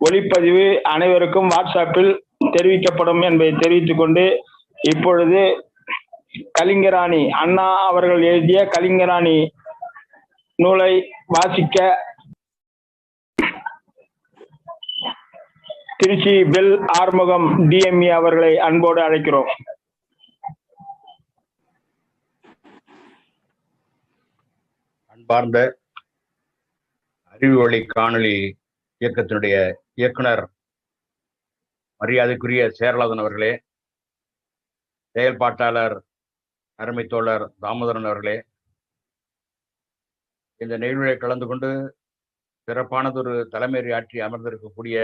ஒளிப்பதிவு அனைவருக்கும் வாட்ஸ்அப்பில் தெரிவிக்கப்படும் என்பதை தெரிவித்துக் கொண்டு, இப்பொழுது கலிங்கராணி அண்ணா அவர்கள் எழுதிய கலிங்கராணி நூலை வாசிக்க திருச்சி பெல் ஆறுமுகம் டிஎம்இ அவர்களை அன்போடு அழைக்கிறோம். அன்பார்ந்த அறிவு வழி காணொளி இயக்கத்தினுடைய இயக்குனர் மரியாதைக்குரிய சேரலாதன் அவர்களே, செயல்பாட்டாளர் அருமை தோழர் தாமோதரன் அவர்களே, இந்த நிகழ்வுகளை கலந்து கொண்டு சிறப்பானதொரு தலைமையை ஆற்றி அமர்ந்திருக்கக்கூடிய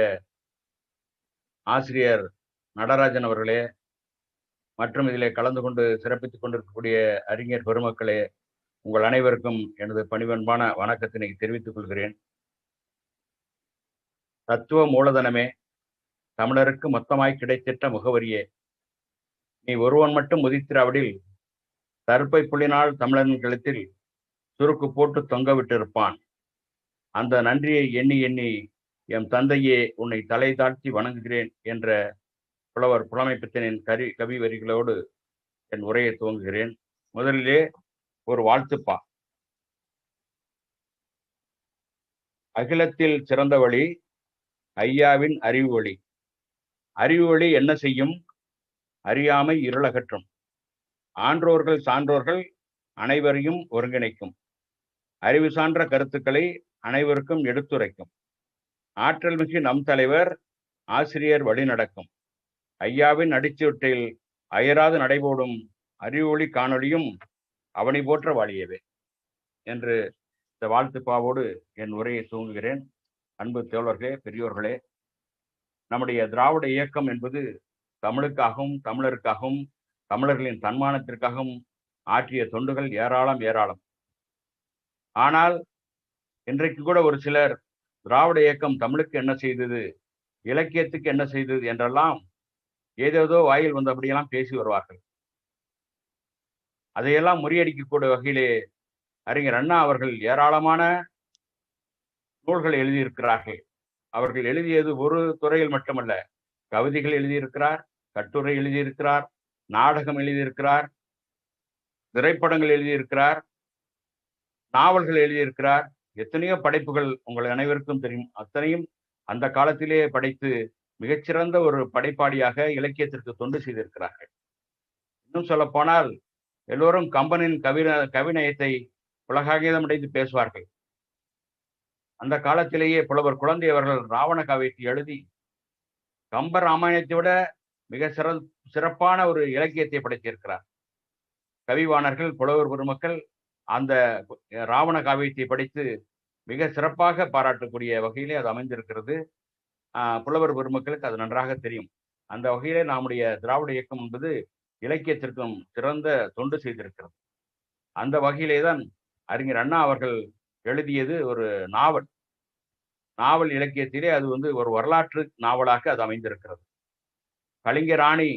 ஆசிரியர் நடராஜன் அவர்களே, மற்றும் இதிலே கலந்து கொண்டு சிறப்பித்துக் கொண்டிருக்கக்கூடிய அறிஞர் பெருமக்களே, உங்கள் அனைவருக்கும் எனது பணிவன்பான வணக்கத்தினை தெரிவித்துக் கொள்கிறேன். தத்துவ மூலதனமே, தமிழருக்கு மொத்தமாய் கிடைத்திட்ட முகவரியே, நீ ஒருவன் மட்டும் முதித்திராவிடில் தற்பை புள்ளினால் தமிழன் கழுத்தில் சுருக்கு போட்டு தொங்க விட்டிருப்பான். அந்த நன்றியை எண்ணி எண்ணி எம் தந்தையே உன்னை தலை தாழ்த்தி வணங்குகிறேன் என்ற புலவர் புலமைப்பித்தனின் கவி வரிகளோடு என் உரையை துவங்குகிறேன். முதலிலே ஒரு வாழ்த்துப்பா. அகிலத்தில் சிறந்த வழி ஐயாவின் அறிவு வழி. அறிவு வழி என்ன செய்யும்? அறியாமை இருளகற்றும். ஆன்றோர்கள் சான்றோர்கள் அனைவரையும் ஒருங்கிணைக்கும். அறிவு சான்ற கருத்துக்களை அனைவருக்கும் எடுத்துரைக்கும். ஆற்றல் மிகு நம் தலைவர் ஆசிரியர் வழி நடக்கும். ஐயாவின் அடிச்சுவட்டில் அயராது நடைபோடும் அறிவொளி காணொளியும் அவனை போற்ற வாழியவே என்று இந்த வாழ்த்துப்பாவோடு என் உரையை துவங்குகிறேன். அன்பு தோழர்களே, பெரியோர்களே, நம்முடைய திராவிட இயக்கம் என்பது தமிழுக்காகவும் தமிழருக்காகவும் தமிழர்களின் தன்மானத்திற்காகவும் ஆற்றிய தொண்டுகள் ஏராளம் ஏராளம். ஆனால் இன்றைக்கு கூட ஒரு சிலர் திராவிட இயக்கம் தமிழுக்கு என்ன செய்தது, இலக்கியத்துக்கு என்ன செய்தது என்றெல்லாம் ஏதேதோ வாயில் வந்தபடியெல்லாம் பேசி வருவார்கள். அதையெல்லாம் முறியடிக்கக்கூடிய வகையிலே அறிஞர் அண்ணா அவர்கள் ஏராளமான நூல்கள் எழுதியிருக்கிறார்கள். அவர்கள் எழுதியது ஒரு துறையில் மட்டுமல்ல, கவிதைகள் எழுதியிருக்கிறார், கட்டுரை எழுதியிருக்கிறார், நாடகம் எழுதியிருக்கிறார், திரைப்படங்கள் எழுதியிருக்கிறார், நாவல்கள் எழுதியிருக்கிறார். எத்தனையோ படைப்புகள் உங்கள் அனைவருக்கும் தெரியும். அத்தனையும் அந்த காலத்திலே படைத்து மிகச்சிறந்த ஒரு படைப்பாளியாக இலக்கியத்திற்கு தொண்டு செய்திருக்கிறார்கள். இன்னும் சொல்ல போனால் எல்லோரும் கம்பனின் கவிநயத்தை உலகாகிதம் அடைந்து பேசுவார்கள். அந்த காலத்திலேயே புலவர் குழந்தை அவர்கள் ராவண காவியத்தை எழுதி கம்ப ராமாயணத்தை விட மிக சிறப்பான ஒரு இலக்கியத்தை படைத்திருக்கிறார். கவிவாணர்கள் புலவர் பெருமக்கள் அந்த ராவண காவியத்தை படித்து மிக சிறப்பாக பாராட்டக்கூடிய வகையிலே அது அமைந்திருக்கிறது. புலவர் பெருமக்களுக்கு அது நன்றாக தெரியும். அந்த வகையிலே நம்முடைய திராவிட இயக்கம் என்பது இலக்கியத்திற்கும் சிறந்த தொண்டு செய்திருக்கிறது. அந்த வகையிலே தான் அறிஞர் அண்ணா அவர்கள் எழுதியது ஒரு நாவல் இலக்கியத்திலே அது ஒரு வரலாற்று நாவலாக அது அமைந்திருக்கிறது. கலிங்கராணி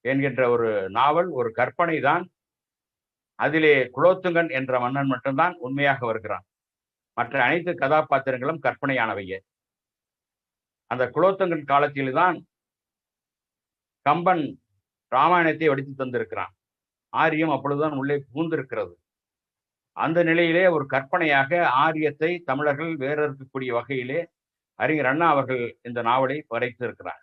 என்கின்ற ஒரு நாவல் ஒரு கற்பனை தான். அதிலே குலோத்துங்கன் என்ற மன்னன் மட்டும்தான் உண்மையாக வருகிறான். மற்ற அனைத்து கதாபாத்திரங்களும் கற்பனையானவையே. அந்த குலோத்துங்கன் காலத்தில்தான் கம்பன் ராமாயணத்தை வடித்து தந்திருக்கிறான். ஆரியம் அப்பொழுதுதான் உள்ளே புகுந்திருக்கிறது. அந்த நிலையிலே ஒரு கற்பனையாக ஆரியத்தை தமிழர்கள் வேறறுக்கக்கூடிய வகையிலே அறிஞர் அண்ணா அவர்கள் இந்த நாவலை படைத்திருக்கிறார்.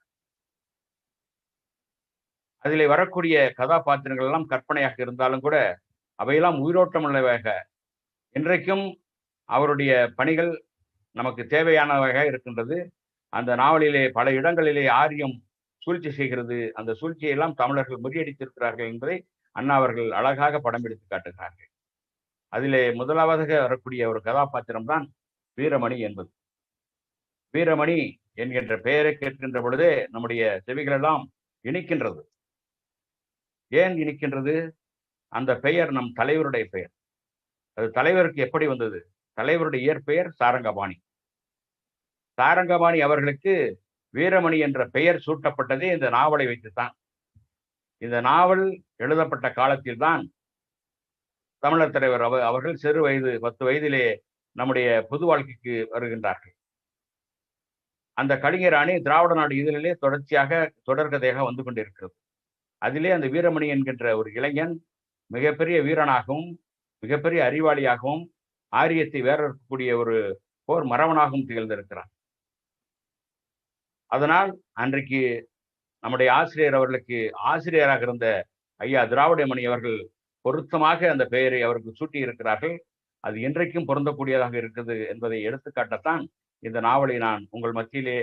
அதிலே வரக்கூடிய கதாபாத்திரங்கள் எல்லாம் கற்பனையாக இருந்தாலும் கூட அவையெல்லாம் உயிரோட்டம் உள்ளவையாக இன்றைக்கும் அவருடைய பணிகள் நமக்கு தேவையானவையாக இருக்கின்றது. அந்த நாவலிலே பல இடங்களிலே ஆரியம் சூழ்ச்சி செய்கிறது. அந்த சூழ்ச்சியெல்லாம் தமிழர்கள் முறியடித்திருக்கிறார்கள் என்பதை அண்ணா அவர்கள் அழகாக படம் எடுத்து காட்டுகிறார்கள். அதிலே முதலாவதாக வரக்கூடிய ஒரு கதாபாத்திரம் தான் வீரமணி என்பது. வீரமணி என்கின்ற பெயரை கேட்கின்ற பொழுதே நம்முடைய செவிகளெல்லாம் இனிக்கின்றது. ஏன் இனிக்கின்றது? அந்த பெயர் நம் தலைவருடைய பெயர். அது தலைவருக்கு எப்படி வந்தது? தலைவருடைய இயற்பெயர் சாரங்கபாணி. சாரங்கபாணி அவர்களுக்கு வீரமணி என்ற பெயர் சூட்டப்பட்டதே இந்த நாவலை வைத்துத்தான். இந்த நாவல் எழுதப்பட்ட காலத்தில் தான் தமிழர் தலைவர் அவர்கள் சிறு வயது 10 வயதிலே நம்முடைய பொது வாழ்க்கைக்கு வருகின்றார்கள். அந்த கலிங்கர் அணி திராவிட நாடு இதழிலே தொடர்ச்சியாக தொடர்கதையாக வந்து கொண்டிருக்கிறது. அதிலே அந்த வீரமணி என்கின்ற ஒரு இளைஞன் மிகப்பெரிய வீரனாகவும் மிகப்பெரிய அறிவாளியாகவும் ஆரியத்தை வேறக்கூடிய ஒரு போர் மறவனாகவும் திகழ்ந்திருக்கிறான். அதனால் அன்றைக்கு நம்முடைய ஆசிரியர் அவர்களுக்கு ஆசிரியராக இருந்த ஐயா திராவிடமணி அவர்கள் பொருத்தமாக அந்த பெயரை அவருக்கு சூட்டி இருக்கிறார்கள். அது இன்றைக்கும் பொருந்தக்கூடியதாக இருக்குது என்பதை எடுத்துக்காட்டத்தான் இந்த நாவலை நான் உங்கள் மத்தியிலே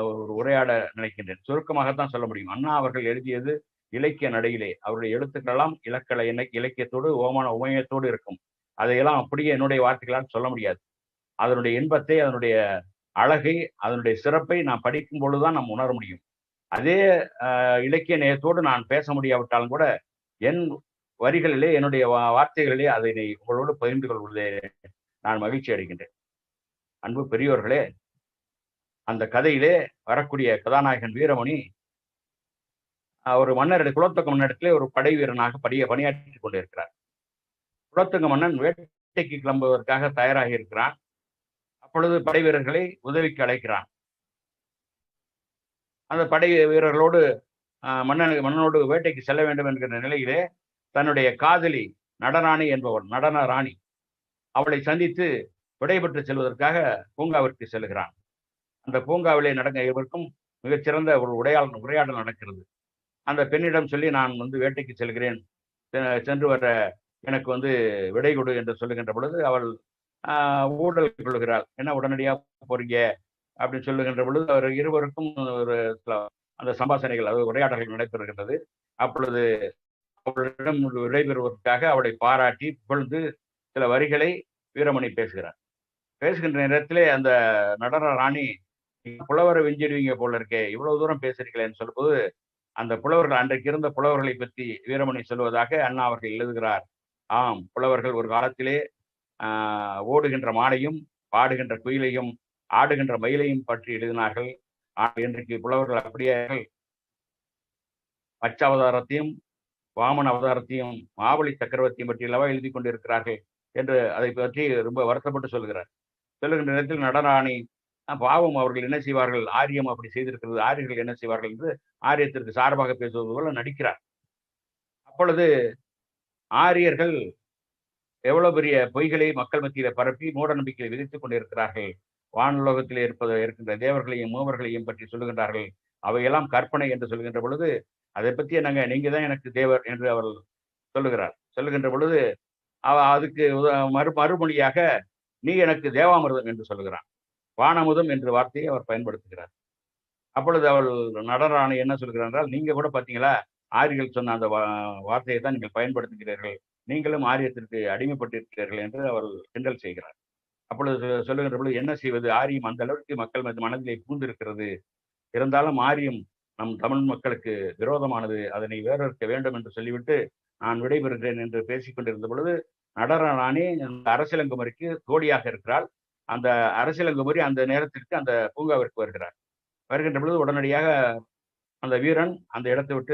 ஒரு உரையாட நினைக்கின்றேன். சுருக்கமாகத்தான் சொல்ல முடியும். அண்ணா அவர்கள் எழுதியது இலக்கிய நடையிலே. அவருடைய எழுத்துக்களெல்லாம் இலக்கண இலக்கியத்தோடு உமையத்தோடு இருக்கும். அதையெல்லாம் அப்படியே என்னுடைய வார்த்தைகளால் சொல்ல முடியாது. அதனுடைய இன்பத்தை, அதனுடைய அழகை, அதனுடைய சிறப்பை நான் படிக்கும் பொழுதுதான் நாம் உணர முடியும். அதே இலக்கிய நேயத்தோடு நான் பேச முடியாவிட்டாலும் கூட என் வரிகளிலே, என்னுடைய வார்த்தைகளிலே அதனை உங்களோடு பகிர்ந்து கொள்வதிலே நான் மகிழ்ச்சி அடைகின்றேன். அன்பு பெரியோர்களே, அந்த கதையிலே வரக்கூடிய கதாநாயகன் வீரமணி ஒரு குலோத்துங்க மன்னரிடத்திலே ஒரு படை வீரனாக பணியாற்றி கொண்டிருக்கிறார். குலோத்துங்க மன்னன் வேட்டைக்கு கிளம்புவதற்காக தயாராகி இருக்கிறான். அப்பொழுது படை வீரர்களை உதவிக்கு அழைக்கிறான். அந்த படை வீரர்களோடு மன்னனோடு வேட்டைக்கு செல்ல வேண்டும் என்கிற நிலையிலே தன்னுடைய காதலி நடராணி என்பவள், நடன ராணி, அவளை சந்தித்து விடைபெற்று செல்வதற்காக பூங்காவிற்கு செல்கிறான். அந்த பூங்காவிலே இவருக்கும் மிகச்சிறந்த ஒரு உரையாடல் நடக்கிறது. அந்த பெண்ணிடம் சொல்லி, நான் வேட்டைக்கு செல்கிறேன், சென்று வர எனக்கு விடை கொடு என்று சொல்லுகின்ற பொழுது அவள் ஊடல் கொள்கிறாள். என்ன உடனடியாக போறீங்க அப்படின்னு சொல்லுகின்ற பொழுது அவர் இருவருக்கும் ஒரு அந்த சம்பாஷணைகள், அதாவது உரையாடல்கள் நடைபெறுகின்றது. அப்பொழுது அவளிடம் விடைபெறுவதற்காக அவளை பாராட்டி புகழ்ந்து சில வரிகளை வீரமணி பேசுகிறார். பேசுகின்ற நேரத்திலே அந்த நடன ராணி, புலவரை வெஞ்சிடுவீங்க போல இருக்கே, இவ்வளவு தூரம் பேசுறீங்களேன்னு சொல்லும்போது, அந்த புலவர்கள், அன்றைக்கு இருந்த புலவர்களை பற்றி வீரமணி சொல்வதாக அண்ணா அவர்கள் எழுதுகிறார். ஆம், புலவர்கள் ஒரு காலத்திலே ஓடுகின்ற மானையும் பாடுகின்ற குயிலையும் ஆடுகின்ற மயிலையும் பற்றி எழுதினார்கள். இன்றைக்கு புலவர்கள் அப்படியே பச்ச அவதாரத்தையும் வாமன அவதாரத்தையும் மாவலி சக்கரவர்த்தியும் பற்றி அல்லவா எழுதி கொண்டிருக்கிறார்கள் என்று அதை பற்றி ரொம்ப வருத்தப்பட்டு சொல்கிறார். சொல்லுகின்ற நேரத்தில் நடராணி, பாவம், அவர்கள் என்ன செய்வார்கள், ஆரியம் அப்படி செய்திருக்கிறது, ஆரியர்கள் என்ன செய்வார்கள் என்று ஆரியத்திற்கு சார்பாக பேசுவது போல நடிக்கிறார். அப்பொழுது ஆரியர்கள் எவ்வளவு பெரிய பொய்களை மக்கள் மத்தியில பரப்பி மூட நம்பிக்கையை விதித்துக் கொண்டிருக்கிறார்கள். வானுலோகத்தில் இருக்கின்ற தேவர்களையும் மூவர்களையும் பற்றி சொல்லுகின்றார்கள். அவையெல்லாம் கற்பனை என்று சொல்கின்ற பொழுது, அதை பற்றி நீங்க தான் எனக்கு தேவர் என்று அவர் சொல்லுகிறார். சொல்லுகின்ற பொழுது அதுக்கு மறுமொழியாக நீ எனக்கு தேவாமிர்தம் என்று சொல்லுகிறான். வானமுதம் என்ற வார்த்தையை அவர் பயன்படுத்துகிறார். அப்பொழுது அவள் நடராணி என்ன சொல்கிறார் என்றால், நீங்க கூட பார்த்தீங்களா, ஆரியர்கள் சொன்ன அந்த வார்த்தையை தான் நீங்கள் பயன்படுத்துகிறீர்கள், நீங்களும் ஆரியத்திற்கு அடிமைப்பட்டிருக்கிறீர்கள் என்று அவர் கிண்டல் செய்கிறார். அப்பொழுது சொல்லுகின்ற பொழுது, என்ன செய்வது, ஆரியம் அந்த அளவுக்கு மக்கள் மனதிலே பூந்திருக்கிறது, இருந்தாலும் ஆரியம் நம் தமிழ் மக்களுக்கு விரோதமானது, அதனை வேறறுக்க வேண்டும் என்று சொல்லிவிட்டு நான் விடைபெறுகிறேன் என்று பேசிக் கொண்டிருந்த பொழுது, நடராணி அந்த அரசியலங்குமரிக்கு தோழியாக இருக்கிறாள். அந்த அரசியலங்குமரி அந்த நேரத்திற்கு அந்த பூங்காவிற்கு வருகிறார். வருகின்ற பொழுது உடனடியாக அந்த வீரன் அந்த இடத்தை விட்டு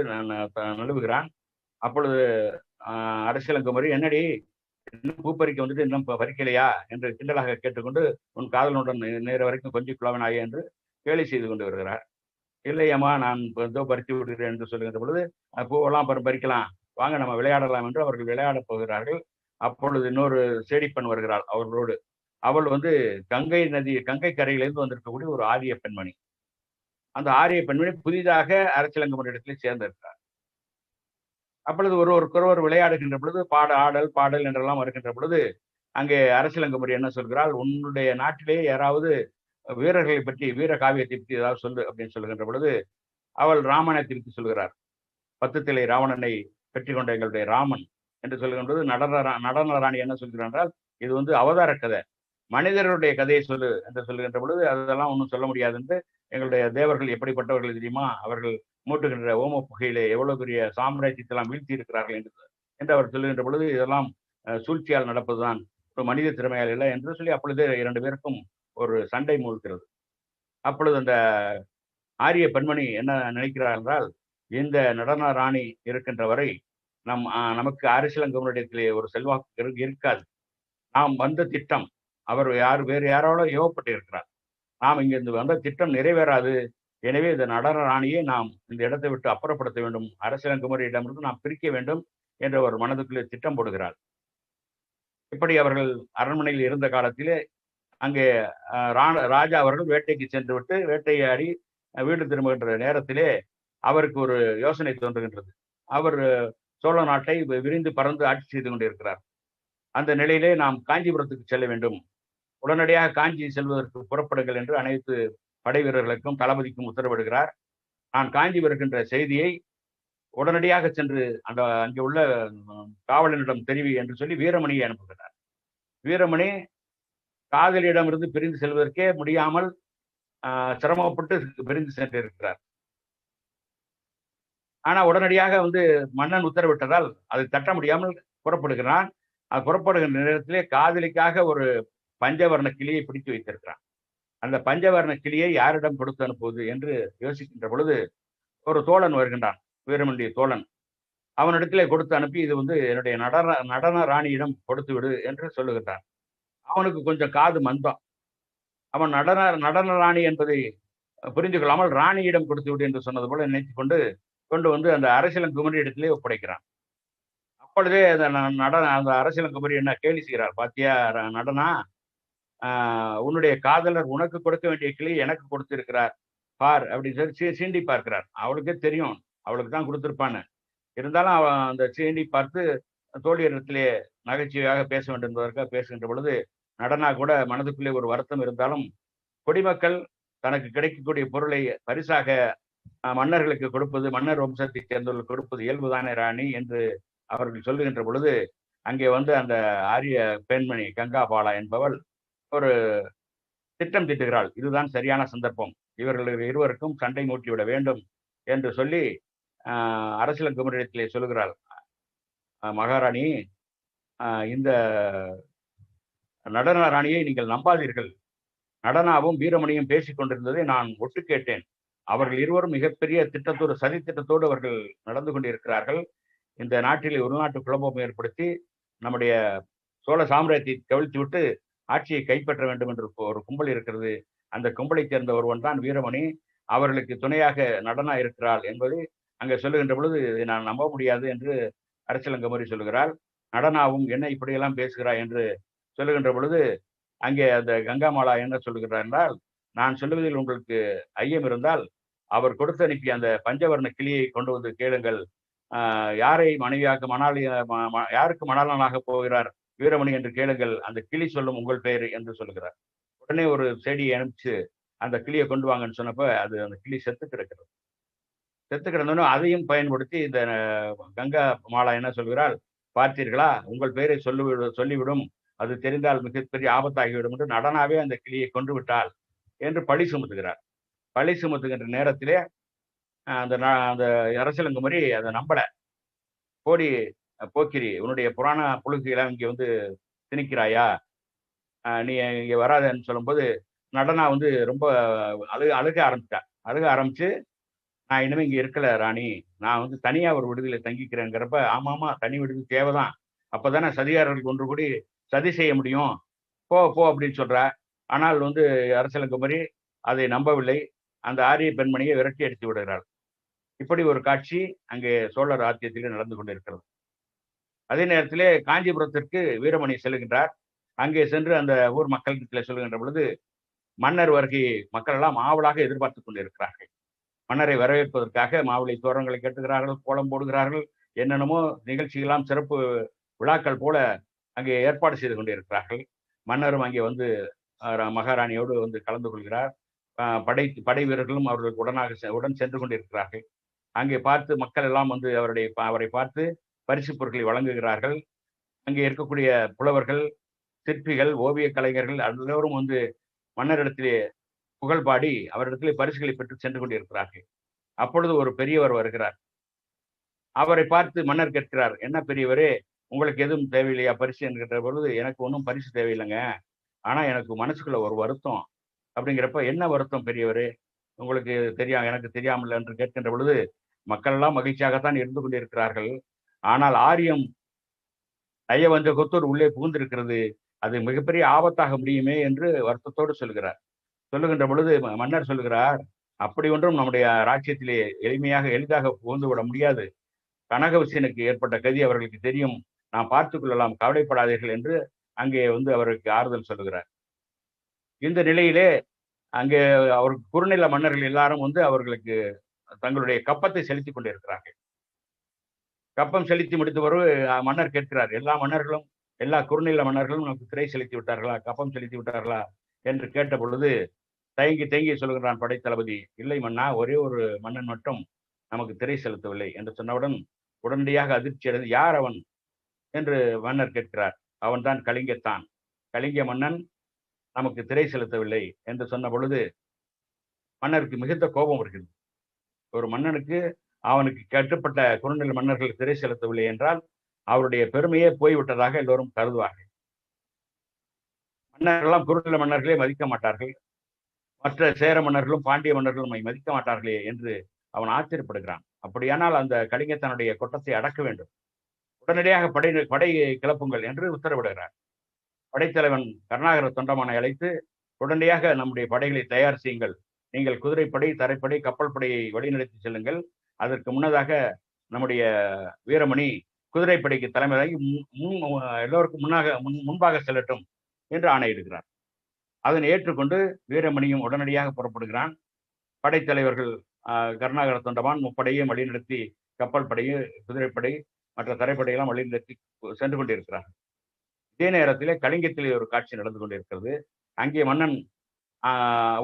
நழுவுகிறான். அப்பொழுது அரசியலங்குமரி, என்னடி இன்னும் பூப்பறிக்க இன்னும் பறிக்கலையா என்று கிண்டலாக கேட்டுக்கொண்டு, உன் காதலனுடன் நேர வரைக்கும் கொஞ்சம் குழவனாயே என்று கேலி செய்து கொண்டு வருகிறார். இல்லையம்மா, நான் ஏதோ பறித்து விடுகிறேன் என்று சொல்லுகின்ற பொழுது, பூவெல்லாம் பறிக்கலாம், வாங்க நம்ம விளையாடலாம் என்று அவர்கள் விளையாடப் போகிறார்கள். அப்பொழுது இன்னொரு சேடிப்பெண் வருகிறாள் அவர்களோடு. அவள் கங்கை கரையிலிருந்து வந்திருக்கக்கூடிய ஒரு ஆரிய பெண்மணி. அந்த ஆரிய பெண்மணி புதிதாக அரசியலங்குமரி இடத்திலே சேர்ந்திருக்கிறார். அப்பொழுது ஒருவர் விளையாடுகின்ற பொழுது பாடல் என்றெல்லாம் வருகின்ற பொழுது, அங்கே அரசியலங்குமரி என்ன சொல்கிறாள், உன்னுடைய நாட்டிலே யாராவது வீரர்களை பற்றி, வீர காவியத்தை பற்றி ஏதாவது சொல்லு அப்படின்னு சொல்லுகின்ற பொழுது, அவள் ராமனை திருப்பி சொல்கிறார். 10 தலை ராவணனை வெற்றி கொண்ட எங்களுடைய ராமன் என்று சொல்லுகின்ற பொழுது, நடன ராணி என்ன சொல்கிறார் என்றால், இது அவதார கதை, மனிதர்களுடைய கதையை சொல்லு என்று சொல்லுகின்ற பொழுது, அதெல்லாம் ஒன்றும் சொல்ல முடியாது என்று, எங்களுடைய தேவர்கள் எப்படிப்பட்டவர்கள் தெரியுமா, அவர்கள் மூட்டுகின்ற ஓம புகையிலே எவ்வளவு பெரிய சாம்ராஜ்யத்தெல்லாம் வீழ்த்தி இருக்கிறார்கள் என்று அவர் சொல்லுகின்ற பொழுது, இதெல்லாம் சூழ்ச்சியால் நடப்பதுதான், ஒரு மனித திறமையால் இல்லை என்று சொல்லி அப்பொழுது 2 பேருக்கும் ஒரு சண்டை மூழ்கிறது. அப்பொழுது அந்த ஆரிய பெண்மணி என்ன நினைக்கிறார் என்றால், இந்த நடன ராணி இருக்கின்ற வரை நமக்கு அரசியலங்குமரியிடத்திலே ஒரு செல்வாக்கு இருக்காது. நாம் வந்த திட்டம் அவர் வேறு யாரோட ஏவப்பட்டு இருக்கிறார். நாம் இங்கிருந்து வந்த திட்டம் நிறைவேறாது. எனவே இந்த நடன ராணியை நாம் இந்த இடத்தை விட்டு அப்புறப்படுத்த வேண்டும், அரசியலங்குமரியிடமிருந்து நாம் பிரிக்க வேண்டும் என்ற ஒரு மனதுக்குள்ளே திட்டம் போடுகிறாள். இப்படி அவர்கள் அரண்மனையில் இருந்த காலத்திலே அங்கே ராஜா அவர்கள் வேட்டைக்கு சென்று விட்டு வேட்டையாடி வீடு திரும்புகின்ற நேரத்திலே அவருக்கு ஒரு யோசனை தோன்றுகின்றது. அவர் சோழ நாட்டை விரிந்து பறந்து ஆட்சி செய்து கொண்டிருக்கிறார். அந்த நிலையிலே நாம் காஞ்சிபுரத்துக்கு செல்ல வேண்டும், உடனடியாக காஞ்சி செல்வதற்கு புறப்படுங்கள் என்று அனைத்து படை வீரர்களுக்கும் தளபதிக்கும் உத்தரவிடுகிறார். நான் காஞ்சி வருகின்ற செய்தியை உடனடியாக சென்று அங்கே உள்ள காவலனிடம் தெரிவி என்று சொல்லி வீரமணியை அனுப்புகிறார். வீரமணி காதலியிடமிருந்து பிரிந்து செல்வதற்கே முடியாமல் சிரமப்பட்டு பிரிந்து சென்றிருக்கிறார். ஆனா உடனடியாக மன்னன் உத்தரவிட்டதால் அதை தட்ட முடியாமல் புறப்படுகிறான். அது புறப்படுகின்ற நேரத்திலே காதலிக்காக ஒரு பஞ்சவர்ண கிளியை பிடித்து வைத்திருக்கிறான். அந்த பஞ்சவர்ண கிளியை யாரிடம் கொடுத்து அனுப்புவது என்று யோசிக்கின்ற பொழுது ஒரு தோழன் வருகின்றான், வீரமண்டிய தோழன். அவனிடத்திலே கொடுத்து அனுப்பி இது என்னுடைய நடன ராணியிடம் கொடுத்து விடு என்று சொல்லுகின்றான். அவனுக்கு கொஞ்சம் காது மந்தம். அவன் நடன ராணி என்பதை புரிந்து கொள்ளாமல் ராணியிடம் கொடுத்து விடு என்று சொன்னது போல நினைத்து கொண்டு அந்த அரசியலங்குமரி இடத்திலே ஒப்படைக்கிறான். அப்பொழுதே அந்த அரசியலங்குமரி என்ன கேலி செய்கிறார், பாத்தியா நடனா, உன்னுடைய காதலர் உனக்கு கொடுக்க வேண்டிய கிளி எனக்கு கொடுத்திருக்கிறார் பார் அப்படின்னு சொல்லி சீண்டி பார்க்கிறார். அவளுக்கே தெரியும் அவளுக்கு தான் கொடுத்திருப்பான்னு. இருந்தாலும் அவன் அந்த சீண்டி பார்த்து தோழியரிடத்திலே நகைச்சுவையாக பேச வேண்டும் என்பதற்காக பேசுகின்ற பொழுது நடனா கூட மனதுக்குள்ளே ஒரு வருத்தம் இருந்தாலும், குடிமக்கள் தனக்கு கிடைக்கக்கூடிய பொருளை பரிசாக மன்னர்களுக்கு கொடுப்பது, மன்னர் வம்சத்தை சேர்ந்தவர்களுக்கு கொடுப்பது இயல்புதானே ராணி என்று அவர்கள் சொல்லுகின்ற பொழுது அங்கே அந்த ஆரிய பெண்மணி கங்காபாலா என்பவள் ஒரு திட்டம் தீட்டுகிறாள். இதுதான் சரியான சந்தர்ப்பம், இவர்கள் இருவருக்கும் சண்டை மூட்டிவிட வேண்டும் என்று சொல்லி அரசியலங்குமரியிடத்திலே சொல்லுகிறாள், மகாராணி, இந்த நடன ராணியை நீங்கள் நம்பாதீர்கள். நடனாவும் வீரமணியும் பேசிக் கொண்டிருந்ததை நான் ஒட்டு கேட்டேன். அவர்கள் இருவரும் மிகப்பெரிய திட்டத்தோடு, சதி திட்டத்தோடு அவர்கள் நடந்து கொண்டிருக்கிறார்கள். இந்த நாட்டிலே உள்நாட்டு குழப்பம் ஏற்படுத்தி நம்முடைய சோழ சாம்ராஜ்யத்தை கவிழ்த்து விட்டு ஆட்சியை கைப்பற்ற வேண்டும் என்று ஒரு கும்பல் இருக்கிறது. அந்த கும்பலை சேர்ந்த ஒருவன் தான் வீரமணி. அவர்களுக்கு துணையாக நடனா இருக்கிறாள் என்பதை அங்கே சொல்லுகின்ற பொழுது நான் நம்ப முடியாது என்று அரசியலங்குமரி சொல்லுகிறாள். நடனாவும் என்ன இப்படியெல்லாம் பேசுகிறாய் என்று சொல்லுகின்ற பொழுது அங்கே அந்த கங்காமாலா என்ன சொல்லுகிறார் என்றால், நான் சொல்லுவதில் உங்களுக்கு ஐயம் இருந்தால் அவர் கொடுத்து அனுப்பிய அந்த பஞ்சவர்ண கிளியை கொண்டு வந்து கேளுங்கள். யாரை மனைவியாக யாருக்கு மணாளனாக போகிறார் வீரமணி என்று கேளுங்கள், அந்த கிளி சொல்லும் உங்கள் பெயர் என்று சொல்லுகிறார். உடனே ஒரு செடியை அனுப்பிச்சு அந்த கிளியை கொண்டு வாங்கன்னு சொன்னப்ப அந்த கிளி செத்து கிடக்கிறது. செத்து கிடந்தோன்னு அதையும் பயன்படுத்தி இந்த கங்கா மாலா என்ன சொல்கிறாள், பார்த்தீர்களா, உங்கள் பெயரை சொல்லிவிடும், அது தெரிந்தால் மிகப்பெரிய ஆபத்தாகிவிடும் என்று நடனாவே அந்த கிளியை கொண்டு விட்டாள் என்று பழி சுமத்துகிறார். பழி சுமத்துகின்ற நேரத்திலே அந்த அரசியலங்குமரி அதை நம்பல. போடி போக்கிரி, உன்னுடைய புராண புழுகையெல்லாம் இங்கே திணிக்கிறாயா, நீ இங்கே வராதன்னு சொல்லும்போது நடனா ரொம்ப அழுக ஆரம்பிச்சு, நான் இனிமே இங்கே இருக்கல ராணி, நான் தனியா ஒரு விடுதலை தங்கிக்கிறேங்கிறப்ப, ஆமாமா தனி விடுதலை தேவைதான், அப்பதானே சதிகாரர்களுக்கு ஒன்று கூடி சதி செய்ய முடியும், போ அப்படின்னு சொல்ற. ஆனால் அரசியலங்குமரி அதை நம்பவில்லை. அந்த ஆரிய பெண்மணியை விரட்டி அடித்து விடுகிறாள். இப்படி ஒரு காட்சி அங்கே சோழர் ஆத்தியத்திலே நடந்து கொண்டிருக்கிறது. அதே நேரத்திலே காஞ்சிபுரத்திற்கு வீரமணி செல்கின்றார். அங்கே சென்று அந்த ஊர் மக்களிடத்திலே சொல்லுகின்ற பொழுது மன்னர் வருகை மக்கள் எல்லாம் ஆவலாக எதிர்பார்த்து கொண்டிருக்கிறார்கள். மன்னரை வரவேற்பதற்காக மாவிளை தோரணங்களை கட்டுகிறார்கள், கோலம் போடுகிறார்கள், என்னென்னமோ நிகழ்ச்சிகளாம் சிறப்பு விழாக்கள் போல அங்கே ஏற்பாடு செய்து கொண்டிருக்கிறார்கள். மன்னரும் அங்கே மகாராணியோடு கலந்து கொள்கிறார். படை வீரர்களும் அவர்களுக்கு உடன் சென்று கொண்டிருக்கிறார்கள். அங்கே பார்த்து மக்கள் எல்லாம் அவரை பார்த்து பரிசு பொருட்களை வழங்குகிறார்கள். அங்கே இருக்கக்கூடிய புலவர்கள், சிற்பிகள், ஓவிய கலைஞர்கள் எல்லோரும் மன்னரிடத்திலே புகழ் பாடி அவரிடத்திலே பரிசுகளை பெற்று சென்று கொண்டிருக்கிறார்கள். அப்பொழுது ஒரு பெரியவர் வருகிறார். அவரை பார்த்து மன்னர் கேட்கிறார், என்ன பெரியவரே, உங்களுக்கு எதுவும் தேவையில்லையா பரிசு என்கின்ற பொழுது, எனக்கு ஒன்றும் பரிசு தேவையில்லைங்க, ஆனா எனக்கு மனசுக்குள்ள ஒரு வருத்தம். அப்படிங்கிறப்ப, என்ன வருத்தம் பெரியவரே, உங்களுக்கு எனக்கு தெரியாமல் என்று கேட்கின்ற பொழுது, மக்கள் எல்லாம் மகிழ்ச்சியாகத்தான் இருந்து கொண்டிருக்கிறார்கள், ஆனால் ஆரியம் நயவஞ்சகத்தோடு உள்ளே புகுந்திருக்கிறது, அது மிகப்பெரிய ஆபத்தாக முடியுமே என்று வருத்தத்தோடு சொல்கிறார். சொல்லுகின்ற பொழுது மன்னர் சொல்லுகிறார், அப்படி ஒன்றும் நம்முடைய ராஜ்யத்திலே எளிதாக புகுந்து விட முடியாது. கனகவிசயனுக்கு ஏற்பட்ட கதி அவர்களுக்கு தெரியும், நாம் பார்த்துக் கொள்ளலாம், கவலைப்படாதீர்கள் என்று அங்கே வந்து அவருக்கு ஆறுதல் சொல்லுகிறார். இந்த நிலையிலே அங்கே அவருக்கு குறுநில மன்னர்கள் எல்லாரும் வந்து அவர்களுக்கு தங்களுடைய கப்பத்தை செலுத்திக் கொண்டிருக்கிறார்கள். கப்பம் செலுத்தி முடித்த பிறகு மன்னர் கேட்கிறார், எல்லா குறுநில மன்னர்களும் நமக்கு திரை செலுத்தி விட்டார்களா, கப்பம் செலுத்தி விட்டார்களா என்று கேட்ட பொழுது தயங்கி சொல்லுகிறான் படைத்தளபதி, இல்லை மன்னா, ஒரே ஒரு மன்னன் மட்டும் நமக்கு திரை செலுத்தவில்லை என்று சொன்னவுடன் உடனடியாக அதிர்ச்சி அடைந்து, யார் அவன் என்று மன்னர் கேட்கிறார். அவன்தான் கலிங்கத்தான். கலிங்க மன்னன் நமக்கு திரை செலுத்தவில்லை என்று சொன்ன பொழுது மன்னருக்கு மிகுந்த கோபம் வருகிறது. ஒரு மன்னனுக்கு அவனுக்கு கட்டுப்பட்ட குறுநில மன்னர்கள் திரை செலுத்தவில்லை என்றால் அவருடைய பெருமையே போய்விட்டதாக எல்லோரும் கருதுவார்கள். மன்னர்களெல்லாம் குறுநில மன்னர்களே மதிக்க மாட்டார்கள், மற்ற சேர மன்னர்களும் பாண்டிய மன்னர்களும் மதிக்க மாட்டார்களே என்று அவன் ஆச்சரியப்படுகிறான். அப்படியானால் அந்த கலிங்கத்தனுடைய கொட்டத்தை அடக்க வேண்டும், உடனடியாக படை கிளப்புங்கள் என்று உத்தரவிடுகிறார். படைத்தலைவன் கருணாகர தொண்டமானை அழைத்து உடனடியாக நம்முடைய படைகளை தயார் செய்யுங்கள், நீங்கள் குதிரைப்படை, தரைப்படை, கப்பல் படையை வழிநடத்தி செல்லுங்கள், அதற்கு முன்னதாக நம்முடைய வீரமணி குதிரைப்படைக்கு தலைமை தாங்கி எல்லோருக்கும் முன்பாக செல்லட்டும் என்று ஆணையிடுகிறார். அதனை ஏற்றுக்கொண்டு வீரமணியும் உடனடியாக புறப்படுகிறான். படைத்தலைவர்கள் கருணாகர தொண்டமான் முப்படையும் வழிநடத்தி கப்பல் படையை, குதிரைப்படை, மற்ற தரைப்படையெல்லாம் வழிநடத்தி சென்று கொண்டிருக்கிறார். இதே நேரத்திலே கலிங்கத்திலே ஒரு காட்சி நடந்து கொண்டிருக்கிறது. அங்கே மன்னன்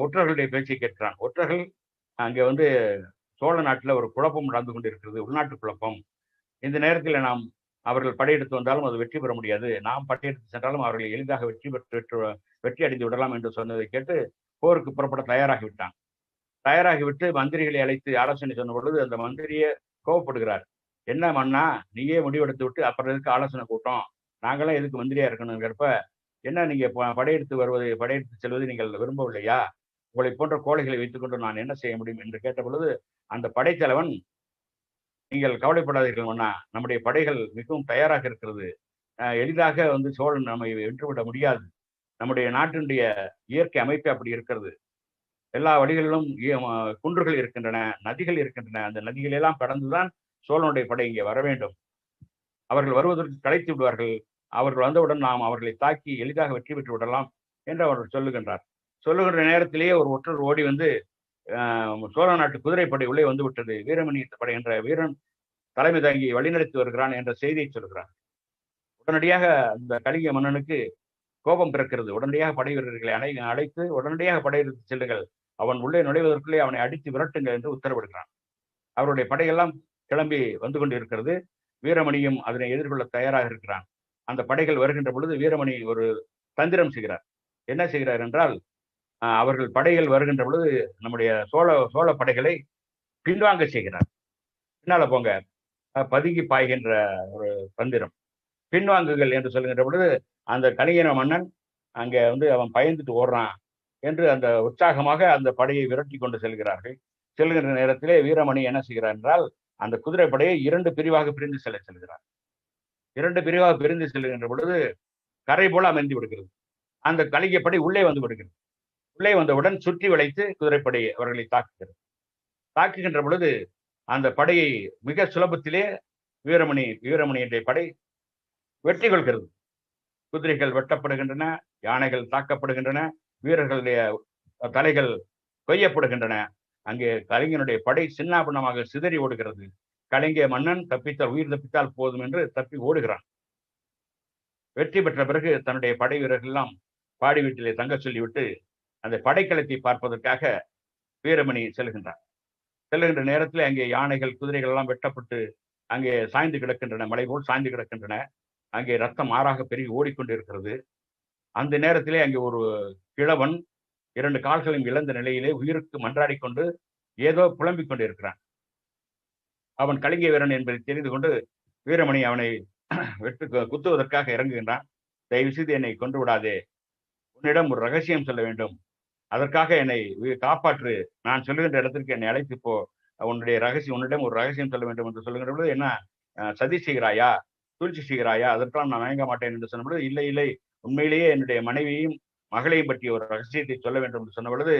ஒற்றர்களுடைய பேச்சை கேட்கிறான். ஒற்றர்கள் அங்கே வந்து சோழ நாட்டில் ஒரு குழப்பம் நடந்து கொண்டிருக்கிறது, உள்நாட்டு குழப்பம். இந்த நேரத்தில் நாம் அவர்கள் படையெடுத்து வந்தாலும் அது வெற்றி பெற முடியாது, நாம் படையெடுத்து சென்றாலும் அவர்கள் எளிதாக வெற்றி அடைந்து விடலாம் என்று சொன்னதை கேட்டு போருக்கு புறப்பட தயாராகிவிட்டான். தயாராகிவிட்டு மந்திரிகளை அழைத்து ஆலோசனை சொன்ன பொழுது அந்த மந்திரியே கோவப்படுகிறார். என்ன மன்னா, நீயே முடிவெடுத்து விட்டு அப்புறம் எதுக்கு ஆலோசனை கூட்டம், நாங்களாம் எதுக்கு மந்திரியா இருக்கணுங்கிறப்ப என்ன நீங்க படையெடுத்து செல்வது நீங்கள் விரும்பவில்லையா, உங்களை போன்ற கோழைகளை வைத்துக்கொண்டு நான் என்ன செய்ய முடியும் என்று கேட்ட பொழுது அந்த படைத்தலைவன், நீங்கள் கவலைப்படாதீர்கள் மன்னா, நம்முடைய படைகள் மிகவும் தயாராக இருக்கிறது, எளிதாக வந்து சோழன் நம்மை வென்றுவிட முடியாது, நம்முடைய நாட்டினுடைய இயற்கை அமைப்பு அப்படி இருக்கிறது, எல்லா வழிகளிலும் குன்றுகள் இருக்கின்றன, நதிகள் இருக்கின்றன, அந்த நதிகள் எல்லாம் கடந்துதான் சோழனுடைய படை இங்கே வர வேண்டும், அவர்கள் வருவதற்கு கலைத்து விடுவார்கள், அவர்கள் வந்தவுடன் நாம் அவர்களை தாக்கி எளிதாக வெற்றி பெற்று விடலாம் என்று அவர்கள் சொல்லுகின்ற நேரத்திலேயே ஒரு ஒற்றர் ஓடி வந்து சோழ நாட்டு குதிரைப்படை உள்ளே வந்து விட்டது, வீரமணி படை என்ற வீரன் தலைமை தாங்கி வழிநடத்தி வருகிறான் என்ற செய்தியை சொல்கிறார். உடனடியாக அந்த கலிங்க மன்னனுக்கு கோபம் பிறக்கிறது. உடனடியாக படை வீரர்களை அழைத்து உடனடியாக படையெடுத்து செல்லுங்கள், அவன் உள்ளே நுழைவதற்குள்ளே அவனை அடித்து விரட்டுங்கள் என்று உத்தரவிடுகிறான். அவருடைய படையெல்லாம் கிளம்பி வந்து கொண்டு இருக்கிறது. வீரமணியும் அதனை எதிர்கொள்ள தயாராக இருக்கிறான். அந்த படைகள் வருகின்ற பொழுது வீரமணி ஒரு தந்திரம் செய்கிறார். என்ன செய்கிறார் என்றால், அவர்கள் படைகள் வருகின்ற பொழுது நம்முடைய சோழ படைகளை பின்வாங்க செய்கிறார். பின்னால போங்க, பதுங்கி பாய்கின்ற ஒரு தந்திரம். பின்வாங்குகள் என்று சொல்லுகின்ற பொழுது அந்த கலிங்க மன்னன் அங்கே வந்து அவன் பயந்துட்டு ஓடுறான் என்று அந்த உற்சாகமாக அந்த படையை விரட்டி கொண்டு செல்கின்ற நேரத்திலே வீரமணி என்ன செய்கிறார் என்றால், அந்த குதிரைப்படையை 2 பிரிவாக பிரிந்து செல்கிறார். 2 பிரிவாக பிரிந்து செல்கின்ற பொழுது கரை போல அமைந்து விடுகிறது. அந்த கலிங்கப்படை உள்ளே வந்து விடுகிறது. உள்ளே வந்தவுடன் சுற்றி வளைத்து குதிரைப்படை அவர்களை தாக்குகின்ற பொழுது அந்த படையை மிக சுலபத்திலே வீரமணியுடைய படை வெற்றி கொள்கிறது. குதிரைகள் வெட்டப்படுகின்றன, யானைகள் தாக்கப்படுகின்றன, வீரர்களுடைய தலைகள் கொய்யப்படுகின்றன. அங்கே கலிங்கனுடைய படை சின்னாபின்னமாக சிதறி ஓடுகிறது. கலிங்க மன்னன் உயிர் தப்பித்தால் போதும் என்று தப்பி ஓடுகிறான். வெற்றி பெற்ற பிறகு தன்னுடைய படை வீரர்கள் எல்லாம் பாடி வீட்டிலே தங்க சொல்லிவிட்டு அந்த படைக்களத்தை பார்ப்பதற்காக வீரமணி செல்கின்ற நேரத்தில் அங்கே யானைகள், குதிரைகள் எல்லாம் வெட்டப்பட்டு அங்கே சாய்ந்து கிடக்கின்றன, மலை போல் சாய்ந்து கிடக்கின்றன. அங்கே ரத்தம் ஆறாக பெருகி ஓடிக்கொண்டிருக்கிறது. அந்த நேரத்திலே அங்கே ஒரு கிழவன் 2 கால்களையும் இழந்த நிலையிலே உயிருக்கு மன்றாடி கொண்டு ஏதோ புலம்பிக் கொண்டிருக்கிறான். அவன் கலிங்க வீரன் என்பதை தெரிந்து கொண்டு வீரமணி அவனை குத்துவதற்காக இறங்குகின்றான். தயவு செய்து என்னை கொன்று விடாதே, உன்னிடம் ஒரு ரகசியம் சொல்ல வேண்டும், அதற்காக என்னை காப்பாற்று, நான் சொல்லுகின்ற இடத்திற்கு என்னை அழைத்து போ, உன்னிடம் ஒரு ரகசியம் சொல்ல வேண்டும் என்று சொல்லுகின்ற பொழுது, என்ன சதி செய்கிறாயா, சூழ்ச்சி செய்கிறாயா, அதற்கெல்லாம் நான் வழங்க மாட்டேன் என்று சொன்னபொழுது, இல்லை உண்மையிலேயே என்னுடைய மனைவியையும் மகளையும் பற்றிய ஒரு ரகசியத்தை சொல்ல வேண்டும் என்று சொன்ன பொழுது,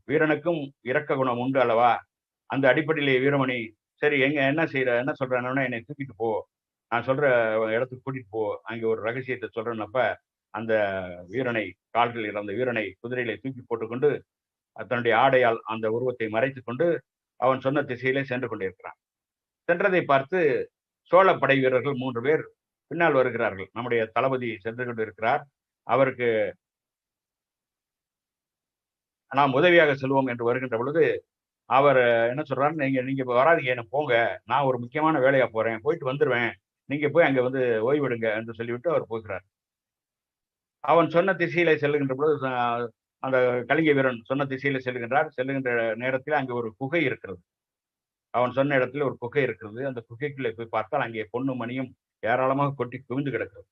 வீரனுக்கும் இரக்க குணம் உண்டு அல்லவா? அந்த அடிப்படையிலே வீரமணி, சரி எங்க என்ன சொல்றேன்னா, என்னை தூக்கிட்டு போ, நான் சொல்ற இடத்துக்கு கூட்டிட்டு போ, அங்க ஒரு ரகசியத்தை சொல்றேன்னப்ப, அந்த வீரனை, கால்கள் இறந்த வீரனை குதிரையிலே தூக்கி போட்டுக்கொண்டு தன்னுடைய ஆடையால் அந்த உருவத்தை மறைத்துக் கொண்டு அவன் சொன்ன திசையிலே சென்று கொண்டிருக்கிறான். சென்றதை பார்த்து சோழ படை வீரர்கள் 3 பேர் பின்னால் வருகிறார்கள். நம்முடைய தளபதி சென்று கொண்டிருக்கிறார், அவருக்கு நாம் உதவியாக செல்வோம் என்று வருகின்ற பொழுது, அவர் என்ன சொல்றாரு, நீங்க நீங்க வராதீங்க, என்ன போங்க, நான் ஒரு முக்கியமான வேலையா போறேன், போயிட்டு வந்துருவேன், நீங்க போய் அங்க வந்து ஓய்வெடுங்க என்று சொல்லிவிட்டு அவர் போகிறார். அவன் சொன்ன திசையிலே செல்லுகின்ற பொழுது, அந்த கலிங்க வீரன் சொன்ன திசையிலே செல்லுகின்றார். செல்லுகின்ற நேரத்தில் அங்கே ஒரு குகை இருக்கிறது. அவன் சொன்ன இடத்துல ஒரு குகை இருக்கிறது. அந்த குகைக்குள்ளே போய் பார்த்தால் அங்கே பொன்னும் மணியும் ஏராளமாக கொட்டி குவிந்து கிடக்கிறது.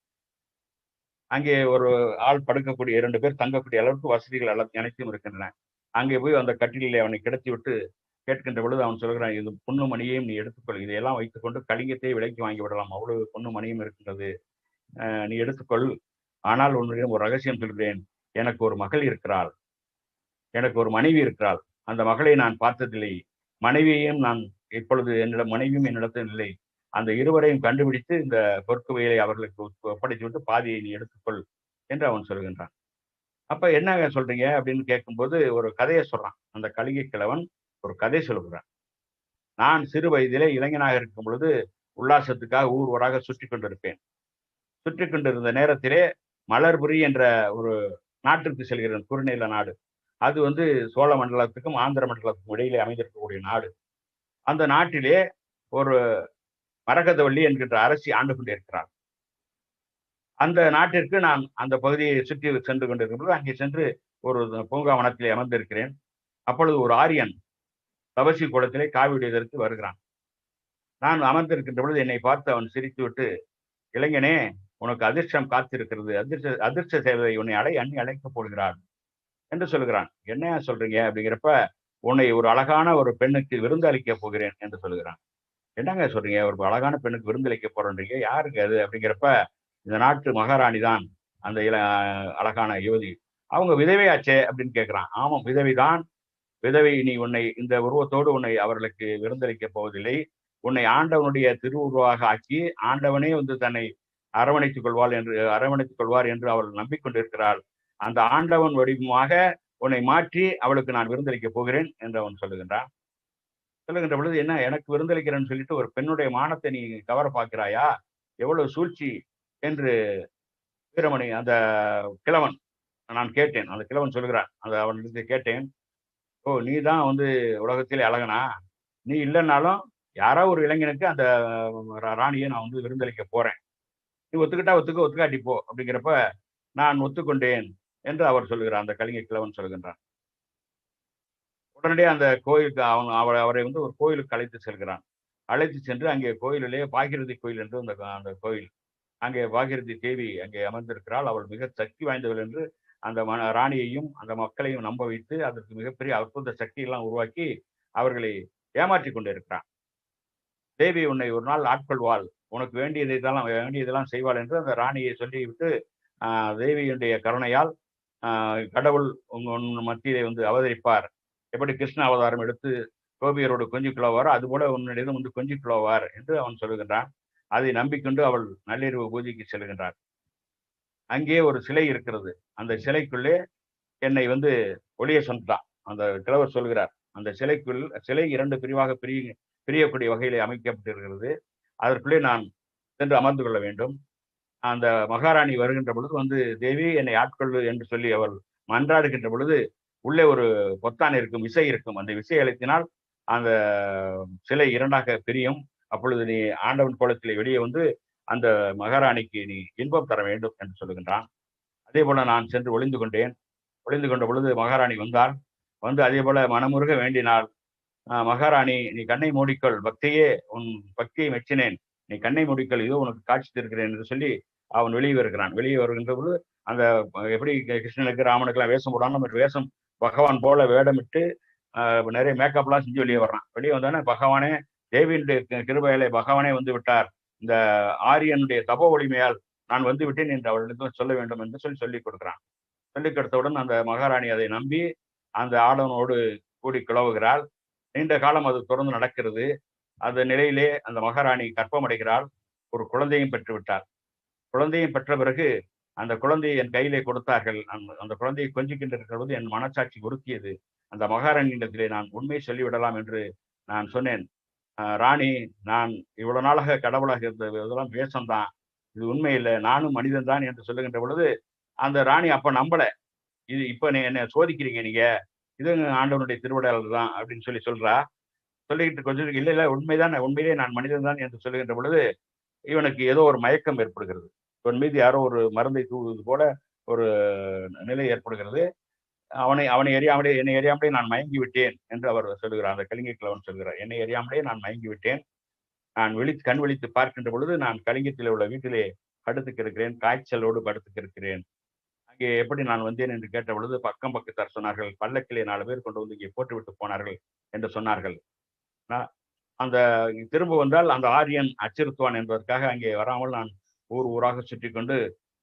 அங்கே ஒரு ஆள் படுக்கக்கூடிய 2 பேர் தங்கக்கூடிய அளவுக்கு வசதிகள் அனைத்தும் இருக்கின்றன. அங்கே போய் அந்த கட்டிலே அவனை கிடத்தி விட்டு கேட்கின்ற பொழுது அவன் சொல்கிறான், இது பொன்னும் மணியையும் நீ எடுத்துக்கொள், இதையெல்லாம் வைத்துக் கொண்டு கலிங்கத்தை விலைக்கு வாங்கி விடலாம், அவ்வளவு பொன்னும் மணியும் இருக்கின்றது, நீ எடுத்துக்கொள். ஆனால் உன்னிடம் ஒரு ரகசியம் சொல்கிறேன், எனக்கு ஒரு மகள் இருக்கிறாள், எனக்கு ஒரு மனைவி இருக்கிறாள், அந்த மகளை நான் பார்த்ததில்லை, மனைவியையும் நான் இப்பொழுது மனைவியும் என்னிடத்தில் இல்லை, அந்த இருவரையும் கண்டுபிடித்து இந்த பொற்குவையை அவர்களுக்கு ஒப்படைத்து விட்டு பாதியை நீ எடுத்துக்கொள் என்று அவன் சொல்கின்றான். அப்ப என்ன சொல்றீங்க அப்படின்னு கேட்கும்போது ஒரு கதையை சொல்றான். அந்த கலிங்கை கிழவன் ஒரு கதை சொல்கிறான். நான் சிறு வயதிலே இளைஞனாக இருக்கும் பொழுது உல்லாசத்துக்காக ஊர் ஊராக சுற்றி கொண்டிருப்பேன். சுற்றி கொண்டிருந்த நேரத்திலே மலர்புரி என்ற ஒரு நாட்டிற்கு செல்கிறேன், குறுநில நாடு. அது வந்து சோழ மண்டலத்துக்கும் ஆந்திர மண்டலத்துக்கும் இடையிலே அமைந்திருக்கக்கூடிய நாடு. அந்த நாட்டிலே ஒரு மரகதவள்ளி என்கின்ற அரசி ஆண்டு கொண்டிருக்கிறார். அந்த நாட்டிற்கு நான் அந்த பகுதியை சுற்றி சென்று கொண்டிருக்கும்போது அங்கே சென்று ஒரு பூங்காவனத்திலே அமர்ந்திருக்கிறேன். அப்பொழுது ஒரு ஆரியன் தவசி குளத்திலே காவிடுவதற்கு வருகிறான். நான் அமர்ந்திருக்கின்ற பொழுது என்னை பார்த்து அவன் சிரித்துவிட்டு, இளைஞனே, உனக்கு அதிர்ஷ்டம் காத்திருக்கிறது, அதிர்ஷ்ட தேவதை உன்னை அண்ணி அழைக்கப் போகிறாள் என்று சொல்கிறான். என்ன சொல்றீங்க அப்படிங்கிறப்ப, உன்னை ஒரு அழகான ஒரு பெண்ணுக்கு விருந்தளிக்க போகிறேன் என்று சொல்கிறான். என்னங்க சொல்றீங்க, ஒரு அழகான பெண்ணுக்கு விருந்தளிக்க போறேன்றீங்க, யாருக்கு அது அப்படிங்கிறப்ப, இந்த நாட்டு மகாராணி தான் அந்த அழகான யுவதி, அவங்க விதவையாச்சே அப்படின்னு கேட்கிறான். ஆமாம், விதவைதான். விதவை, நீ உன்னை இந்த உருவத்தோடு உன்னை அவர்களுக்கு விருந்தளிக்கப் போவதில்லை, உன்னை ஆண்டவனுடைய திருவுருவாக ஆக்கி ஆண்டவனே வந்து தன்னை அரவணைத்துக் கொள்வார் என்று அவள் நம்பிக்கொண்டிருக்கிறாள். அந்த ஆண்டவன் வடிவமாக உன்னை மாற்றி அவளுக்கு நான் விருந்தளிக்கப் போகிறேன் என்று அவன் சொல்லுகின்ற பொழுது, என்ன எனக்கு விருந்தளிக்கிறேன்னு சொல்லிட்டு ஒரு பெண்ணுடைய மானத்தை நீ கவர பார்க்கிறாயா, எவ்வளவு சூழ்ச்சி என்று வீரமணி அந்த கிழவன், நான் கேட்டேன். அந்த கிழவன் சொல்கிறான், அந்த அவனிடத்தை கேட்டேன், ஓ, நீ தான் வந்து உலகத்திலே அழகனா, நீ இல்லைன்னாலும் யாரோ ஒரு இளைஞனுக்கு அந்த ராணியை நான் வந்து விருந்தளிக்க போறேன், நீ ஒத்துக்கிட்டா ஒத்துக்க, ஒத்துக்காட்டி போ அப்படிங்கிறப்ப நான் ஒத்துக்கொண்டேன் என்று அவர் சொல்கிறார். அந்த கலிங்க கிழவன் சொல்கின்றான். உடனடியே அந்த கோயிலுக்கு அவரை வந்து ஒரு கோயிலுக்கு அழைத்து செல்கிறான். அழைத்து சென்று அங்கே கோயிலிலே பாகிரதி கோயில் என்று அந்த கோயில், அங்கே பாகிரதி தேவி அங்கே அமர்ந்திருக்கிறாள். அவள் மிக சக்தி வாய்ந்தவள் என்று அந்த ராணியையும் அந்த மக்களையும் நம்ப வைத்து அதற்கு மிகப்பெரிய அற்புத சக்தியெல்லாம் உருவாக்கி அவர்களை ஏமாற்றி கொண்டிருக்கிறான். தேவி உன்னை ஒரு நாள் ஆட்கொள்வாள், உனக்கு வேண்டியதெல்லாம் செய்வாள் என்று அந்த ராணியை சொல்லிவிட்டு, தேவியுடைய கருணையால் கடவுள் உன் மத்தியிலே வந்து அவதரிப்பார், எப்படி கிருஷ்ண அவதாரம் எடுத்து கோபியரோடு கொஞ்சம் கிளோவார், அதுபோல உன்னிடம் வந்து கொஞ்சம் கிளோவார் என்று அவன் சொல்லுகின்றான். அதை நம்பிக்கொண்டு அவள் நள்ளிரவு பூஜைக்கு செல்கின்றார். அங்கே ஒரு சிலை இருக்கிறது. அந்த சிலைக்குள்ளே என்னை வந்து ஒளிய சொன்னான். அந்த கிழவர் சொல்கிறார், அந்த சிலை 2 பிரிவாக பிரியக்கூடிய வகையிலே அமைக்கப்பட்டிருக்கிறது. அதற்குள்ளே நான் சென்று அமர்ந்து கொள்ள வேண்டும். அந்த மகாராணி வருகின்ற பொழுது வந்து, தேவி என்னை ஆட்கொள்ளு என்று சொல்லி அவள் மன்றாடுகின்ற பொழுது உள்ளே ஒரு பொத்தான் இருக்கும், விசை இருக்கும். அந்த விசை அழுத்தினால் அந்த சிலை 2ஆக பிரியும். அப்பொழுது நீ ஆண்டவன் கோலத்திலே வெளியே வந்து அந்த மகாராணிக்கு நீ இன்பம் தர வேண்டும் என்று சொல்லுகின்றான். அதே போல நான் சென்று ஒளிந்து கொண்டேன். ஒளிந்து கொண்ட பொழுது மகாராணி வந்தாள். வந்து அதே போல மனமுருக வேண்டினாள். மகாராணி, நீ கண்ணை மூடிக்கொள், பக்தியே, உன் பக்தியை மெச்சினேன், நீ கண்ணை மூடிக்கொள், இதோ உனக்கு காட்சி தருகிறேன் என்று சொல்லி அவன் வெளியே வருகிறான். வெளியே வருகின்ற பொழுது அந்த எப்படி கிருஷ்ணனுக்கு ராமனுக்கெல்லாம் வேஷம் போடாமல் வேஷம் பகவான் போல வேடமிட்டு நிறைய மேக்கப்லாம் செஞ்சு வெளியே வர்றான். வெளியே வந்தானே, பகவானே, தேவியினுடைய கிருபையிலே பகவானே வந்து விட்டார், இந்த ஆரியனுடைய தப ஒளிமையால் நான் வந்து விட்டேன் என்று அவளிடத்தில் சொல்ல வேண்டும் என்று சொல்லி கொடுக்கிறான். சொல்லிக் கொடுத்தவுடன் அந்த மகாராணி அதை நம்பி அந்த ஆடவனோடு கூடி கிளவுகிறாள். நீண்ட காலம் அது தொடர்ந்து நடக்கிறது. அந்த நிலையிலே அந்த மகாராணி கர்ப்பமடைகிறாள். ஒரு குழந்தையும் பெற்றுவிட்டாள். குழந்தையும் பெற்ற பிறகு அந்த குழந்தையை என் கையிலே கொடுத்தார்கள். அந்த குழந்தையை கொஞ்சிக்கின்றிருக்கிற போது என் மனசாட்சி உறுத்தியது. அந்த மகாராணியிடத்திலே நான் உண்மை சொல்லிவிடலாம் என்று நான் சொன்னேன். ராணி, நான் இவ்வளவு நாளாக கடவுளாக இருந்தது இதெல்லாம் வேஷம்தான், இது உண்மை இல்லை, நானும் மனிதன் தான் என்று சொல்லுகின்ற பொழுது அந்த ராணி அப்ப நம்பல. இது இப்ப என்ன சோதிக்கிறீங்க நீங்க, இது ஆண்டவனுடைய திருவிடையாளர் தான் அப்படின்னு சொல்றா. சொல்லிக்கிட்டு கொஞ்சம் இல்ல இல்ல உண்மைதான், உண்மையிலேயே நான் மனிதன் தான் என்று சொல்லுகின்ற பொழுது இவனுக்கு ஏதோ ஒரு மயக்கம் ஏற்படுகிறது. இவன் மீது யாரோ ஒரு மருந்தை தூவுவது போல ஒரு நிலை ஏற்படுகிறது. அவனை அவனை அறியாமலே என்னை அறியாமலே நான் மயங்கி விட்டேன் என்று அவர் சொல்லுகிறார். அந்த கலிங்கை கிழவன் சொல்கிறார், என்னை அறியாமலே நான் மயங்கி விட்டேன். நான் கண் விழித்து பார்க்கின்ற பொழுது நான் கலிங்கத்தில் உள்ள வீட்டிலே படுத்துக் இருக்கிறேன், காய்ச்சலோடு படுத்துக் இருக்கிறேன். அங்கே எப்படி நான் வந்தேன் என்று கேட்ட பொழுது பக்கம் பக்கத்தார் சொன்னார்கள், பல்லக்கிலே 4 பேர் கொண்டு வந்து இங்கே போட்டுவிட்டு போனார்கள் என்று சொன்னார்கள். அந்த திரும்ப வந்தால் அந்த ஆரியன் அச்சுறுத்துவான் என்பதற்காக அங்கே வராமல் நான் ஊர் ஊராக சுற்றி கொண்டு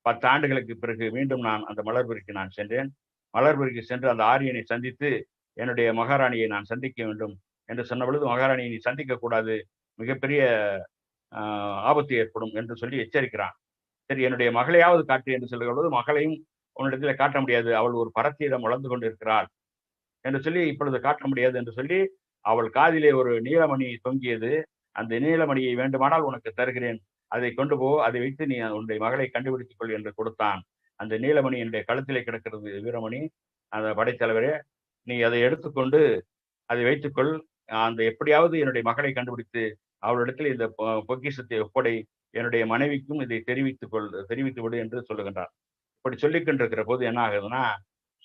10 ஆண்டுகளுக்கு பிறகு மீண்டும் நான் அந்த மலர்புரிக்கு நான் சென்றேன். மலர்புரிக்கு சென்று அந்த ஆரியனை சந்தித்து என்னுடைய மகாராணியை நான் சந்திக்க வேண்டும் என்று சொன்ன பொழுது, மகாராணியை நீ சந்திக்க கூடாது, மிகப்பெரிய ஆபத்து ஏற்படும் என்று சொல்லி எச்சரிக்கிறான். சரி, என்னுடைய மகளையாவது காட்டு என்று சொல்லுகிற பொழுது, மகளையும் உன்னிடத்தில் காட்ட முடியாது, அவள் ஒரு பரத்தியிடம் வளர்ந்து கொண்டிருக்கிறாள் என்று சொல்லி இப்பொழுது காட்ட முடியாது என்று சொல்லி அவள் காதிலே ஒரு நீலமணி தொங்கியது. அந்த நீலமணியை வேண்டுமானால் உனக்கு தருகிறேன், அதை கொண்டு போ, அதை வைத்து நீ உன்னுடைய மகளை கண்டுபிடித்துக் கொள் என்று கொடுத்தான். அந்த நீலமணி என்னுடைய கழுத்திலே கிடக்கிறது வீரமணி, அந்த படைத்தலைவரே, நீ அதை எடுத்துக்கொண்டு அதை வைத்துக்கொள், அந்த எப்படியாவது என்னுடைய மகளை கண்டுபிடித்து அவளிடத்தில் இந்த பொக்கிஷத்தை ஒப்படை, என்னுடைய மனைவிக்கும் இதை தெரிவித்து விடு என்று சொல்லுகின்றார். இப்படி சொல்லிக் கொண்டிருக்கிற போது என்ன ஆகுதுன்னா,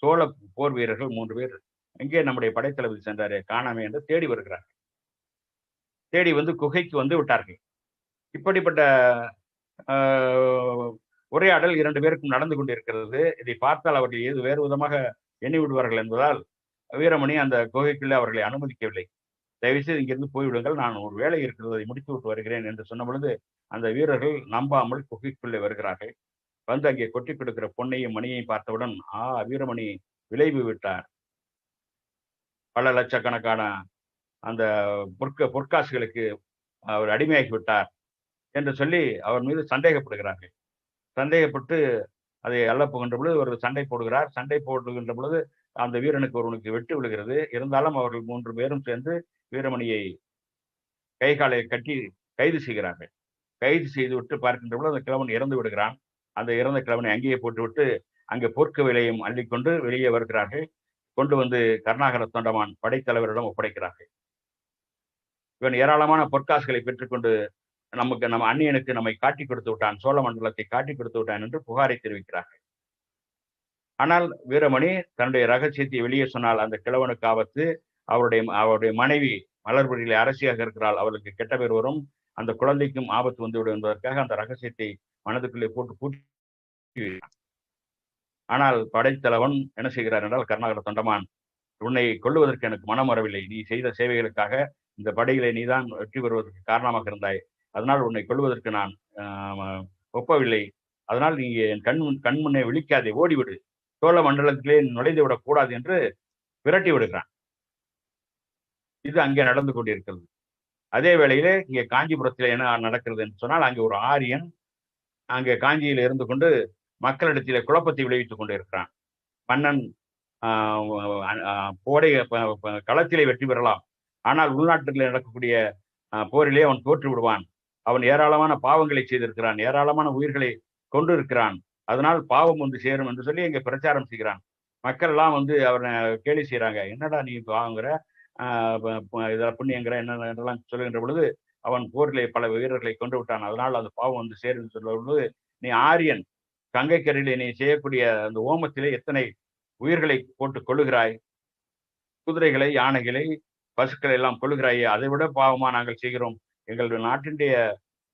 சோழ போர் வீரர்கள் 3 பேர் எங்கே நம்முடைய படைத்தளபதி சென்றாரே காணாமே என்று தேடி வருகிறார்கள். தேடி வந்து குகைக்கு வந்து விட்டார்கள். இப்படிப்பட்ட உரையாடல் 2 பேருக்கும் நடந்து கொண்டிருக்கிறது. இதை பார்த்தால் அவர்கள் ஏது வேறு விதமாக எண்ணி விடுவார்கள் என்பதால் வீரமணி அந்த குகைக்குள்ளே அவர்களை அனுமதிக்கவில்லை. தயவுசெய்து இங்கிருந்து போய்விடுங்கள், நான் ஒரு வேலை இருக்கிறது, அதை முடித்து விட்டு வருகிறேன் என்று சொன்ன பொழுது அந்த வீரர்கள் நம்பாமல் குகைக்குள்ளே வருகிறார்கள். வந்து அங்கே கொட்டி கொடுக்கிற பொன்னையும் மணியையும் பார்த்தவுடன், வீரமணி விளைவு விட்டார், பல லட்சக்கணக்கான அந்த பொற்காசுகளுக்கு அவர் அடிமையாகி விட்டார் என்று சொல்லி அவர் மீது சந்தேகப்படுகிறார்கள். சந்தேகப்பட்டு அதை அள்ள போகின்ற பொழுது ஒரு சண்டை போடுகிறார். சண்டை போடுகின்ற பொழுது அந்த வீரனுக்கு ஒருவனுக்கு வெட்டு விழுகிறது. இருந்தாலும் அவர்கள் 3 பேரும் சேர்ந்து வீரமணியை கை காலை கட்டி கைது செய்கிறார்கள். கைது செய்து விட்டு பார்க்கின்ற பொழுது அந்த கிழவன் இறந்து விடுகிறான். அந்த இறந்த கிழவனை அங்கேயே போட்டுவிட்டு அங்கே பொற்கு விலையும் அள்ளிக்கொண்டு வெளியே வருகிறார்கள். கொண்டு வந்து கருணாகர தொண்டமான் படைத்தலைவரிடம் ஒப்படைக்கிறார்கள். இவன் ஏராளமான பொற்காசுகளை பெற்றுக்கொண்டு நம்ம அந்நியனுக்கு நம்மை காட்டி கொடுத்து விட்டான், சோழ மண்டலத்தை காட்டி கொடுத்து விட்டான் என்று புகாரை தெரிவிக்கிறார்கள். ஆனால் வீரமணி தன்னுடைய ரகசியத்தை வெளியே சொன்னால் அந்த கிழவனுக்கு ஆபத்து, அவருடைய மனைவி மலர்புரியிலே அரசியாக இருக்கிறாள், அவளுக்கு கெட்ட பேர் வரும், அந்த குழந்தைக்கும் ஆபத்து வந்துவிடும் என்பதற்காக அந்த ரகசியத்தை மனதுக்குள்ளே போட்டு பூட்டி. ஆனால் படைத்தலைவன் என்ன செய்கிறார் என்றால், கருணாகர தொண்டமான், உன்னை கொல்லுவதற்கு எனக்கு மனம் வரவில்லை, நீ செய்த சேவைகளுக்காக இந்த படைகளை நீதான் வெற்றி பெறுவதற்கு காரணமாக இருந்தாய், அதனால் உன்னை கொல்வதற்கு நான் ஒப்பவில்லை, அதனால் நீ என் கண் முன்னே விழிக்காதே, ஓடிவிடு, சோழ மண்டலத்திலே நுழைந்து விடக்கூடாது என்று விரட்டி விடுகிறான். இது அங்கே நடந்து கொண்டிருக்கிறது. அதே வேளையிலே இங்கே காஞ்சிபுரத்தில் என்ன நடக்கிறது என்று சொன்னால், அங்கே ஒரு ஆரியன் அங்கே காஞ்சியில் இருந்து கொண்டு மக்களிடத்திலே குழப்பத்தை விளைவித்துக் கொண்டிருக்கிறான். மன்னன் போரை களத்திலே வெற்றி பெறலாம், ஆனால் உள்நாட்டிலே நடக்கக்கூடிய போரிலே அவன் தோற்று விடுவான், அவன் ஏராளமான பாவங்களை செய்திருக்கிறான், ஏராளமான உயிர்களை கொண்டிருக்கிறான், அதனால் பாவம் வந்து சேரும் என்று சொல்லி இங்கே பிரச்சாரம் செய்கிறான். மக்கள் எல்லாம் வந்து அவனை கேலி செய்யறாங்க, என்னடா நீ வாங்குற இதெல்லாம் புண்ணியங்கிற என்னெல்லாம் சொல்லுகின்ற பொழுது, அவன் போரிலே பல வீரர்களை கொண்டு விட்டான், அதனால் அந்த பாவம் வந்து சேரும் சொல்ல பொழுது, நீ ஆரியன், கங்கைக்கரையிலே நீ செய்யக்கூடிய அந்த ஓமத்திலே எத்தனை உயிர்களை போட்டு கொள்ளுகிறாய், குதிரைகளை, யானைகளை, பசுக்களை எல்லாம் கொள்ளுகிறாயே, அதை விட பாவமா நாங்கள் செய்கிறோம், எங்களுடைய நாட்டினுடைய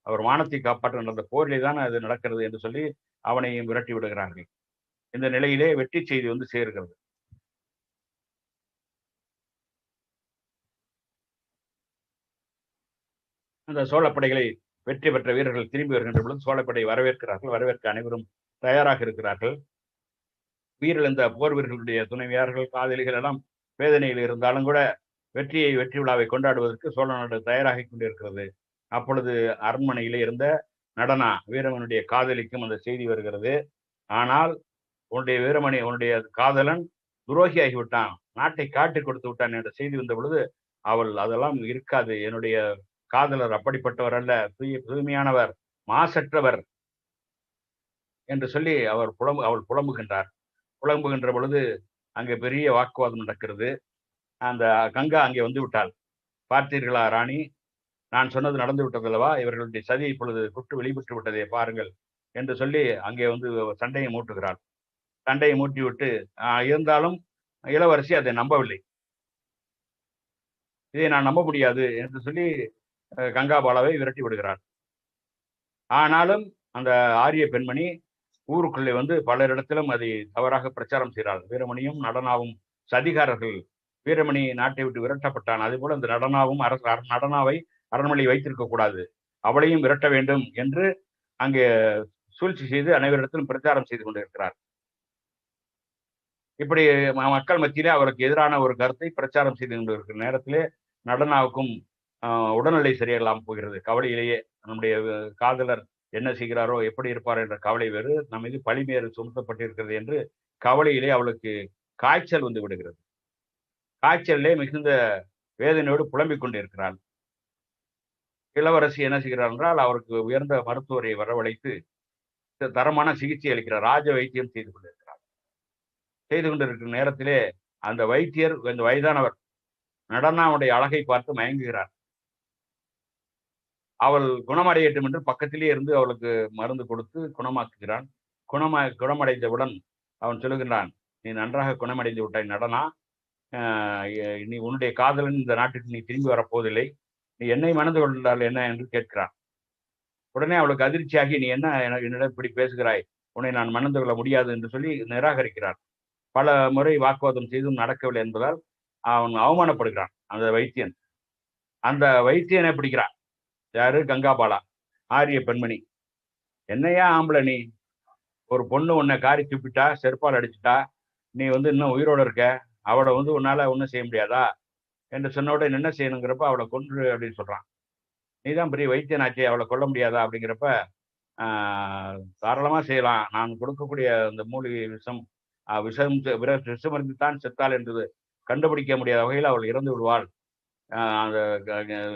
அவர் வானத்தை காப்பாற்ற அந்த போரிலே தான் அது நடக்கிறது என்று சொல்லி அவனையும் விரட்டி விடுகிறார்கள். இந்த நிலையிலே வெற்றி செய்தி வந்து சேர்கிறது. அந்த சோழப்படைகளை வெற்றி பெற்ற வீரர்கள் திரும்பி வருகின்ற பொழுது சோழப்படை வரவேற்கிறார்கள். வரவேற்க அனைவரும் தயாராக இருக்கிறார்கள். உயிரிழந்த போர் வீரர்களுடைய துணைவியார்கள், காதலிகள் எல்லாம் வேதனையில் இருந்தாலும் கூட வெற்றி விழாவை கொண்டாடுவதற்கு சோழ நாடு தயாராகி கொண்டிருக்கிறது. அப்பொழுது அரண்மனையிலே இருந்த நடனா வீரமனுடைய காதலிக்கும் அந்த செய்தி வருகிறது. ஆனால் உன்னுடைய காதலன் துரோகி ஆகிவிட்டான், நாட்டை காட்டி கொடுத்து விட்டான் என்ற செய்தி வந்த பொழுது அவள் அதெல்லாம் இருக்காது, என்னுடைய காதலர் அப்படிப்பட்டவர் அல்ல, தூய்மையானவர், மாசற்றவர் என்று சொல்லி அவள் புலம்புகின்ற பொழுது அங்கே பெரிய வாக்குவாதம் நடக்கிறது. அந்த கங்கா அங்கே வந்து விட்டாள். பார்த்தீர்களா ராணி, நான் சொன்னது நடந்து விட்டதல்லவா, இவர்களுடைய சதி இப்பொழுது குட்டு வெளிப்பட்டு விட்டதே பாருங்கள் என்று சொல்லி அங்கே வந்து சண்டையை மூட்டுகிறாள். சண்டையை மூட்டிவிட்டு இருந்தாலும் இளவரசி அதை நம்பவில்லை. இதை நான் நம்ப முடியாது என்று சொல்லி கங்காபாலாவை விரட்டி விடுகிறார். ஆனாலும் அந்த ஆரிய பெண்மணி ஊருக்குள்ளே வந்து பலரிடத்திலும் அதை தவறாக பிரச்சாரம் செய்கிறாள். வீரமணியும் நடனாவும் சதிகாரர்கள், வீரமணி நாட்டை விட்டு விரட்டப்பட்டான், அதே போல இந்த நடனாவை அரண்மனையில் வைத்திருக்க கூடாது, அவளையும் விரட்ட வேண்டும் என்று அங்கே சூழ்ச்சி செய்து அனைவரிடத்திலும் பிரச்சாரம் செய்து கொண்டிருக்கிறார். இப்படி மக்கள் மத்தியிலே அவருக்கு எதிரான ஒரு கருத்தை பிரச்சாரம் செய்து கொண்டிருக்கிற நேரத்திலே நடனாவுக்கும் உடல்நிலை சரியில்லாமல் போகிறது. கவலையிலேயே நம்முடைய காதலர் என்ன செய்கிறாரோ, எப்படி இருப்பார் என்ற கவலை வேறு, நம் மீது பழிமேறு சுமத்தப்பட்டிருக்கிறது என்று கவலையிலே அவளுக்கு காய்ச்சல் வந்து விடுகிறது. காய்ச்சலிலே மிகுந்த வேதனையோடு புலம்பிக் கொண்டிருக்கிறாள். இளவரசி என்ன செய்கிறார் என்றால், அவருக்கு உயர்ந்த மருத்துவரை வரவழைத்து தரமான சிகிச்சை அளிக்கிறார். ராஜ வைத்தியம் செய்து கொண்டிருக்கிற நேரத்திலே அந்த வைத்தியர் கொஞ்சம் வயதானவர் நடனாவுடைய அழகை பார்த்து மயங்குகிறார். அவள் குணமடையட்டும் என்று பக்கத்திலே இருந்து அவளுக்கு மருந்து கொடுத்து குணமாக்குகிறான். குணமடைந்தவுடன் அவன் சொல்லுகிறான், நீ நன்றாக குணமடைந்து விட்டாய் நடனா, நீ உன்னுடைய காதலன் இந்த நாட்டுக்கு நீ திரும்பி வரப்போவதில்லை, நீ என்னை மணந்து கொண்டால் என்ன என்று கேட்கிறான். உடனே அவளுக்கு அதிர்ச்சியாகி, நீ என்ன என்னிடம் இப்படி பேசுகிறாய், உன்னை நான் மணந்து கொள்ள முடியாது என்று சொல்லி நிராகரிக்கிறான். பல முறை வாக்குவாதம் செய்தும் நடக்கவில்லை என்பதால் அவன் அவமானப்படுகிறான். அந்த வைத்தியனை பிடிக்கிறான். யாரு? கங்காபாலா, ஆரிய பெண்மணி. என்னையா ஆம்பளை நீ, ஒரு பொண்ணு உன்னை காரி துப்பிட்டா, செருப்பால் அடிச்சுட்டா, நீ வந்து இன்னும் உயிரோட இருக்க, அவளை வந்து உன்னால ஒன்றும் செய்ய முடியாதா என்று சொன்ன உடனே என்ன செய்யணுங்கிறப்ப அவளை கொன்று அப்படின்னு சொல்றான். நீதான் பெரிய வைத்தியனாச்சே, அவளை கொல்ல முடியாதா அப்படிங்கிறப்ப தாராளமா செய்யலாம், நான் கொடுக்கக்கூடிய அந்த மூலிகை விஷமருந்து தான் செத்தாள் என்று கண்டுபிடிக்க முடியாத வகையில் அவள் இறந்து விடுவாள். அந்த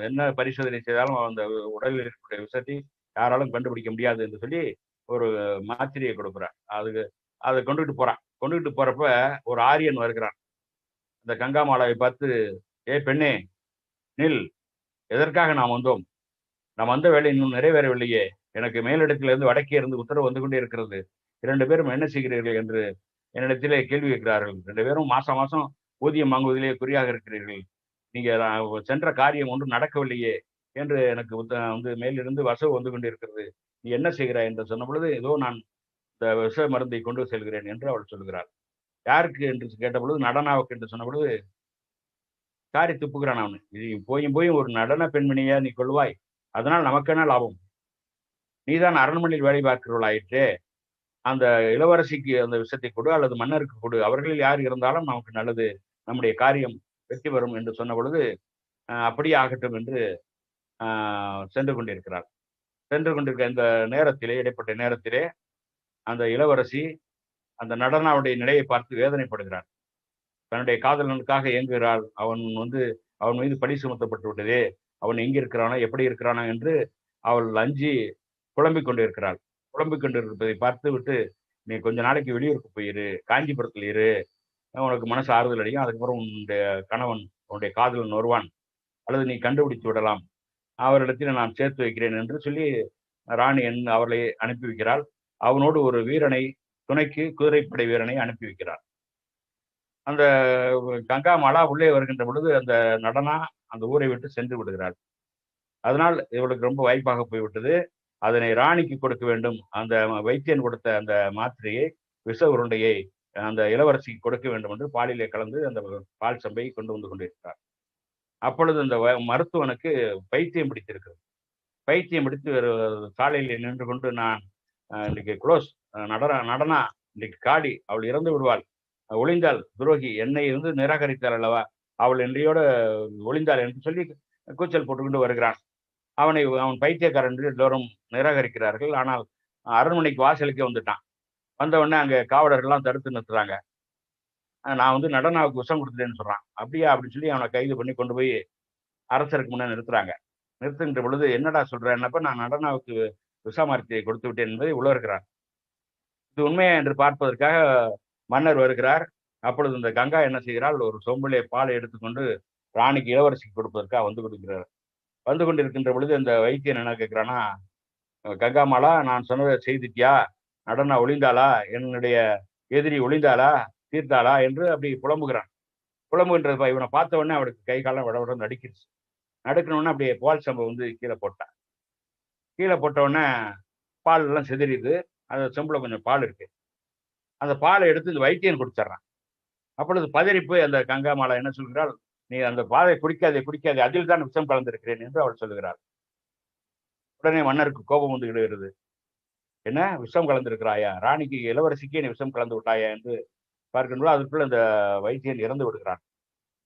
என்ன பரிசோதனை செய்தாலும் அந்த உடலில் இருக்கக்கூடிய விஷத்தை யாராலும் கண்டுபிடிக்க முடியாது என்று சொல்லி ஒரு மாத்திரையை கொடுக்குறான். அதை கொண்டுகிட்டு போறப்ப ஒரு ஆரியன் வருகிறான். அந்த கங்காமாலாவை பார்த்து, பெண்ணே நில், எதற்காக நாம் வந்தோம், நாம் வந்த வேலை இன்னும் நிறைவேறவில்லையே, எனக்கு மேலிடத்திலிருந்து வடக்கே இருந்து உத்தரவு வந்து கொண்டே இருக்கிறது, 2 பேரும் என்ன செய்கிறீர்கள் என்று என்னிடத்திலே கேள்வி கேட்கிறார்கள். 2 பேரும் மாசம் ஊதியம் வாங்குவதிலே குறியாக இருக்கிறீர்கள், நீங்க சென்ற காரியம் ஒன்றும் நடக்கவில்லையே என்று எனக்கு வந்து மேலிருந்து வசவு வந்து கொண்டிருக்கிறது, நீ என்ன செய்கிறாய் என்று சொன்ன பொழுது, ஏதோ நான் இந்த விஷ மருந்தை கொண்டு செல்கிறேன் என்று அவள் சொல்கிறாள். யாருக்கு என்று கேட்ட பொழுது, நடனாவுக்கு என்று சொன்ன பொழுது காரி துப்புகிறான் அவனு. இது போயும் ஒரு நடன பெண்மணியா நீ கொள்வாய், அதனால் நமக்கு என்ன லாபம், நீதான் அரண்மனையில் வேலை பார்க்கிறவளாயிற்றே, அந்த இளவரசிக்கு அந்த விஷத்தை கொடு அல்லது மன்னருக்கு கொடு, அவர்களில் யார் இருந்தாலும் நமக்கு நல்லது, நம்முடைய காரியம் வெற்றி பெறும் என்று சொன்ன பொழுது அப்படியே ஆகட்டும் என்று சென்று கொண்டிருக்கிற இந்த நேரத்திலே, இடைப்பட்ட நேரத்திலே அந்த இளவரசி அந்த நடனாவுடைய நிலையை பார்த்து வேதனைப்படுகிறார். தன்னுடைய காதலனுக்காக இயங்குகிறாள். அவன் மீது பழி சுமத்தப்பட்டு விட்டதே, அவன் எங்கே இருக்கிறானோ, எப்படி இருக்கிறானோ என்று அவள் அஞ்சி புலம்பிக் கொண்டிருப்பதை பார்த்து விட்டு, நீ கொஞ்ச நாளைக்கு வெளியூருக்கு போயிரு, காஞ்சிபுரத்தில் இரு, உனக்கு மனசு ஆறுதல் அடையும், அதுக்கப்புறம் உன்னுடைய கணவன், உன்னுடைய காதலன் வருவான், அல்லது நீ கண்டுபிடித்து விடலாம், அவரிடத்தில் நான் சேர்த்து வைக்கிறேன் என்று சொல்லி ராணி அவர்களை அனுப்பி வைக்கிறாள். அவனோடு ஒரு வீரனை, துணைக்கு குதிரைப்படை வீரனை அனுப்பி வைக்கிறார். அந்த கங்காமாலா உள்ளே வருகின்ற பொழுது அந்த நடனா அந்த ஊரை விட்டு சென்று விடுகிறாள். அதனால் இவளுக்கு ரொம்ப வாய்ப்பாக போய்விட்டது. அதனை ராணிக்கு கொடுக்க வேண்டும், அந்த வைத்தியன் கொடுத்த அந்த மாத்திரையை, விஷ உருண்டையை அந்த இளவரசிக்கு கொடுக்க வேண்டும் என்று பாலிலே கலந்து அந்த பால் சம்பை கொண்டு வந்து கொண்டிருக்கிறார். அப்பொழுது அந்த மருத்துவனுக்கு பைத்தியம் பிடித்திருக்கிறது. பைத்தியம் பிடித்து சாலையில் நின்று கொண்டு, நான் இன்னைக்கு க்ளோஸ், நடனா இன்னைக்கு காடி அவள் இறந்து விடுவாள், ஒளிந்தாள் துரோகி, என்னை வந்து நிராகரித்தாள் அல்லவா, அவள் என்றையோட ஒளிந்தாள் என்று சொல்லி கூச்சல் போட்டுக்கொண்டு வருகிறான். அவன் பைத்தியக்காரன் என்று எல்லோரும் நிராகரிக்கிறார்கள். ஆனால் அரண்மனைக்கு வாசலுக்கே வந்துட்டான். வந்த உடனே அங்க காவலர்கள்லாம் தடுத்து நிறுத்துறாங்க. நான் வந்து நடனாவுக்கு விஷம் கொடுத்துட்டேன்னு சொல்றான். அப்படியா அப்படின்னு சொல்லி அவனை கைது பண்ணி கொண்டு போய் அரசருக்கு முன்னே நிறுத்துறாங்க. நிறுத்துகின்ற பொழுது என்னடா சொல்றேன்னப்ப, நான் நடனாவுக்கு விஷமார்த்தியை கொடுத்து விட்டேன் என்பதை உணர்கிறார். இது உண்மையா என்று பார்ப்பதற்காக மன்னர் வருகிறார். அப்பொழுது இந்த கங்கா என்ன செய்கிறாள், ஒரு சொம்பிலே பாலை எடுத்துக்கொண்டு ராணிக்கு இளவரசிக்கு கொடுப்பதற்காக வந்து கொடுக்கிறார். வந்து கொண்டிருக்கின்ற பொழுது இந்த வைத்தியன் என்ன கேட்கிறான்னா, கங்காமாலா, நான் சொன்னதை செய்துட்டியா, நடனா ஒளிந்தாளா, என்னுடைய எதிரி ஒளிந்தாளா, தீர்த்தாளா என்று அப்படி புலம்புகிறான். புலம்புகின்ற இவனை பார்த்த உடனே அவனுக்கு கை காலம் விட நடுக்கிடுச்சு. நடுக்கணும்னா அப்படியே பால் சம்பவம் வந்து கீழே போட்டான். கீழே போட்ட உடனே பால் எல்லாம் சிதறிது. அந்த செம்புல கொஞ்சம் பால் இருக்கு. அந்த பாலை எடுத்து இந்த வைத்தியன் குடிச்சிடறான். அப்பொழுது பதறி போய் அந்த கங்காமாலா என்ன சொல்கிறாள், நீ அந்த பாலை குடிக்காதே குடிக்காதே, அதில் தான் விஷம் கலந்திருக்கிறேன் என்று அவள் சொல்லுகிறாள். உடனே மன்னருக்கு கோபம் வந்து விடுகிறது. என்ன விஷம் கலந்திருக்கிறாயா, ராணிக்கு இளவரசிக்கே நீ விஷம் கலந்து விட்டாயா என்று பார்க்கின்றோம். அதற்குள் அந்த வைத்தியன் இறந்து விடுகிறான்.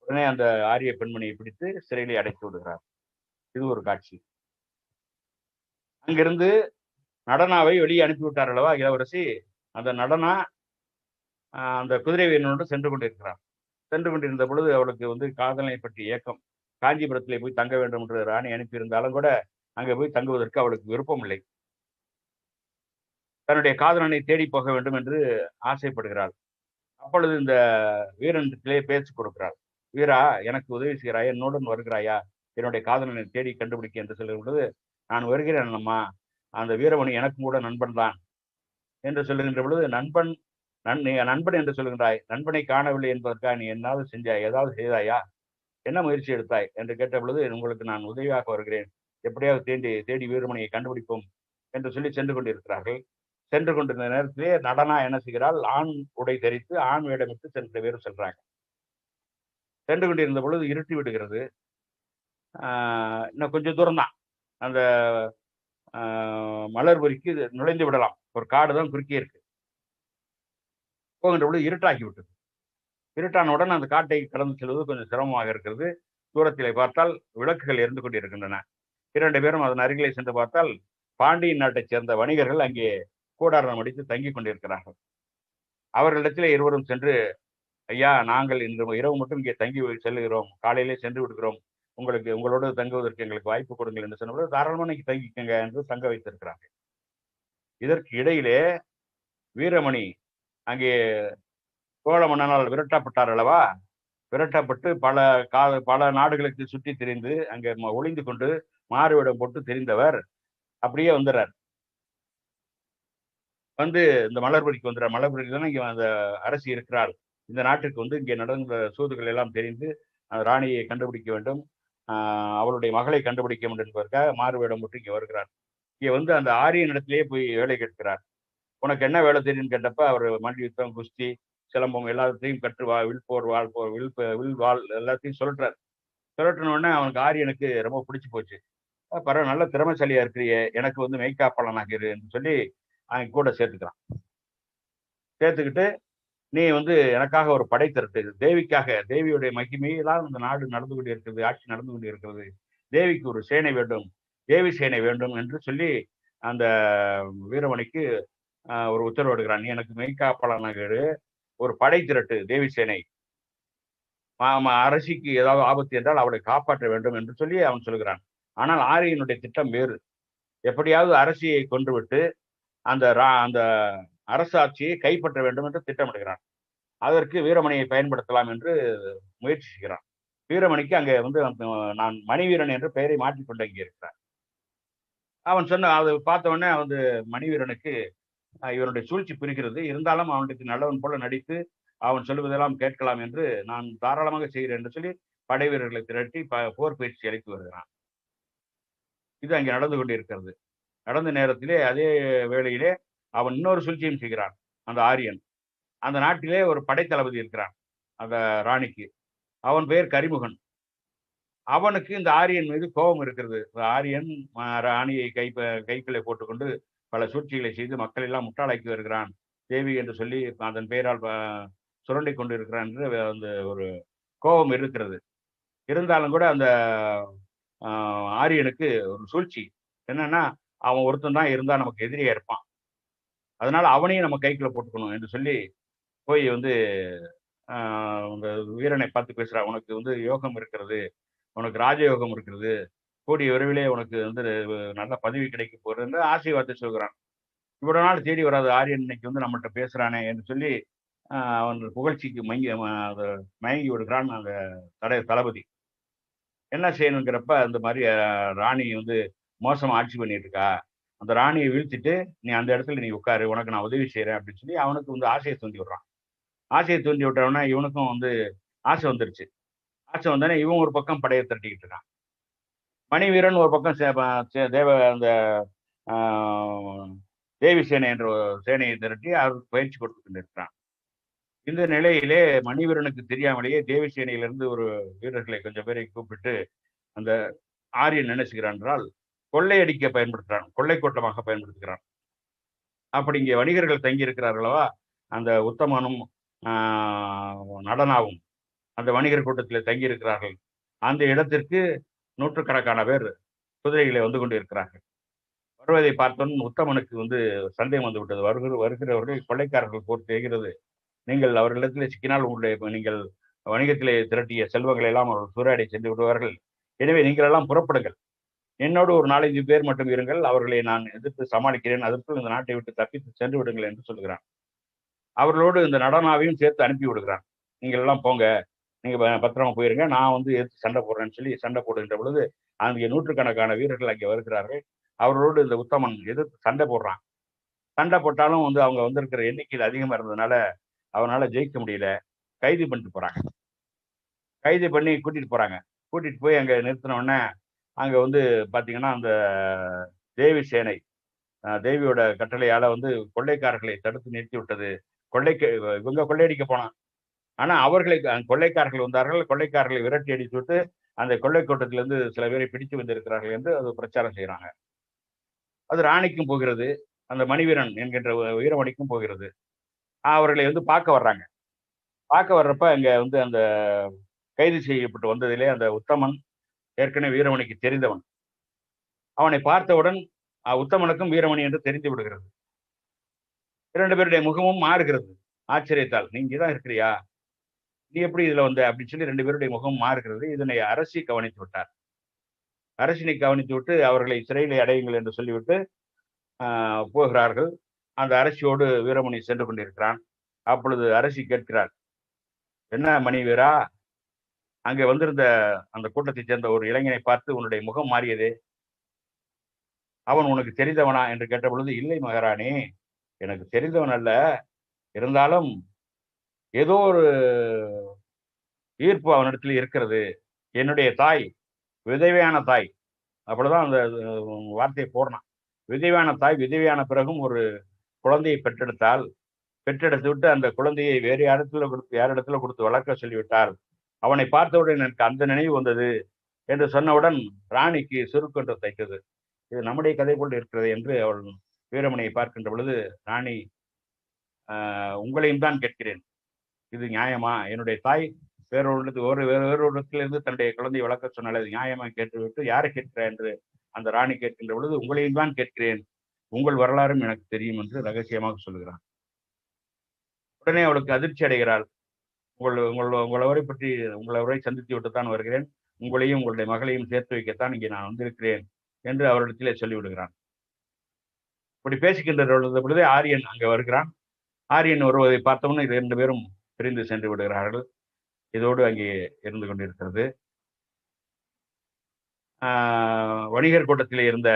உடனே அந்த ஆரிய பெண்மணியை பிடித்து சிறையிலே அடைத்து விடுகிறார். இது ஒரு காட்சி. அங்கிருந்து நடனாவை வெளியே அனுப்பிவிட்டார் அல்லவா இளவரசி. அந்த நடனா அந்த குதிரை வீரனோடு சென்று கொண்டிருக்கிறார். சென்று கொண்டிருந்த பொழுது அவளுக்கு வந்து காதலை பற்றிய ஏக்கம். காஞ்சிபுரத்திலே போய் தங்க வேண்டும் என்று ராணி அனுப்பியிருந்தாலும் கூட அங்கே போய் தங்குவதற்கு அவளுக்கு விருப்பம் இல்லை. தன்னுடைய காதலனை தேடி போக வேண்டும் என்று ஆசைப்படுகிறாள். அப்பொழுது இந்த வீரனிடத்திலே பேச்சு கொடுக்கிறாள். வீரா, எனக்கு உதவி செய்கிறாயா, என்னுடன் வருகிறாயா, என்னுடைய காதலனை தேடி கண்டுபிடிக்க என்று சொல்லும் பொழுது, நான் வருகிறேன் அம்மா, அந்த வீரமணி எனக்கும் கூட நண்பன் தான் என்று சொல்லுகின்ற பொழுது, நண்பன் நண்பன் என்று சொல்லுகின்றாய், நண்பனை காணவில்லை என்பதற்காக நீ என்னாவது செஞ்சாய், ஏதாவது செய்தாயா, என்ன முயற்சி எடுத்தாய் என்று கேட்ட பொழுது, உங்களுக்கு நான் உதவியாக வருகிறேன், எப்படியாவது தேடி வீரமணியை கண்டுபிடிப்போம் என்று சொல்லி சென்று கொண்டிருக்கிறார்கள். சென்று கொண்டிருந்த நேரத்திலே நடனா என்ன செய்கிறாள், ஆண் உடை தரித்து ஆண் வேடமிட்டு சென்ற பேரும் செல்றாங்க. சென்று கொண்டிருந்த பொழுது இருட்டி விடுகிறது. இன்னும் கொஞ்சம் தூரம் தான் அந்த மலர்புரிக்கு நுழைந்து விடலாம். ஒரு காடு தான் குறுக்கே இருக்கு. போகின்ற பொழுது இருட்டாக்கி விட்டது. இருட்டானவுடன் அந்த காட்டை கடந்து செல்வது கொஞ்சம் சிரமமாக இருக்கிறது. தூரத்திலே பார்த்தால் விளக்குகள் எரிந்து கொண்டிருக்கின்றன. 2 பேரும் அதன் அருகிலே சென்று பார்த்தால் பாண்டியன் நாட்டைச் சேர்ந்த வணிகர்கள் அங்கே கூடாரம் அடித்து தங்கிக் கொண்டிருக்கிறார்கள். அவர்களிடத்திலே இருவரும் சென்று, ஐயா, நாங்கள் இன்று இரவு மட்டும் இங்கே தங்கி செல்லுகிறோம், காலையிலே சென்று விடுகிறோம், உங்களோடு தங்குவதற்கு எங்களுக்கு வாய்ப்பு கொடுங்கள் என்று சொன்னபோது, தாராளமாக நீங்க தங்கிக்கங்க என்று தங்க வைத்திருக்கிறார்கள். இதற்கு இடையிலே வீரமணி அங்கே சோழ மன்னனால் விரட்டப்பட்டார் அல்லவா, விரட்டப்பட்டு பல நாடுகளுக்கு சுற்றி திரிந்து அங்கே ஒளிந்து கொண்டு மாறுவிடம் போட்டு தெரிந்தவர் அப்படியே வந்துடுறார். வந்து இந்த மலர்புரிக்கு வந்துடுறார். மலர்புரிக்கு தானே இங்கே அந்த அரசி இருக்கிறாள். இந்த நாட்டுக்கு வந்து இங்கே நடந்த சூதுகள் எல்லாம் தெரிந்து ராணியை கண்டுபிடிக்க வேண்டும், அவளுடைய மகளை கண்டுபிடிக்க வேண்டும் என்பதற்காக மாறுவேடம் போட்டு இங்கே வருகிறார். இங்கே வந்து அந்த ஆரியன் இடத்திலேயே போய் வேலை கேட்கிறார். உனக்கு என்ன வேலை தெரியும்னு கேட்டப்ப அவர் மல்யுத்தம், குஸ்தி, சிலம்பம் எல்லாத்தையும் கற்று வில்போர், வாழ்போர், வில் வாழ் எல்லாத்தையும் சொல்றார். சொல்லட்டின உடனே அவனுக்கு ஆரியனுக்கு ரொம்ப பிடிச்சு போச்சு. பரவாயில்ல, நல்ல திறமைசாலியா இருக்கிறியே, எனக்கு வந்து மெய்காப்பாளனாக இரு என்று சொல்லி அவன் கூட சேர்த்துக்கிறான். சேர்த்துக்கிட்டு, நீ வந்து எனக்காக ஒரு படை திரட்டு, தேவிக்காக, தேவியுடைய மகிமையெல்லாம் இந்த நாடு நடந்து கொண்டு இருக்கிறது, ஆட்சி நடந்து கொண்டு இருக்கிறது, தேவிக்கு ஒரு சேனை வேண்டும், தேவி சேனை வேண்டும் என்று சொல்லி அந்த வீரமணிக்கு ஒரு உத்தரவு எடுக்கிறான். நீ எனக்கு மெய்காப்பாளனாக இரு, ஒரு படை திரட்டு, தேவி சேனை, அரசிக்கு ஏதாவது ஆபத்து என்றால் அவளை காப்பாற்ற வேண்டும் என்று சொல்லி அவன் சொல்கிறான். ஆனால் ஆரியனுடைய திட்டம் வேறு. எப்படியாவது அரசியை கொன்றுவிட்டு அந்த அரசாட்சியை கைப்பற்ற வேண்டும் என்று திட்டமிடுகிறான். அதற்கு வீரமணியை பயன்படுத்தலாம் என்று முயற்சி செய்கிறான். வீரமணிக்கு அங்கே வந்து நான் மணிவீரன் என்று பெயரை மாற்றிக்கொண்டு அங்கே இருக்கிறான். அவன் சொன்ன அதை பார்த்த உடனே வந்து மணிவீரனுக்கு இவனுடைய சூழ்ச்சி புரிகிறது. இருந்தாலும் அவனுக்கு நல்லவன் போல நடித்து அவன் சொல்லுவதெல்லாம் கேட்கலாம் என்று நான் தாராளமாக செய்கிறேன் என்று சொல்லி படை வீரர்களை திரட்டி போர் பயிற்சி அளித்து வருகிறான். இது அங்கே நடந்து கொண்டிருக்கிறது. நடந்த நேரத்திலே அதே வேளையிலே அவன் இன்னொரு சூழ்ச்சியும் செய்கிறான். அந்த ஆரியன் அந்த நாட்டிலே ஒரு படைத்தளபதி இருக்கிறான் அந்த ராணிக்கு. அவன் பெயர் கரிமுகன். அவனுக்கு இந்த ஆரியன் மீது கோபம் இருக்கிறது. ஆரியன் ராணியை கைக்குள்ளே போட்டுக்கொண்டு பல சூழ்ச்சிகளை செய்து மக்கள் எல்லாம் முட்டாளாக்கி வருகிறான் தேவி என்று சொல்லி அதன் பெயரால் சுரண்டி கொண்டு இருக்கிறான் என்று அந்த ஒரு கோபம் இருக்கிறது. இருந்தாலும் கூட அந்த ஆரியனுக்கு ஒரு சூழ்ச்சி என்னன்னா, அவன் ஒருத்தன் தான் இருந்தா நமக்கு எதிரியா இருப்பான், அதனால அவனையும் நம்ம கைக்குள்ள போட்டுக்கணும் என்று சொல்லி போய் வந்து உங்க வீரனை பார்த்து பேசுறா. உனக்கு வந்து யோகம் இருக்கிறது, உனக்கு ராஜயோகம் இருக்கிறது, கூடிய விரைவிலே உனக்கு வந்து நல்ல பதவி கிடைக்க போறது என்று ஆசீர்வாதத்தை சொல்கிறான். இவ்வளவு நாள் தேடி வராத ஆரியன் இன்னைக்கு வந்து நம்மகிட்ட பேசுறானே என்று சொல்லி அவன் புகழ்ச்சிக்கு மயங்கி விடுகிறான் அந்த தளபதி. என்ன செய்யணுங்கிறப்ப அந்த மாதிரி ராணி வந்து மோசமா ஆட்சி பண்ணிட்டு இருக்கா, அந்த ராணியை வீழ்த்திட்டு நீ அந்த இடத்துல நீ உட்காரு, உனக்கு நான் உதவி செய்யறேன் அப்படின்னு சொல்லி அவனுக்கு வந்து ஆசையை தூண்டி விடுறான். ஆசையை தூண்டி விட்டவொடனே இவனுக்கும் வந்து ஆசை வந்துருச்சு. ஆசை வந்தோடனே இவன் ஒரு பக்கம் படையை திரட்டிக்கிட்டு இருக்கான். மணிவீரன் ஒரு பக்கம் தேவ அந்த தேவி சேனை என்ற சேனையை திரட்டி அவருக்கு பயிற்சி கொடுத்து இருக்கிறான். இந்த நிலையிலே மணிவீரனுக்கு தெரியாமலேயே தேவி சேனையிலிருந்து ஒரு வீரர்களை கொஞ்சம் பேரை கூப்பிட்டு அந்த ஆரியன் என்ன செய்கிறான் என்றால் கொள்ளையடிக்க பயன்படுத்துகிறான், கொள்ளை கூட்டமாக பயன்படுத்துகிறான். அப்படி இங்கே வணிகர்கள் தங்கி இருக்கிறார்களவா, அந்த உத்தமனும் நடனாவும் அந்த வணிகர் கூட்டத்தில் தங்கி இருக்கிறார்கள். அந்த இடத்திற்கு நூற்றுக்கணக்கான பேர் குதிரைகளை வந்து கொண்டு இருக்கிறார்கள். வருவதை பார்த்தோன்னு உத்தமனுக்கு வந்து சந்தேகம் வந்து விட்டது. வருகிறவர்கள் கொள்ளைக்காரர்கள் போர் செய்கிறது, நீங்கள் அவர்களிடத்தில் சிக்கினால் உங்களுடைய நீங்கள் வணிகத்திலே திரட்டிய செல்வங்களை எல்லாம் அவர்கள் சூறையாடி சென்று விடுவார்கள். எனவே நீங்கள் எல்லாம் புறப்படுங்கள், என்னோடு ஒரு 4-5 பேர் மட்டும் இருங்கள், அவர்களை நான் எதிர்த்து சமாளிக்கிறேன், அதற்குள் இந்த நாட்டை விட்டு தப்பித்து சென்று விடுங்கள் என்று சொல்கிறான். அவர்களோடு இந்த நடனாவையும் சேர்த்து அனுப்பி விடுகிறான். நீங்கள் எல்லாம் போங்க, நீங்க பத்திரமா போயிருங்க, நான் வந்து எதிர்த்து சண்டை போடுறேன்னு சொல்லி சண்டை போடுகின்ற பொழுது அங்கே நூற்றுக்கணக்கான வீரர்கள் அங்கே வருகிறார்கள். அவர்களோடு இந்த உத்தமன் எதிர்த்து சண்டை போடுறான். சண்டை போட்டாலும் வந்து அவங்க வந்திருக்கிற எண்ணிக்கையில் அதிகமா இருந்ததுனால அவனால ஜெயிக்க முடியல. கைது பண்ணிட்டு போறாங்க. கைது பண்ணி கூட்டிட்டு போறாங்க. கூட்டிட்டு போய் அங்க நிறுத்தின உடனே அங்க வந்து பாத்தீங்கன்னா அந்த தேவி சேனை தேவியோட கட்டளையால வந்து கொள்ளைக்காரர்களை தடுத்து நிறுத்தி விட்டது. இவங்க கொள்ளையடிக்க போனான், ஆனா அவர்களை கொள்ளைக்காரர்கள் வந்தார்கள். கொள்ளைக்காரர்களை விரட்டி அடித்து விட்டு அந்த கொள்ளை கூட்டத்திலிருந்து சில பேரை பிடித்து வந்திருக்கிறார்கள் என்று அது பிரச்சாரம் செய்யறாங்க. அது ராணிக்கும் போகிறது, அந்த மணிவீரன் என்கின்ற வீரமணிக்கும் போகிறது. அவர்களை வந்து பார்க்க வர்றாங்க. பார்க்க வர்றப்ப அங்க வந்து அந்த கைது செய்யப்பட்டு வந்ததிலே அந்த உத்தமன் ஏற்கனவே வீரமணிக்கு தெரிந்தவன். அவனை பார்த்தவுடன் உத்தமனுக்கும் வீரமணி என்று தெரிந்து விடுகிறது. 2 பேருடைய முகமும் மாறுகிறது ஆச்சரியத்தால். நீ இங்கதான் இருக்கிறியா, நீ எப்படி இதுல வந்த அப்படின்னு சொல்லி 2 பேருடைய முகம் மாறுகிறது. இதனை அரசி கவனித்து விட்டார். அரசினை கவனித்து விட்டு அவர்களை சிறையிலே அடையுங்கள் என்று சொல்லிவிட்டு போகிறார்கள். அந்த அரசியோடு வீரமணி சென்று கொண்டிருக்கிறான். அப்பொழுது அரசி கேட்கிறார், என்ன மணிவீரா, அங்கே வந்திருந்த அந்த கூட்டத்தைச் சேர்ந்த ஒரு இளைஞனை பார்த்து உன்னுடைய முகம் மாறியதே, அவன் உனக்கு தெரிந்தவனா என்று கேட்ட பொழுது, இல்லை மகாராணி, எனக்கு தெரிந்தவன் அல்ல, இருந்தாலும் ஏதோ ஒரு ஈர்ப்பு அவனிடத்தில் இருக்கிறது. என்னுடைய தாய் விதவையான தாய், அப்படிதான் அந்த வார்த்தையை போடணும். விதவையான தாய் விதவையான பிறகும் ஒரு குழந்தையை பெற்றெடுத்து விட்டு அந்த குழந்தையை வேறு யாரிடத்துல கொடுத்து வளர்க்க சொல்லிவிட்டால், அவனை பார்த்தவுடன் எனக்கு அந்த நினைவு வந்தது என்று சொன்னவுடன் ராணிக்கு சுருக்கொன்று தைத்தது. இது நம்முடைய கதை போல் இருக்கிறது என்று அவள் வீரமணியை பார்க்கின்ற பொழுது, ராணி, உங்களையும் தான் கேட்கிறேன், இது நியாயமா? என்னுடைய தாய் வேறொரு இடத்திலிருந்து தன்னுடைய குழந்தையை வளர்க்க சொன்னால் அது நியாயமா கேட்டுவிட்டு, யாரை கேட்கிற என்று அந்த ராணி கேட்கின்ற பொழுது, உங்களையும் தான் கேட்கிறேன், உங்கள் வரலாறும் எனக்கு தெரியும் என்று ரகசியமாக சொல்கிறான். உடனே அவளுக்கு அதிர்ச்சி அடைகிறாள். உங்களை சந்தித்து விட்டுத்தான் வருகிறேன், உங்களையும் உங்களுடைய மகளையும் சேர்த்து வைக்கத்தான் இங்கே நான் வந்திருக்கிறேன் என்று அவரிடத்திலே சொல்லிவிடுகிறான். இப்படி பேசிக்கின்ற பொழுதே ஆரியன் அங்கே வருகிறான். ஆரியன் வருவதை பார்த்தவொன்னு 2 பேரும் பிரிந்து சென்று விடுகிறார்கள். இதோடு அங்கே இருந்து கொண்டிருக்கிறது. வணிகர் கூட்டத்திலே இருந்த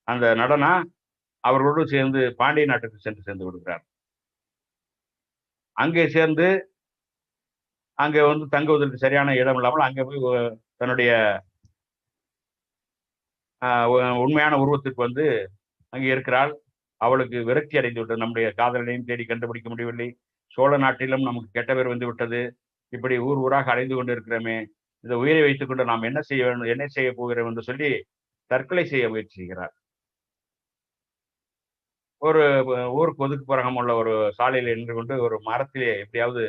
அந்த நடனா அவர்களோடு சேர்ந்து பாண்டிய நாட்டுக்கு சேர்ந்து விடுகிறார். அங்கே சேர்ந்து அங்கே வந்து தங்குவதற்கு சரியான இடம் இல்லாமல் அங்கே போய் தன்னுடைய உண்மையான உருவத்திற்கு வந்து அங்கே இருக்கிறாள். அவளுக்கு விரக்தி அடைந்து விட்டது. நம்முடைய காதலனையும் தேடி கண்டுபிடிக்க முடியவில்லை, சோழ நாட்டிலும் நமக்கு கெட்ட பேர் வந்து விட்டது, இப்படி ஊர் ஊராக அடைந்து கொண்டு இருக்கிறோமே, இந்த உயிரை வைத்துக் கொண்டு நாம் என்ன செய்ய வேண்டும், என்ன செய்ய போகிறோம் என்று சொல்லி தற்கொலை செய்ய முயற்சி செய்கிறார். ஒரு ஊருக்கு ஒதுக்குப்புறம் உள்ள ஒரு சாலையில் நின்று கொண்டு ஒரு மரத்திலே எப்படியாவது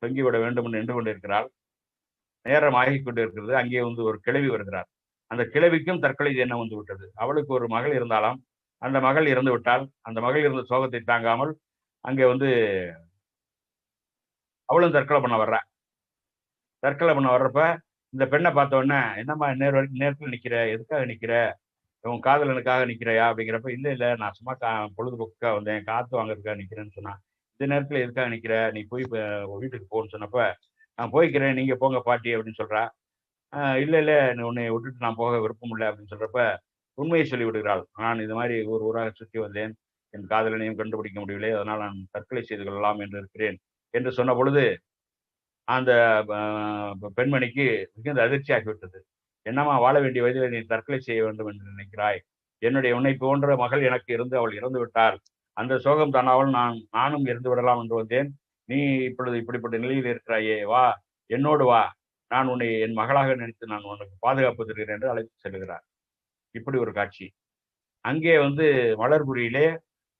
தொங்கிவிட வேண்டும் என்று நின்று கொண்டிருக்கிறாள். நேரம் ஆகிக் கொண்டிருக்கிறது. அங்கே வந்து ஒரு கிழவி வருகிறார். அந்த கிழவிக்கும் தற்கொலை எண்ணம் வந்து விட்டது. அவளுக்கு ஒரு மகள் இருந்தாலாம். அந்த மகள் இறந்து விட்டால், அந்த மகள் இருந்த சோகத்தை தாங்காமல் அங்கே வந்து அவளும் தற்கொலை பண்ண வர்றா. தற்கொலை பண்ண வர்றப்ப இந்த பெண்ணை பார்த்த உடனே, என்னம்மா நேரத்தில் நிக்கிற, எதுக்காக நிக்கிற, உன் காதலனுக்காக நிக்கிறையா அப்படிங்கிறப்ப, இல்ல இல்ல நான் சும்மா பொழுதுபோக்குக்காக வந்தேன், காத்து வாங்குறதுக்காக நிக்கிறேன்னு சொன்னா. இந்த நேரத்துல எதுக்காக நிக்கிற, நீ போய் வீட்டுக்கு போன்னு சொன்னப்ப, நான் போய்க்கிறேன், நீங்க போங்க பாட்டி அப்படின்னு சொல்றா. இல்ல இல்ல உன்னை விட்டுட்டு நான் போக விருப்பம் இல்லை அப்படின்னு சொல்றப்ப, உண்மையை சொல்லி விடுகிறாள். நான் இது மாதிரி ஊர் ஊராக சுற்றி வந்தேன், என் காதலனையும் கண்டுபிடிக்க முடியவில்லை, அதனால் நான் தற்கொலை செய்து கொள்ளலாம் என்று இருக்கிறேன் என்று சொன்ன பொழுது, அந்த பெண்மணிக்கு மிகுந்த அதிர்ச்சியாகிவிட்டது. என்னம்மா, வாழ வேண்டிய வயதில் நீ தற்கொலை செய்ய வேண்டும் என்று நினைக்கிறாய்? என்னுடைய உன்னை போன்ற மகள் எனக்கு இருந்து அவள் இறந்து விட்டாள். அந்த சோகம் தானாவல் நானும் இறந்து விடலாம் என்று வந்தேன். நீ இப்பொழுது இப்படிப்பட்ட நிலையில் இருக்கிறாயே, வா, என்னோடு வா, நான் உன்னை என் மகளாக நினைத்து நான் உனக்கு பாதுகாப்பு தருகிறேன் என்று அழைத்து செல்கிறார். இப்படி ஒரு காட்சி. அங்கே வந்து மலர்புரியிலே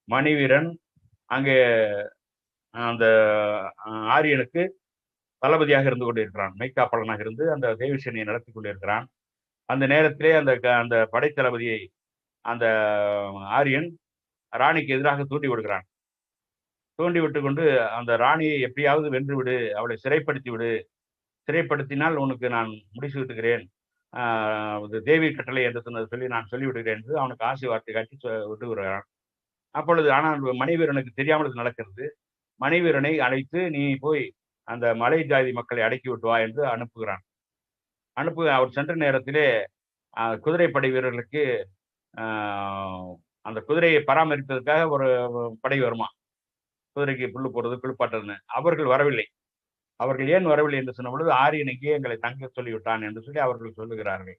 மணிவீரன் அங்கே அந்த ஆரியனுக்கு தளபதியாக இருந்து கொண்டிருக்கிறான். மெய்க்காப்பாளனாக இருந்து அந்த தேவிசேனையை நடத்தி கொண்டிருக்கிறான். அந்த நேரத்திலே அந்த படைத்தளபதியை அந்த ஆரியன் ராணிக்கு எதிராக தூண்டி விடுகிறான். தூண்டி விட்டு கொண்டு அந்த ராணியை எப்படியாவது வென்று விடு, அவளை சிறைப்படுத்தி விடு, சிறைப்படுத்தினால் உனக்கு நான் முடிச்சு விட்டுகிறேன், தேவி கட்டளை என்று சொல்லி நான் சொல்லிவிடுகிறேன் என்று அவனுக்கு ஆசை வார்த்தை காட்டி விட்டு விடுகிறான். அப்பொழுது ஆனால் மணிவீரனுக்கு தெரியாமல் இது நடக்கிறது. மணிவீரனை அழைத்து நீ போய் அந்த மலை ஜாதி மக்களை அடக்கி விட்டு வா என்று அனுப்புகிறான். அவர் சென்ற நேரத்திலே குதிரைப்படை வீரர்களுக்கு அந்த குதிரையை பராமரிப்பதற்காக ஒரு படை வருமா, குதிரைக்கு புல்லு போடுறது குளிப்பாட்டுறதுன்னு. அவர்கள் வரவில்லை. அவர்கள் ஏன் வரவில்லை என்று சொன்ன பொழுது, ஆரியனுக்கே எங்களை தங்க சொல்லிவிட்டான் என்று சொல்லி அவர்கள் சொல்லுகிறார்கள்.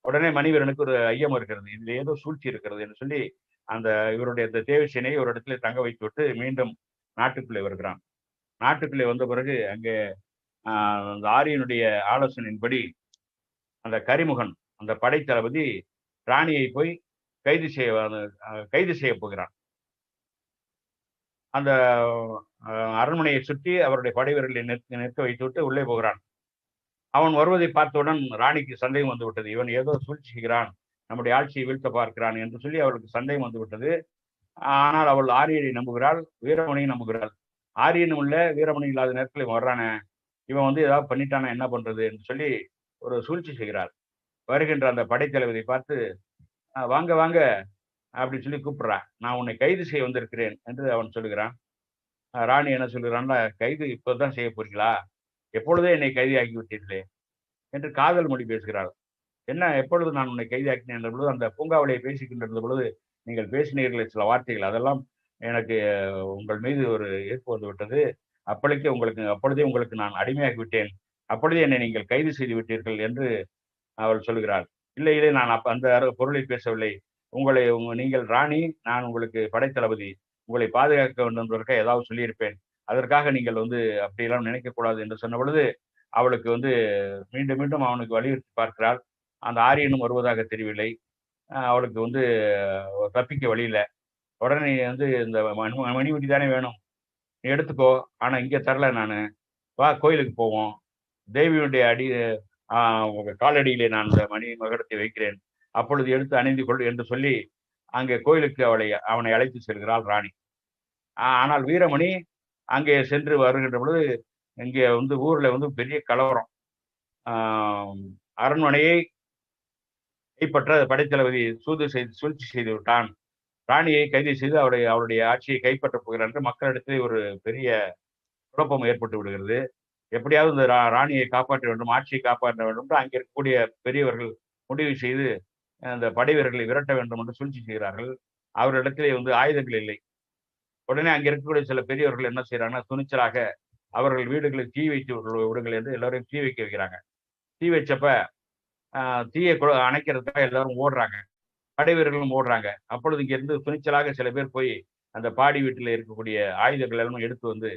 உடனே மணிவீரனுக்கு ஒரு ஐயம் இருக்கிறது, இதுல ஏதோ சூழ்ச்சி இருக்கிறது என்று சொல்லி அந்த இவருடைய தேவிசேனையை ஒரு இடத்துல தங்க வைத்து விட்டு மீண்டும் நாட்டுக்குள்ளே வருகிறான். நாட்டுக்குள்ளே வந்த பிறகு அங்கே அந்த ஆரியனுடைய ஆலோசனையின்படி அந்த கரிமுகன் அந்த படைத்தளபதி ராணியை போய் கைது செய்ய போகிறான். அந்த அரண்மனையை சுற்றி அவருடைய படை வீரர்களை நிற்க வைத்துவிட்டு உள்ளே போகிறான். அவன் வருவதை பார்த்தவுடன் ராணிக்கு சந்தேகம் வந்து விட்டது. இவன் ஏதோ சூழ்ச்சி செய்கிறான், நம்முடைய ஆட்சியை வீழ்த்த பார்க்கிறான் என்று சொல்லி அவளுக்கு சந்தேகம் வந்து விட்டது. ஆனால் அவள் ஆரியனை நம்புகிறாள், வீரமணியை நம்புகிறாள். ஆரியனும் இல்ல, வீரமணி இல்லாத நேரத்தில் இவன் வர்றானே, இவன் வந்து ஏதாவது பண்ணிட்டானா என்ன பண்றது என்று சொல்லி ஒரு சூழ்ச்சி செய்கிறார். வருகின்ற அந்த படைத்தளபதியை பார்த்து, வாங்க வாங்க அப்படின்னு சொல்லி கூப்பிடுறான். நான் உன்னை கைது செய்ய வந்திருக்கிறேன் என்று அவன் சொல்லுகிறான். ராணி என்ன சொல்லுகிறான்னா, கைது இப்போதான் செய்ய போறீங்களா, எப்பொழுதே என்னை கைதியாக்கி விட்டீர்களே என்று காதல் மொழி பேசுகிறாள். என்ன, எப்பொழுது நான் உன்னை கைதியாக்கினேன் என்ற பொழுது, அந்த பூங்காவளியை பேசிக்கொண்டிருந்த பொழுது நீங்கள் பேசினீர்கள் சில வார்த்தைகள், அதெல்லாம் எனக்கு உங்கள் மீது ஒரு ஈர்ப்பு வந்து விட்டது. அப்பொழுதே உங்களுக்கு நான் அடிமையாகி விட்டேன், அப்பொழுதே என்னை நீங்கள் கைது செய்து விட்டீர்கள் என்று அவள் சொல்கிறாள். இல்லை இல்லை, நான் அந்த பொருளை பேசவில்லை. நீங்கள் ராணி, நான் உங்களுக்கு படைத்தளபதி, உங்களை பாதுகாக்க வேண்டும் என்பதற்காக ஏதாவது சொல்லியிருப்பேன், அதற்காக நீங்கள் வந்து அப்படியெல்லாம் நினைக்கக்கூடாது என்று சொன்ன பொழுது அவளுக்கு வந்து மீண்டும் மீண்டும் அவனுக்கு வலியுறுத்தி பார்க்கிறாள். அந்த ஆரியனும் வருவதாக தெரியவில்லை. அவளுக்கு வந்து தப்பிக்க வழி இல்லை. உடனே வந்து இந்த மணிமுடி தானே வேணும், நீ எடுத்துக்கோ, ஆனா இங்க தரல, நானு வா கோயிலுக்கு போவோம், தேவியுடைய காலடியிலே நான் இந்த மணி மகுடத்தை வைக்கிறேன், அப்பொழுது எடுத்து அணிந்து கொள் என்று சொல்லி அங்கே கோயிலுக்கு அவனை அழைத்து செல்கிறாள் ராணி. ஆனால் வீரமணி அங்கே சென்று வருகின்ற பொழுது இங்கே வந்து ஊர்ல வந்து பெரிய கலவரம். அரண்மனையை கைப்பற்ற படைத்தளபதி சூழ்ச்சி செய்து விட்டான், ராணியை கைது செய்து அவருடைய ஆட்சியை கைப்பற்றப் போகிறார் என்று மக்களிடத்தில் ஒரு பெரிய குழப்பம் ஏற்பட்டு விடுகிறது. எப்படியாவது இந்த ராணியை காப்பாற்ற வேண்டும், ஆட்சியை காப்பாற்ற வேண்டும் என்று அங்கே இருக்கக்கூடிய பெரியவர்கள் முடிவு செய்து அந்த படை வீரர்களை விரட்ட வேண்டும் என்று சூழ்ச்சி செய்கிறார்கள். அவர்களிடத்திலே வந்து ஆயுதங்கள் இல்லை. உடனே அங்கே இருக்கக்கூடிய சில பெரியவர்கள் என்ன செய்யறாங்கன்னா, துணிச்சலாக அவர்கள் வீடுகளில் தீ வைத்து விடுங்கள் என்று எல்லாரையும் தீ வைக்க வைக்கிறாங்க. தீ வச்சப்ப தீயை அணைக்கிறதுக்காக எல்லாரும் ஓடுறாங்க, படை வீரர்களும் ஓடுறாங்க. அப்பொழுது இங்கிருந்து துணிச்சலாக சில பேர் போய் அந்த பாடி வீட்டில் இருக்கக்கூடிய ஆயுதங்கள் எல்லாம் எடுத்து வந்து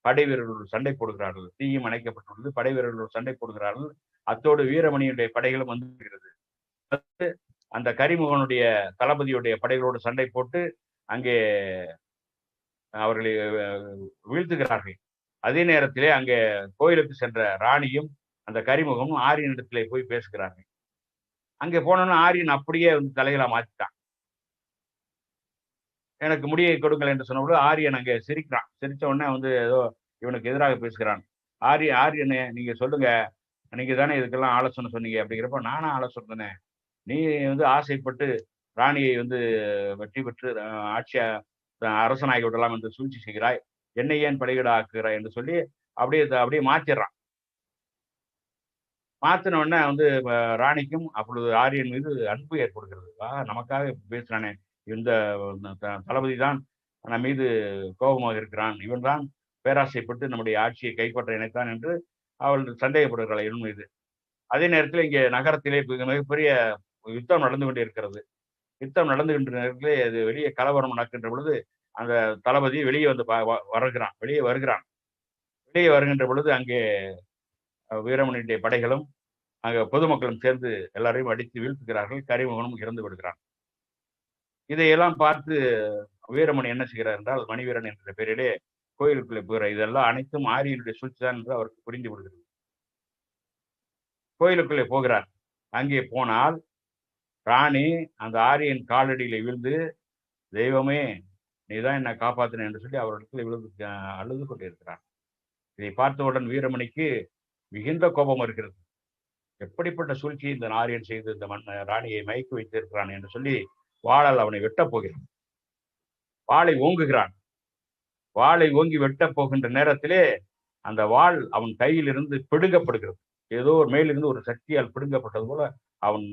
படை வீரர்களோடு சண்டை போடுகிறார்கள். தீயும் அணைக்கப்பட்டுள்ளது, படை வீரர்களோடு சண்டை போடுகிறார்கள். அத்தோடு வீரமணியுடைய படைகளும் வந்து அந்த கரிமுகனுடைய தளபதியுடைய படைகளோடு சண்டை போட்டு அங்கே அவர்களை வீழ்த்துகிறார்கள். அதே நேரத்திலே அங்கே கோயிலுக்கு சென்ற ராணியும் அந்த கரிமுகமும் ஆரியனிடத்திலே போய் பேசுகிறார்கள். அங்கே போனோம்னா ஆரியன் அப்படியே வந்து தலைகளா மாத்திட்டான். எனக்கு முடியை கொடுங்கள் என்று சொன்னபோது ஆரியன் அங்கே சிரிக்கிறான். சிரிச்ச உடனே வந்து ஏதோ இவனுக்கு எதிராக பேசுகிறான். ஆரியனே நீங்க சொல்லுங்க, நீங்க தானே இதுக்கெல்லாம் ஆலோசனை சொன்னீங்க அப்படிங்கிறப்ப, நானா ஆலோசனை சொன்னேன்? நீ வந்து ஆசைப்பட்டு ராணியை வந்து வெற்றி பெற்று ஆட்சியா அரசனாகி விடலாம் என்று சூழ்ச்சி செய்கிறாய், என்னை ஏன் பலிகடா ஆக்குகிறாய் என்று சொல்லி அப்படியே மாத்திடுறான். மாத்தின உடனே வந்து ராணிக்கும் அப்பொழுது ஆரியன் மீது அன்பு ஏற்படுகிறது. நமக்காக பேசுறானே இந்த தளபதி தான் நம்ம மீது கோபமாக இருக்கிறான், இவன் தான் பேராசைப்பட்டு நம்முடைய ஆட்சியை கைப்பற்ற நினைத்தான் என்று அவள் சந்தேகப்படுகிறாள் இவன் மீது. அதே நேரத்தில் இங்கே நகரத்திலே மிகப்பெரிய யுத்தம் நடந்து கொண்டே இருக்கிறது. யுத்தம் நடந்துகின்ற நேரத்திலே அது வெளியே கலவரம் நடக்கின்ற பொழுது அந்த தளபதி வெளியே வந்து வெளியே வருகிறான். வெளியே வருகின்ற பொழுது அங்கே வீரமணியுடைய படைகளும் அங்க பொதுமக்களும் சேர்ந்து எல்லாரையும் அடித்து வீழ்த்துகிறார்கள். கரிமுகனும் இறந்து விடுகிறான். இதையெல்லாம் பார்த்து வீரமணி என்ன செய்கிறார் என்றால், மணிவீரன் என்ற பெயரிலே கோயிலுக்குள்ளே போகிற இதெல்லாம் அனைத்தும் ஆரியனுடைய சூழ்ச்சிதான் என்று அவருக்கு புரிந்து விடுகிறது. கோயிலுக்குள்ளே போகிறார். அங்கே போனால் ராணி அந்த ஆரியன் காலடியில விழுந்து, தெய்வமே நீதான் என்னை காப்பாத்தின என்று சொல்லி அவரிடத்தில் விழுந்து அழுது கொண்டிருக்கிறார். இதை பார்த்தவுடன் வீரமணிக்கு மிகுந்த கோபம் இருக்கிறது. எப்படிப்பட்ட சூழ்ச்சியை இந்த ஆரியன் செய்து இந்த ராணியை மயக்கி வைத்திருக்கிறான் என்று சொல்லி வாளால் அவனை வெட்டப் போகிறான். வாளை ஓங்குகிறான். வாளை ஓங்கி வெட்டப் போகின்ற நேரத்திலே அந்த வாள் அவன் கையில் இருந்து பிடுங்கப்படுகிறது. ஏதோ ஒரு மேலிருந்து ஒரு சக்தியால் பிடுங்கப்பட்டது போல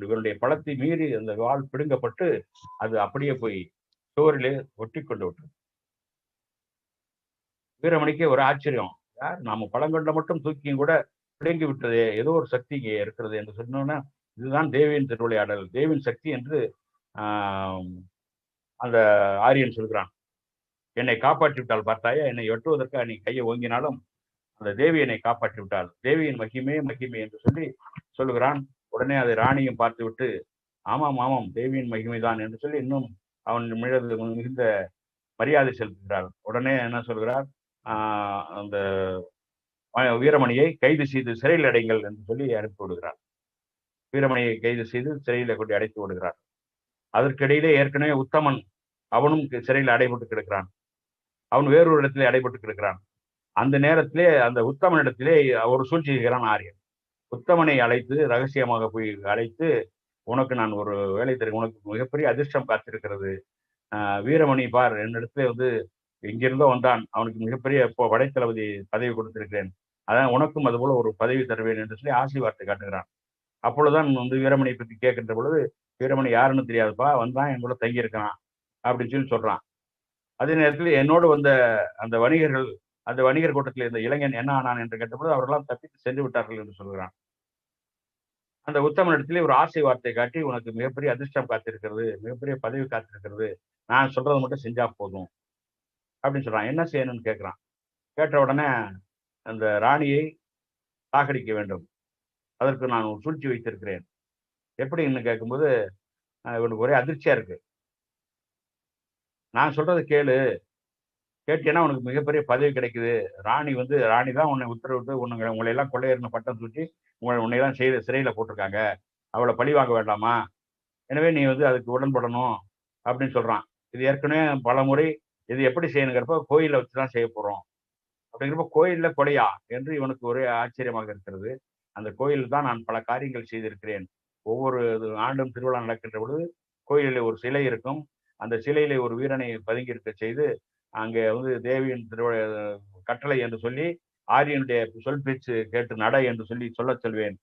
இவனுடைய பலத்தை மீறி அந்த வாள் பிடுங்கப்பட்டு அது அப்படியே போய் சுவரிலே ஒட்டி கொண்டு விட்டது. வீரமணிக்கே ஒரு ஆச்சரியம். யார் நாம பழங்கொண்ட மட்டும் தூக்கியும் கூட பிடுங்கி விட்டதே, ஏதோ ஒரு சக்தி இங்கே இருக்கிறது என்று சொன்னோன்னா, இதுதான் தேவியின் திருவிளையாடல், தேவியின் சக்தி என்று அந்த ஆரியன் சொல்கிறான். என்னை காப்பாற்றி விட்டால் பார்த்தாயா, என்னை வெட்டுவதற்காக நீ கையை ஓங்கினாலும் அந்த தேவி என்னை காப்பாற்றி விட்டாள், தேவியின் மகிமே மகிமை என்று சொல்லி சொல்லுகிறான். உடனே அதை ராணியும் பார்த்து விட்டு, ஆமாம் ஆமாம் தேவியின் மகிமைதான் என்று சொல்லி இன்னும் அவன் மிகுந்த மரியாதை செலுத்துகிறார். உடனே என்ன சொல்கிறார், அந்த வீரமணியை கைது செய்து சிறையில் அடைங்கள் என்று சொல்லி அனுப்பி விடுகிறார். வீரமணியை கைது செய்து சிறையில் கொண்டு அடைத்து விடுகிறார். அதற்கிடையிலே ஏற்கனவே உத்தமன் அவனும் சிறையில் அடைபட்டு கிடக்கிறான். அவன் வேறொரு இடத்திலே அடைபட்டு கிடக்கிறான். அந்த நேரத்திலே அந்த உத்தமனிடத்திலே ஒரு சூழ்ச்சி செய்கிறான் ஆரியன். உத்தமனை அழைத்து ரகசியமாக போய் அழைத்து, உனக்கு நான் ஒரு வேலை தருகிறேன், உனக்கு மிகப்பெரிய அதிர்ஷ்டம் காத்திருக்கிறது. வீரமணி பார், என்னிடத்துல வந்து எங்கிருந்தோ வந்தான், அவனுக்கு மிகப்பெரிய படைத்தளபதி பதவி கொடுத்திருக்கிறேன், அதான் உனக்கும் அது போல ஒரு பதவி தருவேன் என்று சொல்லி ஆசை வார்த்தை காட்டுகிறான். அப்பொழுதுதான் வந்து வீரமணியை பற்றி கேட்கின்ற பொழுது, வீரமணி யாருன்னு தெரியாதுப்பா, வந்தான் என் கூட தங்கி இருக்கான் அப்படின்னு சொல்லி சொல்றான். அதே நேரத்தில் என்னோடு வந்த அந்த வணிகர்கள், அந்த வணிகர் கூட்டத்தில் இருந்த இளைஞன் என்ன ஆனான் என்று கேட்டபோது அவர்களெல்லாம் தப்பித்து சென்று விட்டார்கள் என்று சொல்கிறான். அந்த உத்தமனிடத்திலே ஒரு ஆசை வார்த்தை காட்டி, உனக்கு மிகப்பெரிய அதிர்ஷ்டம் காத்திருக்கிறது, மிகப்பெரிய பதவி காத்திருக்கிறது, நான் சொல்றதை மட்டும் செஞ்சா போதும் அப்படின்னு சொல்றான். என்ன செய்யணும்னு கேட்கிறான். கேட்ட உடனே அந்த ராணியை சாகடிக்க வேண்டும், அதற்கு நான் ஒரு சூழ்ச்சி வைத்திருக்கிறேன், எப்படின்னு கேட்கும்போது இவனுக்கு ஒரே அதிர்ச்சியா இருக்கு. நான் சொல்றது கேளு, கேட்டீங்கன்னா உனக்கு மிகப்பெரிய பதவி கிடைக்குது, ராணி தான் உன்னை உத்தரவிட்டு உங்களை எல்லாம் கொள்ளையர்னு பட்டம் தூக்கி உன்னையெல்லாம் சிறையில போட்டிருக்காங்க, அவளை பழி வாங்க வேண்டாமா, எனவே நீ வந்து அதுக்கு உடன்படணும் அப்படின்னு சொல்றான். இது ஏற்கனவே பல முறை இது எப்படி செய்யணுங்கிறப்ப கோயிலை வச்சுதான் செய்ய போறோம் அப்படிங்கிறப்ப, கோயில்ல கொலையா என்று இவனுக்கு ஒரே ஆச்சரியமாக இருக்கிறது. அந்த கோயில் தான் நான் பல காரியங்கள் செய்திருக்கிறேன். ஒவ்வொரு ஆண்டும் திருவிழா நடக்கின்ற பொழுது கோயிலில் ஒரு சிலை இருக்கும், அந்த சிலையிலே ஒரு வீரனை பதுங்கி இருக்க செய்து அங்கே வந்து தேவியின் கட்டளை என்று சொல்லி ஆரியனுடைய சொல் பேச்சு கேட்டு நட என்று சொல்லி சொல்வேன்,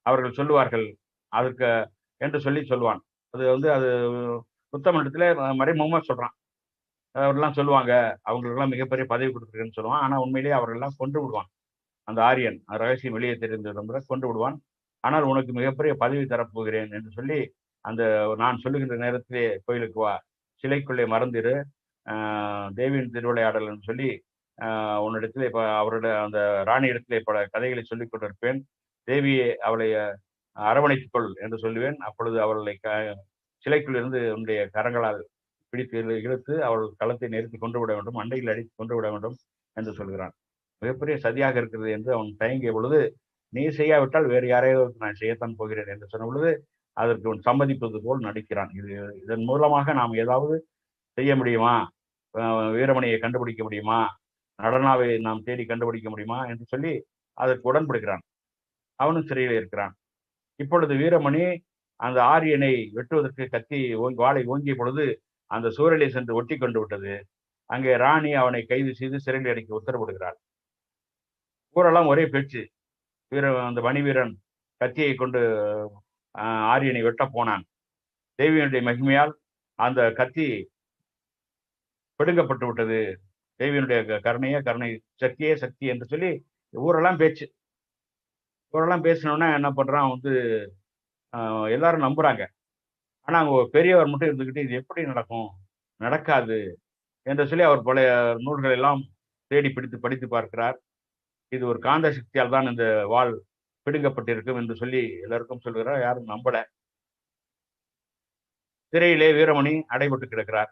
அவர்கள் சொல்லுவார்கள் அதற்கு என்று சொல்லி சொல்லுவான். அது வந்து அது உத்தமனிடத்துல மறைமுகமா சொல்றான். அவர்கள்லாம் சொல்லுவாங்க, அவங்களுக்கெல்லாம் மிகப்பெரிய பதவி கொடுத்துருக்கேன்னு சொல்லுவான். ஆனா உண்மையிலேயே அவர்கள்லாம் கொண்டு விடுவான். அந்த ஆரியன் ரகசியம் வெளியே தெரிந்த கொண்டு விடுவான். ஆனால் உனக்கு மிகப்பெரிய பதவி தரப்போகிறேன் என்று சொல்லி, அந்த நான் சொல்லுகின்ற நேரத்திலே கோயிலுக்கு வா, சிலைக்குள்ளே மறந்திரு, தேவியின் திருவிளையாடல் என்று சொல்லி உன்னிடத்திலே அவருடைய அந்த ராணி இடத்திலே பல கதைகளை சொல்லிக் கொண்டிருப்பேன், தேவியை அவளை அரவணைத்துக் கொள் என்று சொல்லுவேன். அப்பொழுது அவர்களை சிலைக்குள் இருந்து உன்னுடைய கரங்களால் பிடித்து இழுத்து அவள் களத்தை நிறுத்தி கொண்டு விட வேண்டும், அண்டையில் அடித்து கொண்டு விட வேண்டும் என்று சொல்கிறான். மிகப்பெரிய சதியாக இருக்கிறது என்று அவன் தயங்கிய பொழுது, நீ செய்யாவிட்டால் வேறு யாரையாவது நான் செய்யத்தான் போகிறேன் என்று சொன்ன பொழுது அதற்கு அவன் சம்மதிப்பது போல் நடிக்கிறான். இதன் மூலமாக நாம் ஏதாவது செய்ய முடியுமா, வீரமணியை கண்டுபிடிக்க முடியுமா, நடனாவை நாம் தேடி கண்டுபிடிக்க முடியுமா என்று சொல்லி அதற்கு உடன்படுகிறான். அவனும் சிறையில் இருக்கிறான். இப்பொழுது வீரமணி அந்த ஆரியனை வெட்டுவதற்கு கத்தி வாளை ஓங்கிய பொழுது அந்த சூழலை சென்று ஒட்டி கொண்டு விட்டது. அங்கே ராணி அவனை கைது செய்து சிறையில் அடைக்க உத்தரவிடுகிறார். ஊரெல்லாம் ஒரே பேச்சு. அந்த மணிவீரன் கத்தியை கொண்டு ஆரியனை வெட்ட போனான். தேவியனுடைய மகிமையால் அந்த கத்தி பிடுங்கப்பட்டு விட்டது. தேவியனுடைய கருணை சக்தியே சக்தி என்று சொல்லி ஊரெல்லாம் பேச்சு. ஊரெல்லாம் பேசினோன்னா என்ன பண்றான் எல்லாரும் நம்புறாங்க. ஆனா அங்க ஒரு பெரியவர் மட்டும் இருந்துகிட்டு இது எப்படி நடக்கும், நடக்காது என்று சொல்லி அவர் பழைய நூல்கள் எல்லாம் தேடி பிடித்து படித்து பார்க்கிறார். இது ஒரு காந்த சக்தியால் தான் இந்த வாள் பிடுங்கப்பட்டிருக்கும் என்று சொல்லி எல்லாருக்கும் சொல்கிறார். யாரும் நம்பல. சிறையிலே வீரமணி அடைபட்டு கிடக்கிறார்.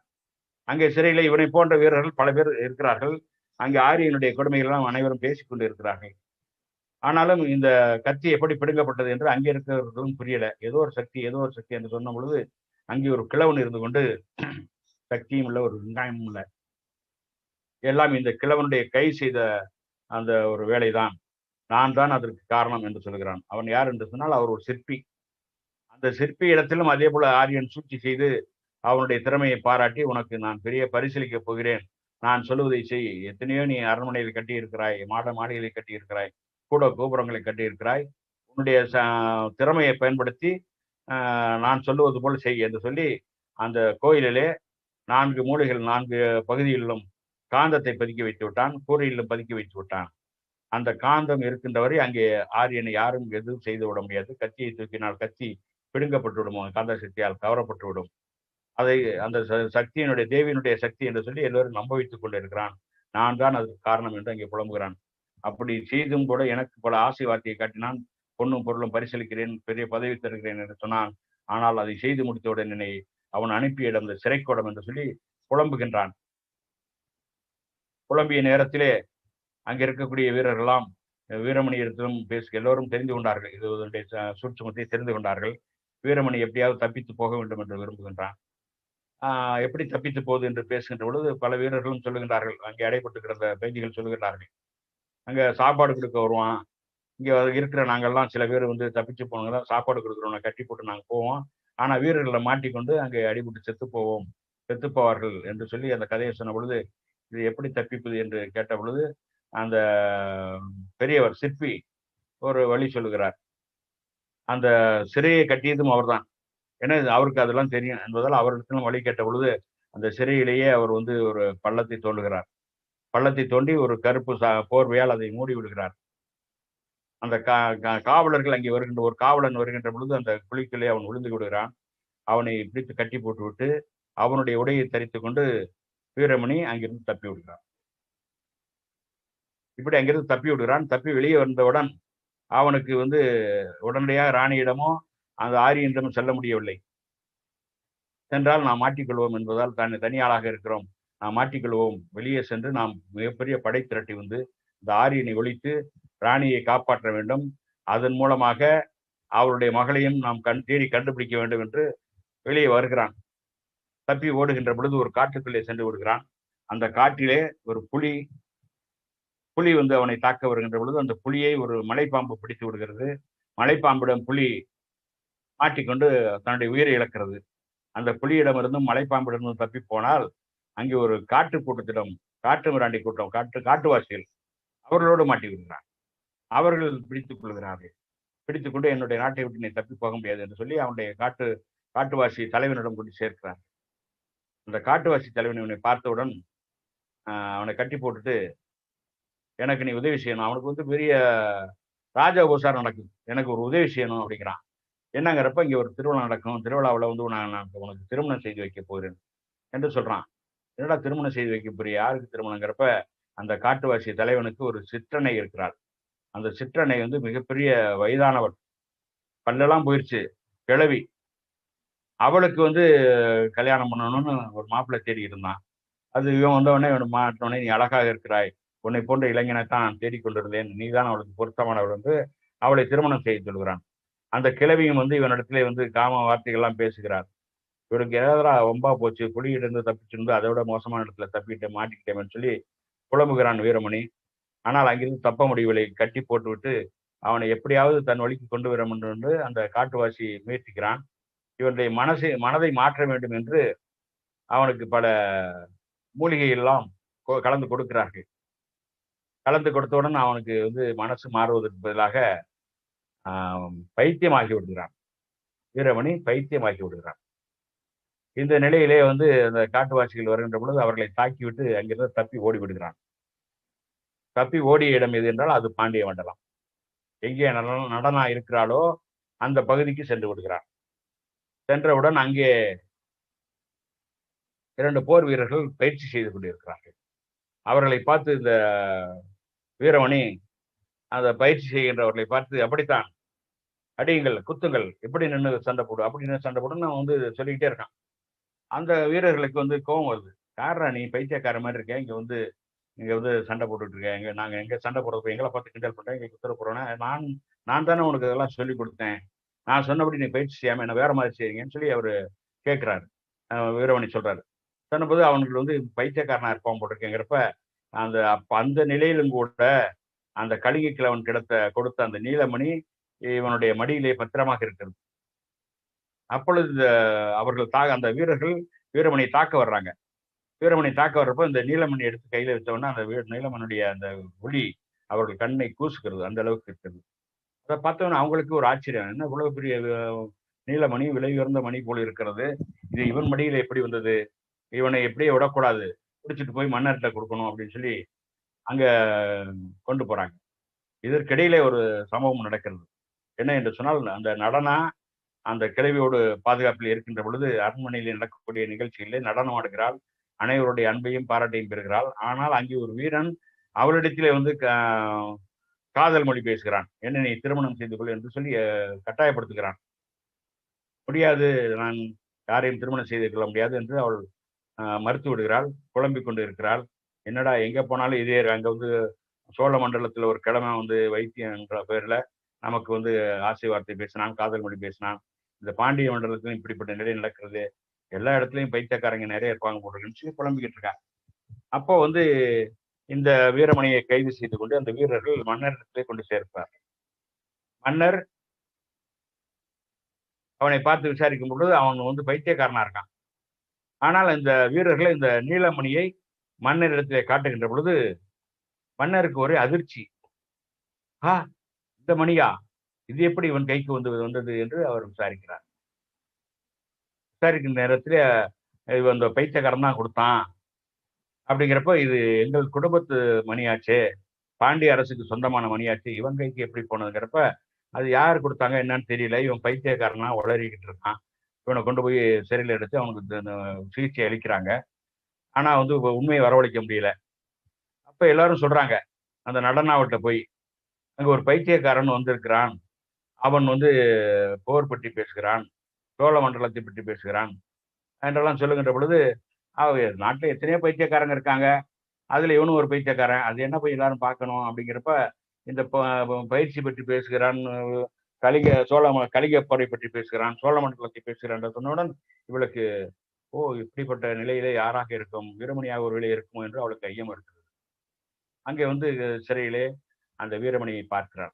அங்கே சிறையிலே இவனை போன்ற வீரர்கள் பல பேர் இருக்கிறார்கள். அங்கே ஆரியனுடைய கொடுமைகள் எல்லாம் அனைவரும் பேசிக்கொண்டு இருக்கிறார்கள். ஆனாலும் இந்த கத்தி எப்படி பிடுங்கப்பட்டது என்று அங்கே இருக்கிறவர்களும் புரியல. ஏதோ ஒரு சக்தி என்று சொன்ன பொழுது அங்கே ஒரு கிழவன் இருந்து கொண்டு சக்தியும் இல்லை, ஒரு வெங்காயமும் இல்லை, எல்லாம் இந்த கிழவனுடைய கை செய்த அந்த ஒரு வேலைதான், நான் தான் அதற்கு காரணம் என்று சொல்கிறான். அவன் யார் என்று சொன்னால் அவர் ஒரு சிற்பி. அந்த சிற்பி இடத்திலும் அதே போல ஆரியன் சூழ்ச்சி செய்து அவனுடைய திறமையை பாராட்டி, உனக்கு நான் பெரிய பரிசீலிக்கப் போகிறேன், நான் சொல்லுவதை செய், எத்தனையோ நீ அரண்மனையில் கட்டி இருக்கிறாய், மாளிகைகளை கட்டி இருக்கிறாய், கூட கோபுரங்களை கட்டியிருக்கிறாய், உன்னுடைய திறமையை பயன்படுத்தி நான் சொல்லுவது போல் செய் என்று சொல்லி அந்த கோயிலிலே 4 மூலைகள் 4 பகுதிகளிலும் காந்தத்தை பதுக்கி வைத்து விட்டான். கூரையிலும் பதுக்கி வைத்து விட்டான். அந்த காந்தம் இருக்கின்றவரை அங்கே ஆரியனை யாரும் எதுவும் செய்து விட முடியாது. கத்தியை தூக்கினால் கத்தி பிடுங்கப்பட்டு விடும், காந்த சக்தியால் கவரப்பட்டு விடும். அதை அந்த சக்தியினுடைய தேவியினுடைய சக்தி என்று சொல்லி எல்லோரும் நம்ப வைத்துக் கொண்டு இருக்கிறான். நான் தான் அதற்கு காரணம் என்று அங்கே புலம்புகிறான். அப்படி செய்தும் கூட எனக்கு பல ஆசை வார்த்தையை காட்டினான். பொண்ணும் பொருளும் பரிசீலிக்கிறேன், பெரிய பதவி தருகிறேன் என்று சொன்னான். ஆனால் அதை செய்து முடித்தவுடன் என்னை அவன் அனுப்பிய இடம் இந்த சிறைக்கூடம் என்று சொல்லி புலம்புகின்றான். புலம்பிய நேரத்திலே அங்கே இருக்கக்கூடிய வீரர்கள்லாம் வீரமணியிடத்திலும் எல்லோரும் தெரிந்து கொண்டார்கள். இதனுடைய சூட்சுமத்தை தெரிந்து கொண்டார்கள். வீரமணி எப்படியாவது தப்பித்து போக வேண்டும் என்று விரும்புகின்றான். எப்படி தப்பித்து போகுது என்று பேசுகின்ற பொழுது பல வீரர்களும் சொல்லுகின்றார்கள், அங்கே அடைபட்டு கிடந்த கைதிகள் சொல்லுகின்றார்கள், அங்க சாப்பாடு கொடுக்க வருவான், இங்க இருக்கிற நாங்கெல்லாம் சில பேர் தப்பிச்சு போனவங்க தான் சாப்பாடு கொடுக்குறோம், கட்டி போட்டு நாங்க போவோம், ஆனா வீரர்களை மாட்டிக்கொண்டு அங்கே அடிபட்டு செத்து போவார்கள் என்று சொல்லி அந்த கதையை சொன்ன பொழுது, இது எப்படி தப்பிப்பது என்று கேட்ட பொழுது அந்த பெரியவர் சிற்பி ஒரு வழி சொல்லுகிறார். அந்த சிறையை கட்டியதும் அவர்தான், ஏன்னா அவருக்கு அதெல்லாம் தெரியும் என்பதால் அவரிடத்திலும் வழி கேட்ட பொழுது அந்த சிறையிலேயே அவர் ஒரு பள்ளத்தை தோண்டுகிறார். பள்ளத்தை தோண்டி ஒரு கருப்பு போர்வையால் அதை மூடி விடுகிறார். அந்த காவலர்கள் அங்கே வருகின்ற ஒரு காவலன் வருகின்ற பொழுது அந்த குழிக்குள்ளே அவன் விழுந்து விடுகிறான். அவனை பிடித்து கட்டி போட்டு விட்டு அவனுடைய உடையை தரித்து கொண்டு வீரமணி அங்கிருந்து தப்பி விடுகிறான். இப்படி அங்கிருந்து தப்பி விடுகிறான். தப்பி வெளியே வந்தவுடன் அவனுக்கு உடனடியாக ராணியிடமோ அந்த ஆரியனிடமும் செல்ல முடியவில்லை. சென்றால் நாம் மாட்டிக்கொள்வோம் என்பதால் தனியாளாக இருக்கிறோம், நாம் மாட்டிக்கொள்வோம், வெளியே சென்று நாம் மிகப்பெரிய படை திரட்டி இந்த ஆரியனை ஒழித்து ராணியை காப்பாற்ற வேண்டும், அதன் மூலமாக அவருடைய மகளையும் நாம் தேடி கண்டுபிடிக்க வேண்டும் என்று வெளியே வருகிறான். தப்பி ஓடுகின்ற பொழுது ஒரு காட்டுக்குள்ளே சென்று விடுகிறான். அந்த காட்டிலே ஒரு புலி அவனை தாக்க வருகின்ற பொழுது அந்த புலியை ஒரு மலைப்பாம்பு பிடித்து விடுகிறது. மலைப்பாம்பிடம் புலி மாட்டிக்கொண்டு தன்னுடைய உயிரை இழக்கிறது. அந்த புலியிடமிருந்தும் மலைப்பாம்பிடமிருந்தும் தப்பி போனால் அங்கே ஒரு காட்டு கூட்டத்திடம், காட்டு மிராண்டி கூட்டம், காட்டுவாசிகள் அவர்களோடு மாட்டி விடுகிறார். அவர்கள் பிடித்துக் கொள்கிறார்கள். பிடித்துக்கொண்டு என்னுடைய நாட்டை விட்டு நீ தப்பி போக முடியாது என்று சொல்லி அவனுடைய காட்டுவாசி தலைவனிடம் கொண்டு சேர்க்கிறார். அந்த காட்டுவாசி தலைவன் இவனை பார்த்தவுடன் அவனை கட்டி போட்டுட்டு, எனக்கு நீ உதவி செய்யணும், அவனுக்கு பெரிய ராஜ உபசாரம் நடக்குது, எனக்கு ஒரு உதவி செய்யணும் அப்படிங்கிறான். என்னங்கிறப்ப இங்க ஒரு திருவிழா நடக்கும், திருவிழாவில் நான் உனக்கு திருமணம் செய்து வைக்க போகிறேன் என்று சொல்றான். என்னடா திருமணம் செய்து வைக்க போறிய, யாருக்கு திருமணங்கிறப்ப அந்த காட்டுவாசி தலைவனுக்கு ஒரு சிற்றனை இருக்கிறாள். அந்த சிற்றனை மிகப்பெரிய வயதானவள், பல்லெல்லாம் போயிடுச்சு, கிழவி. அவளுக்கு வந்து கல்யாணம் பண்ணணும்னு ஒரு மாப்பிள்ளை தேடி இருந்தான். அது இவன் வந்தவொடனே இவன் மாட்டினோடனே, நீ அழகாக இருக்கிறாய், உன்னை போன்ற இளைஞனைத்தான் நான் தேடிக்கொண்டிருந்தேன், நீதான் அவளுக்கு பொருத்தமானவள் என்று அவளை திருமணம் செய்து சொல்கிறான். அந்த கிழவியும் வந்து இவனிடத்திலே வந்து காம வார்த்தைகள்லாம் பேசுகிறார். இவனுக்கு எதிரா வம்பா போச்சு, புலியிலிருந்து தப்பிச்சிருந்து அதை விட மோசமான இடத்துல தப்பிட்டு மாட்டிக்கிட்டேன்னு சொல்லி புலம்புகிறான் வீரமணி. ஆனால் அங்கிருந்து தப்ப முடியவில்லை. கட்டி போட்டுவிட்டு அவனை எப்படியாவது தன் வழிக்கு கொண்டு வர வேண்டும் என்று அந்த காட்டுவாசி முயற்சிக்கிறான். இவனுடைய மனதை மாற்ற வேண்டும் என்று அவனுக்கு பல மூலிகை எல்லாம் கலந்து கொடுக்கிறார்கள். கலந்து கொடுத்தவுடன் அவனுக்கு வந்து மனசு மாறுவதற்கு பதிலாக பைத்தியமாகி விடுகிறான். வீரமணி பைத்தியமாகி விடுகிறான். இந்த நிலையிலே வந்து அந்த காட்டுவாசிகள் வருகின்ற பொழுது அவர்களை தாக்கிவிட்டு அங்கிருந்து தப்பி ஓடி விடுகிறான். தப்பி ஓடிய இடம் எது என்றால் அது பாண்டிய மண்டலம். எங்கே நடனா இருக்கிறாளோ அந்த பகுதிக்கு சென்று விடுகிறான். சென்றவுடன் அங்கே 2 போர் வீரர்கள் பயிற்சி செய்து கொண்டிருக்கிறார்கள். அவர்களை பார்த்து இந்த வீரமணி அந்த பயிற்சி செய்கின்றவர்களை பார்த்து, அப்படித்தான் அடியுங்கள், குத்துங்கள், எப்படி நின்று சண்டை போடு, அப்படி நின்று சண்டை போடுன்னு அவன் வந்து சொல்லிக்கிட்டே இருக்கான். அந்த வீரர்களுக்கு வந்து கோபம் வருது. யாரா நீ பைத்தியக்கார மாதிரி இருக்க, இங்க வந்து சண்டை போட்டுட்டு இருக்க, நாங்க எங்க சண்டை போடுறப்ப எங்களை பார்த்து கிண்டல் பண்றேன், இங்க குத்துற போறோன்னா, நான் தானே உனக்கு இதெல்லாம் சொல்லி கொடுத்தேன், நான் சொன்னபடி நீ பயிற்சி செய்யாம என்ன வேற மாதிரி செய்றீங்கன்னு சொல்லி அவரு கேட்கிறாரு. வீரமணி சொல்றாரு. சொன்னபோது அவனுக்கு வந்து பைத்தியக்காரனா இருப்பான் போட்டிருக்கேங்கிறப்ப அந்த நிலையிலும் கூட அந்த கலிங்க கிழவன் கொடுத்த அந்த நீலமணி இவனுடைய மடியிலே பத்திரமாக இருக்கிறது. அப்பொழுது அவர்கள் அந்த வீரர்கள் வீரமணியை தாக்க வர்றாங்க. வீரமணி தாக்க வர்றப்போ இந்த நீலமணி எடுத்து கையில வச்சோன்னா அந்த நீலமணியுடைய அந்த ஒளி அவர்கள் கண்ணை கூசுகிறது, அந்த அளவுக்கு இருக்கிறது. அதை பார்த்தவொன்னே அவங்களுக்கு ஒரு ஆச்சரியம், என்ன இவ்வளவு பெரிய நீலமணி, விலை உயர்ந்த மணி போல இருக்கிறது, இது இவன் மடியில எப்படி வந்தது, இவனை எப்படியே விடக்கூடாது, பிடிச்சிட்டு போய் மன்னர்கிட்ட கொடுக்கணும் அப்படின்னு சொல்லி அங்க கொண்டு போறாங்க. இதற்கிடையிலே ஒரு சம்பவம் நடக்கிறது. என்ன என்று சொன்னால், அந்த நடனா அந்த கிழவியோடு பாதுகாப்பில் இருக்கின்ற பொழுது அரண்மனையில் நடக்கக்கூடிய நிகழ்ச்சிகளிலே நடனம் ஆடுகிறாள், அனைவருடைய அன்பையும் பாராட்டையும் பெறுகிறாள். ஆனால் அங்கே ஒரு வீரன் அவளிடத்திலே வந்து காதல் மொழி பேசுகிறான். என்ன நீ திருமணம் செய்து கொள் என்று சொல்லி கட்டாயப்படுத்துகிறான். முடியாது, நான் யாரையும் திருமணம் செய்து கொள்ள முடியாது என்று அவள் மறுத்து விடுகிறாள். குழம்பிக் கொண்டு இருக்கிறாள். என்னடா எங்க போனாலும் இதே, அங்க வந்து சோழ மண்டலத்துல ஒரு கிழமை வந்து வைத்தியம் என்ற பேர்ல நமக்கு வந்து ஆசை வார்த்தை பேசினான், காதல் மொழி பேசினான். இந்த பாண்டிய மண்டலத்திலும் இப்படிப்பட்ட நிலை நடக்கிறது, எல்லா இடத்துலையும் பைத்தியக்காரங்க நிறைய இருப்பாங்க போட்டுருக்குன்னு சொல்லி புலம்பிக்கிட்டு இருக்காங்க. அப்போ வந்து இந்த வீரமணியை கைது செய்து கொண்டு அந்த வீரர்கள் மன்னரிடத்திலே கொண்டு சேர்ப்பார். மன்னர் அவனை பார்த்து விசாரிக்கும் பொழுது அவன் வந்து பைத்தியக்காரனா இருக்கான். ஆனால் இந்த வீரர்களை இந்த நீலமணியை மன்னரிடத்திலே காட்டுகின்ற பொழுது மன்னருக்கு ஒரே அதிர்ச்சி. இந்த மணியா, இது எப்படி இவன் கைக்கு வந்தது என்று அவர் விசாரிக்கிறார். விசாரிக்கின்ற நேரத்தில் இவன் இந்த பைத்தியக்காரன் தான் கொடுத்தான் அப்படிங்கிறப்ப, இது எங்கள் குடும்பத்து மணியாச்சு, பாண்டிய அரசுக்கு சொந்தமான மணியாச்சு, இவன் கைக்கு எப்படி போனதுங்கிறப்ப, அது யார் கொடுத்தாங்க என்னன்னு தெரியல, இவன் பைத்தியக்காரனா உளறிக்கிட்டு இருக்கான், இவனை கொண்டு போய் சிறையில் எடுத்து அவனுக்கு சிகிச்சை அளிக்கிறாங்க. ஆனா வந்து உண்மையை வரவழைக்க முடியல. அப்ப எல்லாரும் சொல்றாங்க, அந்த நடனாவட்ட போய் அங்க ஒரு பைத்தியக்காரன் வந்திருக்கிறான், அவன் வந்து போர் பற்றி பேசுகிறான், சோழ மண்டலத்தை பற்றி பேசுகிறான் என்றெல்லாம் சொல்லுகின்ற பொழுது, நாட்டில் எத்தனையோ பைத்தியக்காரங்க இருக்காங்க, அதுல இவனும் ஒரு பைத்தியக்காரன், அது என்ன போய் எல்லாரும் பார்க்கணும் அப்படிங்கிறப்ப, இந்த பயிற்சி பற்றி பேசுகிறான், கலிங்கப்படை பற்றி பேசுகிறான், சோழ மண்டலத்தை பேசுகிறான் சொன்னவுடன் இவளுக்கு, இப்படிப்பட்ட நிலையிலே யாராக இருக்கும், வீரமணியாக ஒரு வேலை இருக்குமோ என்று அவளுக்கு ஐயம் இருக்கிறது. அங்கே வந்து சிறையிலே அந்த வீரமணியை பார்க்கிறார்.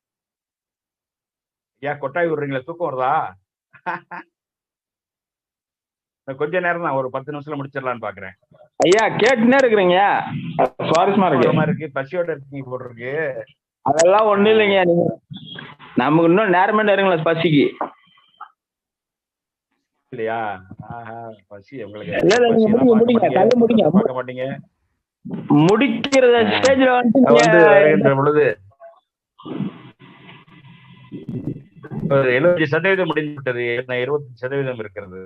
ஐயா கொட்டாய் விடுறீங்களா, தூக்கம் வருதா? கொஞ்ச நேரம் தான், ஒரு 10 நிமிஷத்துல முடிச்சிடலான்னு பாக்குறேன். ஐயா கேட்டுனே இருக்கிறீங்க, சுவாரஸ்யமா இருக்கு, பசியோட இருக்கீங்க போட்டிருக்கு. அதெல்லாம் ஒண்ணு இல்லைங்க, நீங்க நமக்கு இன்னும் நேரமே நேரங்களா பசிக்கு இல்லையா? பசி உங்களுக்கு பார்க்க மாட்டீங்க. முடிக்கிற ஸ்டேஜ்ல வந்து வருகின்ற பொழுது 70% முடிந்து விட்டது, 20% இருக்கிறது.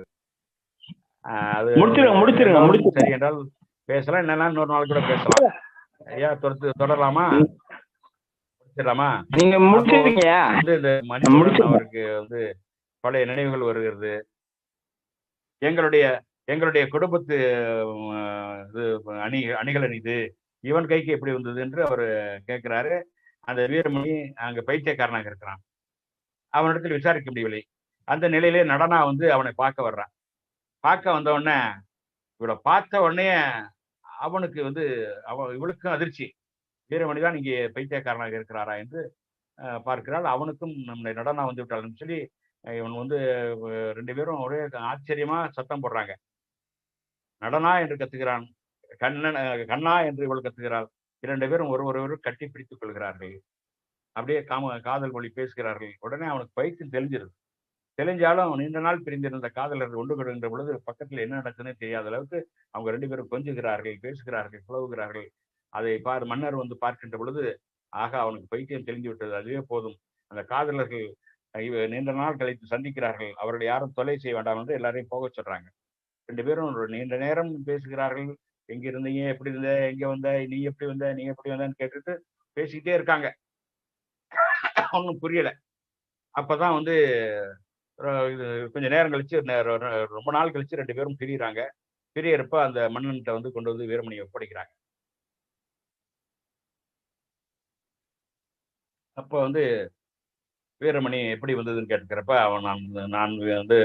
அது முடிச்சிருங்க. சரி என்றால் பேசலாம், என்னன்னா இன்னொரு நாள் கூட பேசலாம். ஐயா தொடரலாமா? முடிச்சிடலாமா? நீங்க முடிச்சிருக்கீங்க. இந்த மனிதன் அவருக்கு வந்து பழைய நினைவுகள் வருகிறது. எங்களுடைய எங்களுடைய குடும்பத்து இது அணிகலன் இது இவன் கைக்கு எப்படி வந்தது என்று அவர் கேட்கிறாரு. அந்த வீரமணி அங்க பைத்தியக்காரனாக இருக்கிறான். அவனிடத்தில் விசாரிக்க முடியவில்லை. அந்த நிலையிலே நடனா வந்து அவனை பார்க்க வர்றான். பார்க்க வந்த உடனே இவளை பார்த்த உடனே அவனுக்கு வந்து இவளுக்கும் அதிர்ச்சி. வீரமணி தான் இங்கே பைத்தியக்காரனாக இருக்கிறாரா என்று பார்க்கிறாள். அவனுக்கும் நம்முடைய நடனா வந்து விட்டாள்னு சொல்லி இவன் வந்து 2 பேரும் ஒரே ஆச்சரியமா சத்தம் போடுறாங்க. நடனா என்று கத்துகிறான், கண்ணா என்று இவள் கத்துகிறாள். 2 பேரும் ஒருவர் கட்டி பிடித்துக் கொள்கிறார்கள். அப்படியே காதல் மொழி பேசுகிறார்கள். உடனே அவனுக்கு பைத்தியம் தெளிஞ்சிருது. தெளிஞ்சாலும் நீண்ட நாள் பிரிந்திருந்த காதலர்கள் ஒன்று கொடுக்கின்ற பொழுது பக்கத்தில் என்ன நடக்குதுன்னு தெரியாத அளவுக்கு அவங்க 2 பேரும் கொஞ்சுகிறார்கள், பேசுகிறார்கள், புலவுகிறார்கள். அதை மன்னர் வந்து பார்க்கின்ற பொழுது ஆக அவனுக்கு பைத்தியம் தெளிந்து விட்டது, அதுவே போதும். அந்த காதலர்கள் நீண்ட நாள் கழித்து சந்திக்கிறார்கள், அவர்கள் யாரும் தொலை செய்ய வேண்டாம் என்று எல்லாரையும் போக சொல்றாங்க. 2 பேரும் ஒரு நீண்ட நேரம் பேசுகிறார்கள். எங்க இருந்தீங்க, எப்படி இருந்த, எங்க வந்த, நீ எப்படி வந்த, நீ எப்படி வந்தன்னு கேட்டுட்டு பேசிக்கிட்டே இருக்காங்க. ஒன்றும் புரியல. அப்பதான் வந்து இது கொஞ்சம் நேரம் கழிச்சு ரொம்ப நாள் கழிச்சு 2 பேரும் பிரியறாங்க. பிரியறப்ப அந்த மன்னன்கிட்ட வந்து கொண்டு வந்து வீரமணியை ஒப்படைக்கிறாங்க. அப்ப வந்து வீரமணி எப்படி வந்ததுன்னு கேட்கிறப்ப அவன் நான் வந்து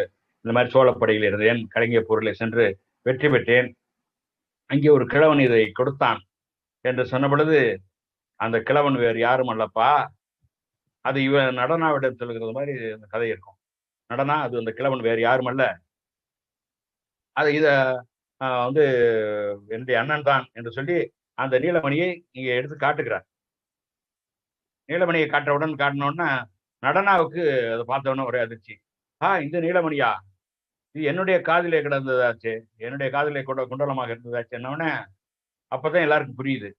இந்த மாதிரி சோழப்படையில் இருந்தேன், கலிங்க போரிலே சென்று வெற்றி பெற்றேன், அங்கே ஒரு கிழவன் இதை கொடுத்தான் என்று சொன்ன பொழுது அந்த கிழவன் வேறு யாரும் அல்லப்பா, அது இவன் நடனாவிடம் சொல்லுகிறது மாதிரி அந்த கதை இருக்கும். நடனா அது அந்த கிழவன் வேறு யாரும் அல்ல, அது இத வந்து என்னுடைய அண்ணன் தான் என்று சொல்லி அந்த நீலமணியை இங்க எடுத்து காட்டுகிறார். நீலமணியை காட்டினோன்னா நடனாவுக்கு அதை பார்த்தவொடனே ஒரே அதிர்ச்சி. இந்த நீலமணியா, இது என்னுடைய காதிலே கிடந்ததாச்சு, என்னுடைய காதிலே குண்டலமாக இருந்ததாச்சு என்னவுடனே அப்பதான் எல்லாருக்கும் புரியுது.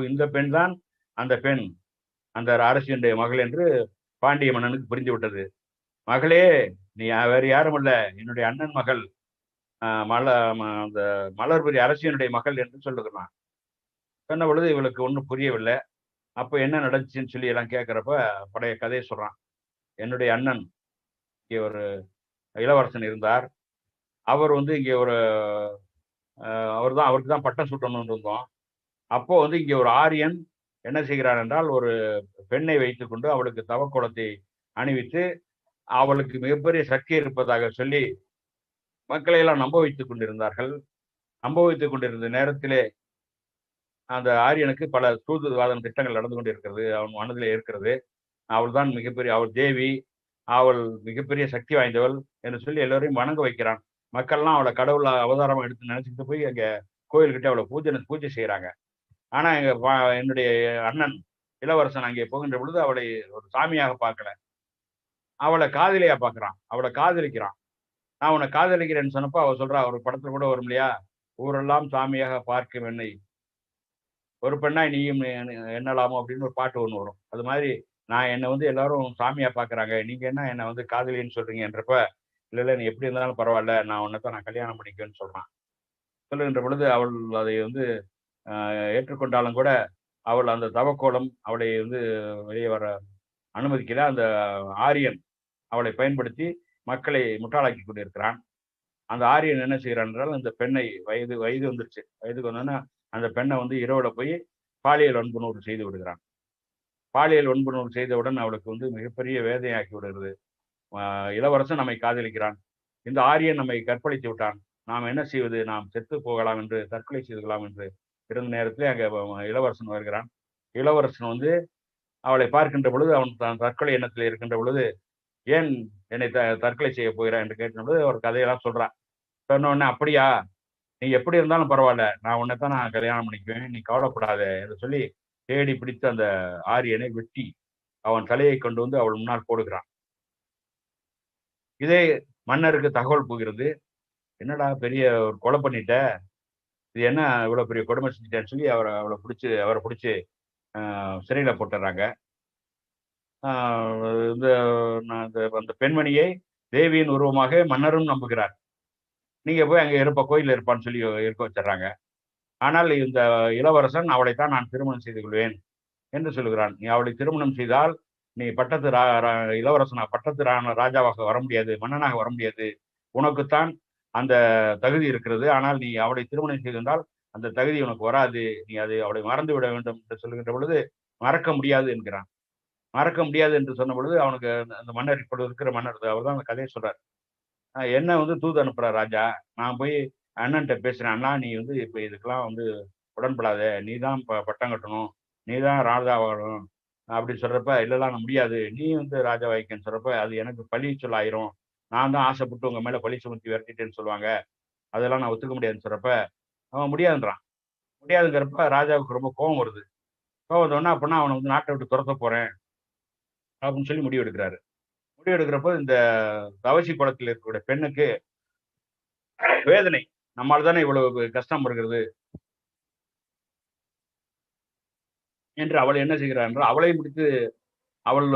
இந்த பெண் தான் அந்த பெண், அந்த அரசியனுடைய மகள் என்று பாண்டிய மன்னனுக்கு புரிந்து விட்டது. மகளே, நீ வேறு யாரும் அல்ல, என்னுடைய அண்ணன் மகள், அந்த மலர்புரி அரசியனுடைய மகள் என்று சொல்லுகிறான். சொன்ன பொழுது இவளுக்கு ஒன்றும் புரியவில்லை. அப்ப என்ன நடந்துச்சுன்னு சொல்லி எல்லாம் கேட்கிறப்ப பழைய கதையை சொல்றான். என்னுடைய அண்ணன் இங்கே ஒரு இளவரசன் இருந்தார். அவர் வந்து இங்கே ஒரு அவருக்கு தான் பட்டம் சூட்டணும்னு இருந்தோம். அப்போ வந்து இங்கே ஒரு ஆரியன் என்ன செய்கிறார் என்றால், ஒரு பெண்ணை வைத்துக்கொண்டு அவளுக்கு தவக்கோலத்தை அணிவித்து அவளுக்கு மிகப்பெரிய சக்தி இருப்பதாக சொல்லி மக்களை எல்லாம் நம்ப வைத்துக் கொண்டிருந்தார்கள். நம்ப வைத்துக் கொண்டிருந்த நேரத்திலே அந்த ஆரியனுக்கு பல சூதுவாதம் திட்டங்கள் நடந்து கொண்டிருக்கிறது, அவன் மனதிலே இருக்கிறது. அவள் தான் மிகப்பெரிய, அவள் தேவி, அவள் மிகப்பெரிய சக்தி வாய்ந்தவள் என்று சொல்லி எல்லோரையும் வணங்க வைக்கிறான். மக்கள்லாம் அவளை கடவுள் அவதாரமா எடுத்து நினைச்சுட்டு போய் அங்க கோயில்கிட்ட அவளை பூஜை செய்யறாங்க. ஆனா என்னுடைய அண்ணன் இளவரசன் அங்கே போகின்ற பொழுது அவளை ஒரு சாமியாக பார்க்கல, அவளை காதலியா பார்க்கிறான், அவளை காதலிக்கிறான். நான் உன்னை காதலிக்கிறேன்னு சொன்னப்போ அவ சொல்றா, ஒரு படத்துல கூட வரும் இல்லையா, ஊரெல்லாம் சாமியாக பார்க்கும் என்னை ஒரு பெண்ணாய் நீயும் எண்ணலாமோ அப்படின்னு ஒரு பாட்டு ஒண்ணு வரும். அது மாதிரி நான் என்னை வந்து எல்லாரும் சாமியா பாக்குறாங்க, நீங்க என்ன என்னை வந்து காதலின்னு சொல்றீங்கன்றப்ப, இல்ல நீ எப்படி இருந்தாலும் பரவாயில்ல, நான் உன்னைத்தான் நான் கல்யாணம் பண்ணிக்குவேன்னு சொல்றான். சொல்லுகின்ற பொழுது அவள் அதை வந்து ஏற்றுக்கொண்டாலும் கூட அவள் அந்த தவக்கோலம் அவளை வந்து வெளியே வர அனுமதிக்கல. அந்த ஆரியன் அவளை பயன்படுத்தி மக்களை முட்டாளாக்கி கொண்டிருக்கிறான். அந்த ஆரியன் என்ன செய்கிறான் என்றால், அந்த பெண்ணை வயது வந்துருச்சு, வயதுக்கு வந்தோன்னா அந்த பெண்ணை வந்து இரவுல போய் பாலியல் வன்புணர்வு செய்து விடுகிறான். பாலியல் வன்புணர்வு செய்தவுடன் அவளுக்கு வந்து மிகப்பெரிய வேதனையாக்கி விடுகிறது. இளவரசன் நம்மை காதலிக்கிறான், இந்த ஆரியன் நம்மை கற்பழித்து விட்டான், நாம் என்ன செய்வது, நாம் செத்து போகலாம் என்று தற்கொலை செய்து கொள்ளலாம் என்று இருந்த நேரத்திலே அங்கே இளவரசன் வருகிறான். இளவரசன் வந்து அவளை பார்க்கின்ற பொழுது அவன் தான் தற்கொலை எண்ணத்தில் இருக்கின்ற பொழுது, ஏன் என்னை தற்கொலை செய்ய போகிறான் என்று கேட்ட பொழுது ஒரு கதையெல்லாம் சொல்றான். சொன்ன உடனே, அப்படியா, நீ எப்படி இருந்தாலும் பரவாயில்ல, நான் உன்னைத்தான் நான் கல்யாணம் பண்ணிக்குவேன், நீ கவலைப்படாத என்று சொல்லி தேடி பிடித்து அந்த ஆரியனை வெட்டி அவன் தலையை கொண்டு வந்து அவள் முன்னால் போடுகிறான். இதே மன்னருக்கு தகவல் போகிறது. என்னடா பெரிய ஒரு கொலை பண்ணிட்ட, இது என்ன இவ்வளவு பெரிய கொடுமை செஞ்சுட்டேன்னு சொல்லி அவரை பிடிச்சி சிறையில போட்டுறாங்க. அந்த பெண்மணியை தேவியின் உருவமாக மன்னரும் நம்புகிறார். நீங்க போய் அங்க கோயில இருப்பான்னு சொல்லி இருக்க வச்சிடறாங்க. ஆனால் இந்த இளவரசன் அவளைத்தான் நான் திருமணம் செய்து கொள்வேன் என்று சொல்லுகிறான். நீ அவளை திருமணம் செய்தால் நீ பட்டத்து இளவரசனா பட்டத்து ராஜாவாக வர முடியாது, மன்னனாக வர முடியாது. உனக்குத்தான் அந்த தகுதி இருக்கிறது. ஆனால் நீ அவளை திருமணம் செய்திருந்தால் அந்த தகுதி உனக்கு வராது. நீ அவளை மறந்து விட வேண்டும் என்று சொல்லுகின்ற பொழுது மறக்க முடியாது என்கிறான். மறக்க முடியாது என்று சொன்ன பொழுது அவனுக்கு அந்த மன்னர், இப்பொழுது இருக்கிற மன்னர், அவர் தான் அந்த கதையை சொல்றார். என்ன தூது அனுப்புற ராஜா, நான் போய் அண்ணன்ட்ட பேசுறேன். அண்ணா, நீ இப்ப இதுக்கெல்லாம் உடன்படாத, நீ தான் பட்டம் கட்டணும், நீ தான் ராஜாவாகணும் அப்படின்னு சொல்றப்ப, இல்லலாம் நான் முடியாது, நீ ராஜா வாய்க்கன்னு சொல்றப்ப, அது எனக்கு பழி சொல் ஆயிரும், நான் தான் ஆசைப்பட்டு உங்க மேல பழி சுமத்தி விரட்டிட்டேன்னு சொல்லுவாங்க, அதெல்லாம் நான் ஒத்துக்க முடியாதுன்னு சொல்றப்ப அவன் முடியாதுன்றான். முடியாதுங்கிறப்ப ராஜாவுக்கு ரொம்ப கோபம் வருது. கோபம் வந்தோடனே அப்படின்னா அவனை நாட்டை விட்டு துரத்த போறேன் அப்படின்னு சொல்லி முடிவு எடுக்கிறாரு. முடிவு எடுக்கிறப்போ இந்த தவசி குளத்தில் இருக்கக்கூடிய பெண்ணுக்கு வேதனை, நம்மால் தானே இவ்வளவு கஷ்டம் வருகிறது என்று அவள் என்ன செய்கிறார் என்றால், அவளை முடித்து அவள்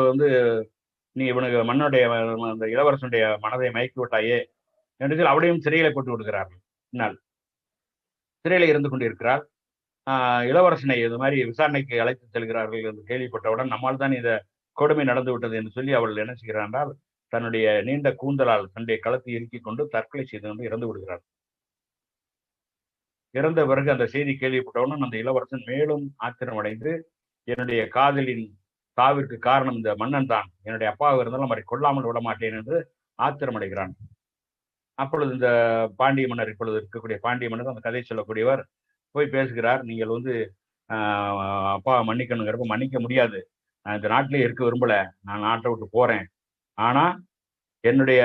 நீ இவனுக்கு மன்னுடைய அந்த இளவரசனுடைய மனதை மயக்கி விட்டாயே என்று அவளையும் சிறையில போட்டு விடுகிறார்கள். பின்னால் சிறையில இருந்து கொண்டிருக்கிறார். இளவரசனை இது மாதிரி விசாரணைக்கு அழைத்து செல்கிறார்கள் என்று கேள்விப்பட்டவுடன், நம்மால் தான் இந்த கொடுமை நடந்து விட்டது என்று சொல்லி அவள் என்ன செய்கிறார் என்றால், தன்னுடைய நீண்ட கூந்தலால் தன்னுடைய களத்தை இறுக்கிக் கொண்டு தற்கொலை செய்து இறந்து விடுகிறார். இறந்த பிறகு அந்த செய்தி கேள்விப்பட்டவுடன் அந்த இளவரசன் மேலும் ஆத்திரம் அடைந்து, என்னுடைய காதலின் சாவிற்கு காரணம் இந்த மன்னன் தான், என்னுடைய அப்பாவாக இருந்தாலும் அவரை கொல்லாமல் விட மாட்டேன் என்று ஆத்திரம் அடைகிறான். அப்பொழுது இந்த பாண்டிய மன்னர், இப்பொழுது இருக்கக்கூடிய பாண்டிய மன்னர், அந்த கதை சொல்லக்கூடியவர் போய் பேசுகிறார். நீங்கள் அப்பா மன்னிக்கணுங்கிறப்ப, மன்னிக்க முடியாது, நான் இந்த நாட்டிலே இருக்க விரும்பல, நான் நாட்டை விட்டு போறேன். ஆனா என்னுடைய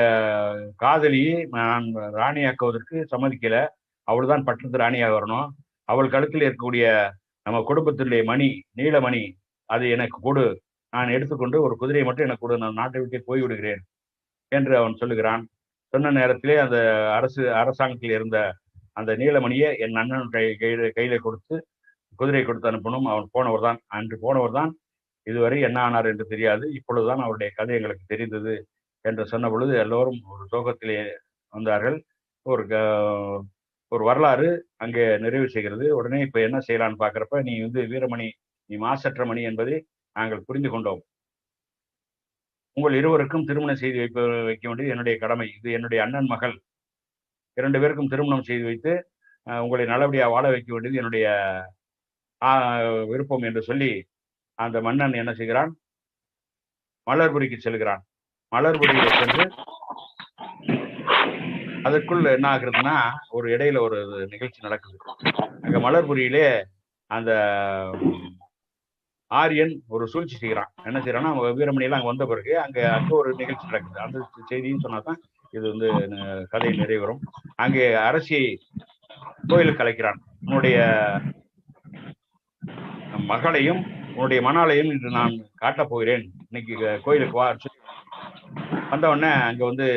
காதலியை நான் ராணியாக்குவதற்கு சம்மதிக்கல, அவள் தான் பட்டத்து ராணியாக வரணும், அவள் கழுத்தில் இருக்கக்கூடிய நம்ம குடும்பத்தினுடைய மணி, நீலமணி, அது எனக்கு கொடு, நான் எடுத்துக்கொண்டு ஒரு குதிரையை மட்டும் எனக்கு கொடு, நான் நாட்டை விட்டு போய்விடுகிறேன் என்று அவன் சொல்லுகிறான். சொன்ன நேரத்திலே அந்த அரசாங்கத்தில் இருந்த அந்த நீலமணியை என் அண்ணன் கையில கொடுத்து குதிரை கொடுத்து அனுப்பணும். அவன் போனவர் தான், அன்று போனவர் தான், இதுவரை என்ன ஆனார் என்று தெரியாது, இப்பொழுதுதான் அவருடைய கதை எங்களுக்கு தெரிந்தது என்று சொன்ன பொழுது எல்லோரும் ஒரு சோகத்திலே வந்தார்கள். ஒரு வரலாறு அங்கே நிறைவு செய்கிறது. உடனே இப்ப என்ன செய்யலான்னு பாக்குறப்ப, நீ வீரமணி, நீ மாசற்ற மணி என்பதை நாங்கள் புரிந்து கொண்டோம். உங்கள் இருவருக்கும் திருமணம் செய்து வைக்க வேண்டியது என்னுடைய கடமை. இது என்னுடைய அண்ணன் மகள், 2 பேருக்கும் திருமணம் செய்து வைத்து உங்களை நல்லபடியாக வாழ வைக்க வேண்டியது என்னுடைய விருப்பம் என்று சொல்லி அந்த மன்னன் என்ன செய்கிறான், மலர்புரிக்கு செல்கிறான். மலர்புரியில சென்று அதற்குள் என்ன ஆகுறதுன்னா, ஒரு இடையில ஒரு நிகழ்ச்சி நடக்குது. அங்க மலர்புரியிலே அந்த ஆரியன் ஒரு சூழ்ச்சி செய்கிறான். என்ன செய்யறான்னா, வீரமணி எல்லாம் அங்க வந்த பிறகு அங்க ஒரு நிகழ்ச்சி நடக்குது. அந்த செய்தியும் சொன்னாதான் இது கதை நிறைவேறும். அங்கே அரசியை கோயிலுக்கு அழைக்கிறான். உன்னுடைய மகளையும் உன்னுடைய மணாலையும் இன்று நான் காட்டப் போகிறேன், இன்னைக்கு கோயிலுக்கு வா. வந்த உடனே அங்க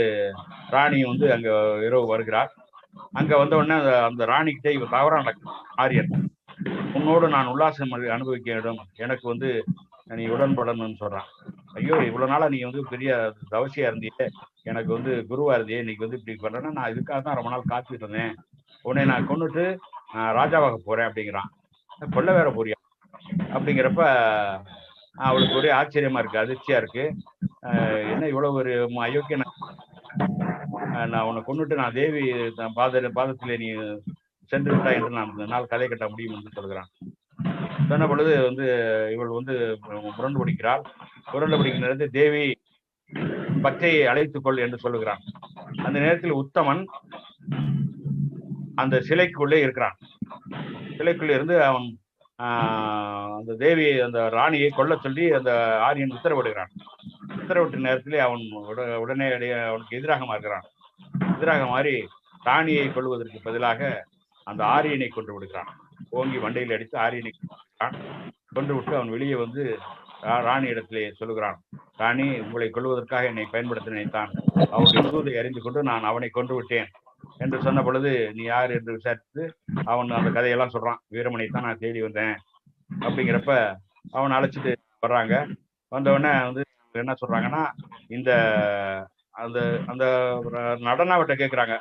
ராணி அங்க இரவு வருகிறார். அங்க வந்த உடனே அந்த ராணிக்கிட்ட இவ தவறா நடக்குது. ஆரியன், உன்னோடு நான் உல்லாசம் அனுபவிக்க வேண்டும், எனக்கு நீ உடன்படணும்னு சொல்றான். ஐயோ, இவ்வளவு நாளா நீ பெரிய தவசியா இருந்தியே, எனக்கு குருவா இருந்தியே, இன்னைக்கு இப்படி பண்றேன்னா, நான் இதுக்காக தான் ரொம்ப நாள் காத்துட்டு இருந்தேன், உன்னை நான் கொண்டுட்டு நான் ராஜாவாக போறேன் அப்படிங்கிறான். கொல்ல வேற போறியா அப்படிங்கிறப்ப அவளுக்கு ஒரே ஆச்சரியமா இருக்கு, அதிர்ச்சியா இருக்கு. என்ன இவ்வளவு ஒரு அயோக்கிய, நான் உன்னை கொண்டுட்டு நான் தேவி பாதத்திலே நீ சென்று விட்டா என்று நான் இந்த நாள் கதை கட்ட முடியும் என்று சொல்கிறான். சொன்ன பொழுது இவள் புரண்டு பிடிக்கிறாள். புரண்டு பிடிக்கிற நேரத்தில் தேவி பச்சையை அழைத்துக் கொள் என்று சொல்லுகிறான். அந்த நேரத்தில் உத்தமன் அந்த சிலைக்குள்ளே இருக்கிறான். சிலைக்குள்ளே இருந்து அவன் அந்த தேவியை, அந்த ராணியை கொல்ல சொல்லி அந்த ஆரியன் உத்தரவிடுகிறான். உத்தரவிட்ட நேரத்திலே அவன் உடனே அவனுக்கு எதிராக மாறுகிறான். எதிராக மாறி ராணியை கொள்வதற்கு பதிலாக அந்த ஆரியனை கொண்டு விடுகிறான். ஓங்கி வண்டையில் அடித்து ஆரியனை கொண்டு விட்டு அவன் வெளியே ராணி இடத்திலே சொல்லுகிறான், ராணி, உங்களை கொள்வதற்காக என்னை பயன்படுத்த நினைத்தான், அவனுடைய தூதை அறிந்து கொண்டு நான் அவனை கொண்டு விட்டேன் என்று சொன்ன பொழுது, நீ யார் என்று விசாரித்து அவன் அந்த கதையெல்லாம் சொல்றான். வீரமணி தான் நான் தேடி வந்தேன் அப்படிங்கிறப்ப அவன் அழைச்சிட்டு வர்றாங்க. வந்தவுடனே என்ன சொல்றாங்கன்னா, இந்த அந்த அந்த நடனாவிட்ட கேட்கிறாங்க,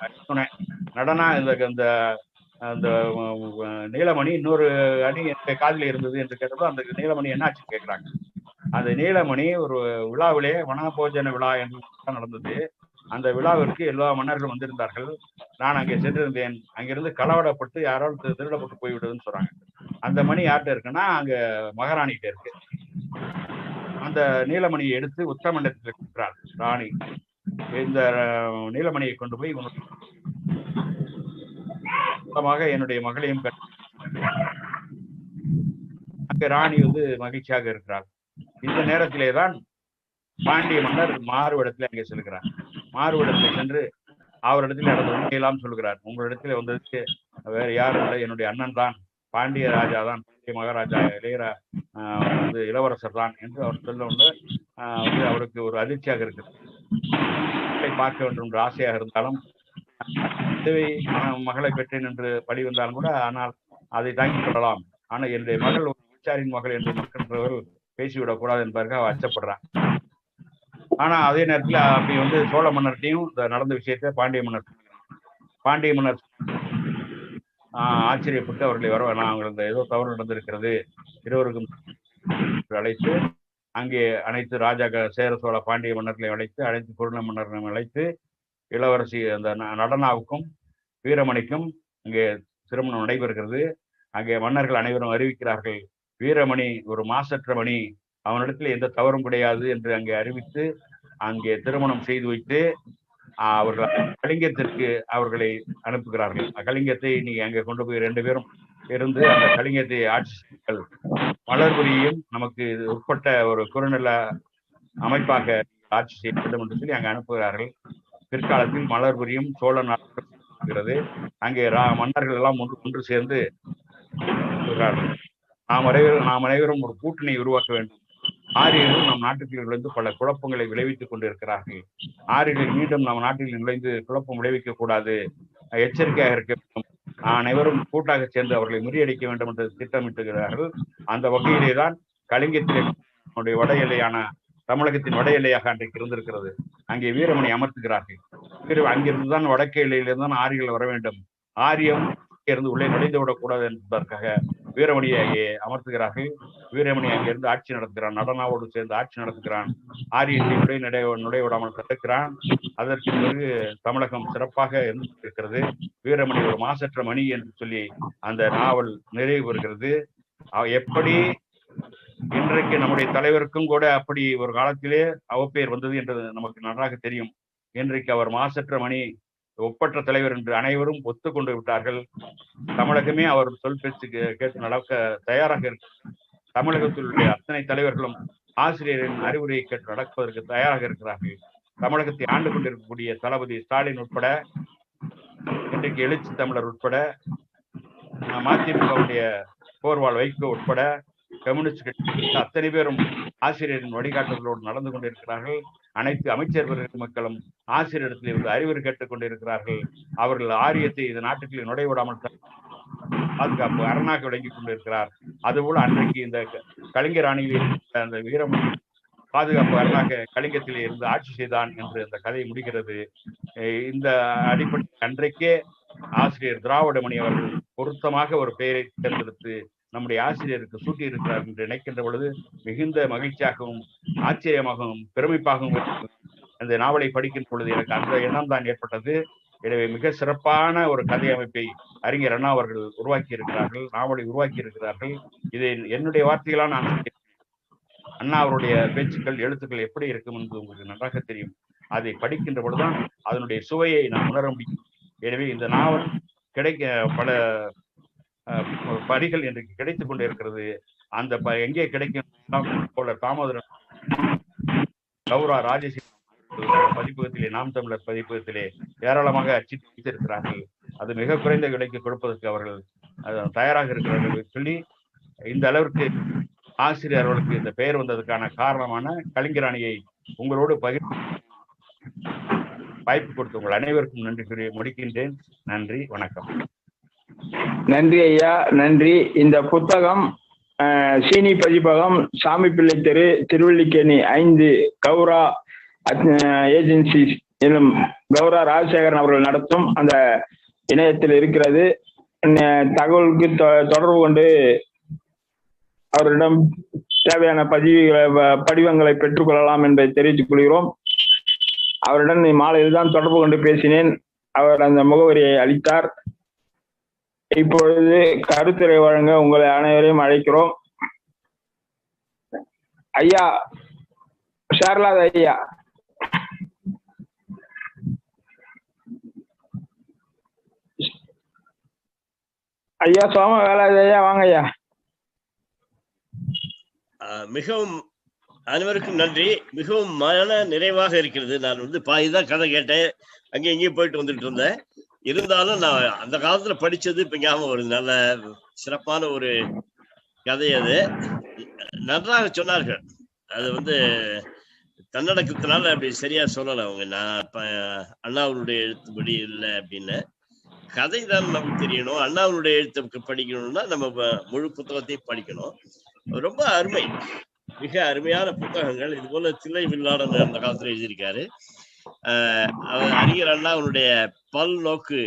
நடனா இந்த அந்த நீலமணி இன்னொரு அணி காதில் இருந்தது என்று கேட்டப்போ, அந்த நீலமணி என்னாச்சுன்னு கேட்கிறாங்க. அந்த நீலமணி ஒரு விழாவிலே வனபோஜன விழா என்று நடந்தது. அந்த விழாவிற்கு எல்லா மன்னர்களும் வந்திருந்தார்கள். நான் அங்கே சென்றிருந்தேன். அங்கிருந்து களவாடப்பட்டு யாராவது திருடப்பட்டு போய்விடுதுன்னு சொல்றாங்க. அந்த மணி யார்கிட்ட இருக்குன்னா அங்க மகாராணிகிட்ட இருக்கு. அந்த நீலமணியை எடுத்து உத்தமண்டத்தில் இருக்கிறார் ராணி. இந்த நீலமணியை கொண்டு போய் என்னுடைய மகளையும் அங்க ராணி மகிழ்ச்சியாக இருக்கிறார். இந்த நேரத்திலே தான் பாண்டிய மன்னர் மாறுவிடத்தில் அங்கே செல்கிறார். மாறுவிடத்தில் சென்று அவரிடத்தில் நடந்த உண்மையெல்லாம் சொல்கிறார். உங்களிடத்தில் வந்ததுக்கு வேற யாரும் இல்லை, என்னுடைய அண்ணன் தான், பாண்டிய ராஜா தான், பாண்டிய மகாராஜா இளவரசர் தான் என்று அவர் சொல்ல அவருக்கு ஒரு அதிர்ச்சியாக இருக்கிறது. பார்க்க வேண்டும் என்று ஆசையாக இருந்தாலும் மகளை பெற்றேன் என்று படி வந்தாலும் கூட, ஆனால் அதை தாங்கிக் கொள்ளலாம். ஆனால் என்னுடைய மகள் ஒரு விசாரின் மகள் என்று மற்றவர்கள் பேசிவிடக் கூடாது என்பதற்காக அவர் அச்சப்படுறான். ஆனா அதே நேரத்தில் அப்படி சோழ மன்னர்கிட்டையும் நடந்த விஷயத்தை பாண்டிய மன்னர் ஆச்சரியப்பட்டு அவர்களை அவங்களுக்கு ஏதோ தவறு நடந்திருக்கிறது, இருவருக்கும் அழைத்து அங்கே அனைத்து ராஜாக்கள் சேர சோழ பாண்டிய மன்னர்களை அழைத்து குறுநில மன்னர்களையும் அழைத்து இளவரசி அந்த நடனாவுக்கும் வீரமணிக்கும் அங்கே திருமணம் நடைபெறுகிறது. அங்கே மன்னர்கள் அனைவரும் அறிவிக்கிறார்கள், வீரமணி ஒரு மாசற்ற மணி, அவனிடத்தில் எந்த தவறும் கிடையாது என்று அங்கே அறிவித்து அங்கே திருமணம் செய்து வைத்து அவர்கள் கலிங்கத்திற்கு அவர்களை அனுப்புகிறார்கள். கலிங்கத்தை நீங்க அங்கே கொண்டு போய் 2 பேரும் இருந்து அந்த கலிங்கத்தை ஆட்சி செய்யுங்கள், மலர்புரியும் நமக்கு உட்பட்ட ஒரு குறுநில அமைப்பாக ஆட்சி செய்ய வேண்டும் என்று சொல்லி அங்கே அனுப்புகிறார்கள். பிற்காலத்தில் மலர்புரியும் சோழ நாடுகிறது. அங்கே மன்னர்கள் எல்லாம் ஒன்று சேர்ந்து நாம் அனைவரும் ஒரு கூட்டணி உருவாக்க வேண்டும். ஆரியர்கள் நம் நாட்டுக்குள் நுழைந்து பல குழப்பங்களை விளைவித்துக் கொண்டிருக்கிறார்கள். ஆரியர்கள் மீண்டும் நம் நாட்டில் நுழைந்து குழப்பம் விளைவிக்க கூடாது, எச்சரிக்கையாக இருக்க வேண்டும். அனைவரும் கூட்டாக சேர்ந்து அவர்களை முறியடிக்க வேண்டும் என்று திட்டமிட்டுகிறார்கள். அந்த வகையிலே தான் கலிங்கத்திலே வட எல்லையான தமிழகத்தின் வட எல்லையாக அன்றைக்கு இருந்திருக்கிறது. அங்கே வீரமணி அமர்த்துகிறார்கள். அங்கிருந்துதான் வடக்கு எல்லையிலிருந்து ஆரியர்கள் வர வேண்டும். ஆரியம் இருந்து உள்ளே நுழைந்து விடக்கூடாது என்பதற்காக வீரமணியை அங்கே அமர்த்துகிறார்கள். வீரமணி அங்கிருந்து ஆட்சி நடத்துகிறான், நடனாவோடு சேர்ந்து ஆட்சி நடத்துகிறான். ஆரியத்தை நுழைய விடாமல் தடுக்கிறான். அதற்கு பிறகு தமிழகம் சிறப்பாக இருக்கிறது. வீரமணி ஒரு மாசற்ற மணி என்று சொல்லி அந்த நாவல் நிறைவு பெறுகிறது. எப்படி இன்றைக்கு நம்முடைய தலைவருக்கும் கூட அப்படி ஒரு காலத்திலே அவப்பெயர் வந்தது என்று நமக்கு நன்றாக தெரியும். இன்றைக்கு அவர் மாசற்ற மணி, ஒப்பற்ற தலைவர் என்று அனைவரும் ஒத்துக்கொண்டு விட்டார்கள். தமிழகமே அவர் சொல் பேச்சு கேட்டு நடக்க தயாராக இருக்கு. தமிழகத்தில் உள்ள அத்தனை தலைவர்களும் ஆசிரியரின் அறிவுரையை கேட்டு நடப்பதற்கு தயாராக இருக்கிறார்கள். தமிழகத்தை ஆண்டு கொண்டிருக்கக்கூடிய தளபதி ஸ்டாலின் உட்பட, இன்றைக்கு எழுச்சி தமிழர் உட்பட, மதிமுகவுடைய போர்வால் வைகோ உட்பட, கம்யூனிஸ்ட் கட்சி அத்தனை பேரும் ஆசிரியரின் வழிகாட்டுதலோடு நடந்து கொண்டிருக்கிறார்கள். அனைத்து அமைச்சர்கள் மக்களும் ஆசிரியரிடத்தில் இருந்து அறிவுரை கேட்டுக் கொண்டிருக்கிறார்கள். அவர்கள் ஆரியத்தை இந்த நாட்டுக்குள்ளே நுழைவிடாமல் பாதுகாப்பு அரணாக விளங்கிக் கொண்டிருக்கிறார். அதுபோல அன்றைக்கு இந்த கலிங்க ராணியில் அந்த வீரமணி பாதுகாப்பு அரணாக கலிங்கத்திலே இருந்து ஆட்சி செய்தான் என்று அந்த கதை முடிகிறது. இந்த அடிப்படையில் அன்றைக்கே ஆசிரியர் திராவிடமணி அவர்கள் பொருத்தமாக ஒரு பெயரை தேர்ந்தெடுத்து நம்முடைய ஆசிரியருக்கு சூட்டி இருக்கிறார் என்று நினைக்கின்ற பொழுது மிகுந்த மகிழ்ச்சியாகவும் ஆச்சரியமாகவும் பெருமைப்பாகவும் அந்த நாவலை படிக்கின்ற பொழுது எனக்கு அந்த எண்ணம் தான் ஏற்பட்டது. எனவே மிக சிறப்பான ஒரு கதை அமைப்பை அறிஞர் அண்ணா அவர்கள் உருவாக்கி இருக்கிறார்கள், நாவலை உருவாக்கி இருக்கிறார்கள். இதை என்னுடைய வார்த்தைகளால் நான் அண்ணா அவருடைய பேச்சுக்கள் எழுத்துக்கள் எப்படி இருக்கும் என்று உங்களுக்கு நன்றாக தெரியும். அதை படிக்கின்ற பொழுதுதான் அதனுடைய சுவையை நான் உணர முடியும். எனவே இந்த நாவல் பல படிகள் இன்றைக்கு கிடைத்துக் கொண்டு இருக்கிறது. அந்த எங்கே கிடைக்கும் போல தாமோதரன் கௌரா ராஜேஸ்வரி பதிப்பகத்திலே, நாம் தமிழர் பதிப்பகத்திலே ஏராளமாக அச்சிட்டு வைத்திருக்கிறார்கள். அது மிக குறைந்த விலைக்கு கொடுப்பதற்கு அவர்கள் தயாராக இருக்கிறார்கள் சொல்லி, இந்த அளவிற்கு ஆசிரியர் அவர்களுக்கு இந்த பெயர் வந்ததற்கான காரணமான கலிங்கராணியை உங்களோடு பகிர்ந்து வாய்ப்பு கொடுத்த உங்கள் அனைவருக்கும் நன்றி கூறி முடிக்கின்றேன். நன்றி, வணக்கம். நன்றி ஐயா, நன்றி. இந்த புத்தகம் சீனி பதிப்பகம், சாமி பிள்ளை தெரு, திருவல்லிக்கேணி 5, கௌரா ஏஜென்சி எனும் கௌரா ராஜசேகரன் அவர்கள் நடத்தும் அந்த இணையத்தில் இருக்கிறது. தகவலுக்கு தொடர்பு கொண்டு அவரிடம் தேவையான படிவங்களை பெற்றுக்கொள்ளலாம் என்பதை தெரிவித்துக் கொள்கிறோம். அவருடன் மாலையில் தான் தொடர்பு கொண்டு பேசினேன். அவர் அந்த முகவரியை அளித்தார். இப்பொழுது கருத்துரை வழங்க உங்களை அனைவரையும் அழைக்கிறோம். ஐயா ஷேர்லாத் ஐயா. ஐயா சோம வேலாயுத ஐயா வாங்க ஐயா. மிகவும் அனைவருக்கும் நன்றி. மிகவும் மன நிறைவாக இருக்கிறது. நான் பாதிதான் கதை கேட்டேன், அங்கேயும் இங்கேயும் போயிட்டு வந்துட்டு இருந்தேன். இருந்தாலும் நான் அந்த காலத்துல படிச்சது இப்ப ஞாபகம் வருது. நல்ல சிறப்பான ஒரு கதை. அது நன்றாக சொன்னார்கள். அது தன்னடக்கத்தினால அப்படி சரியா சொல்லலை அவங்க. நான் இப்ப அண்ணாவுடைய எழுத்துப்படி இல்லை அப்படின்னு. கதை தான் நமக்கு தெரியணும். அண்ணாவுடைய எழுத்துக்கு படிக்கணும்னா நம்ம முழு புத்தகத்தையும் படிக்கணும். ரொம்ப அருமை, மிக அருமையான புத்தகங்கள். இது போல தில்லை வில்லாடன் அந்த காலத்துல எழுதியிருக்காரு. அறிஞர் அண்ணா அவருடைய பல்நோக்கு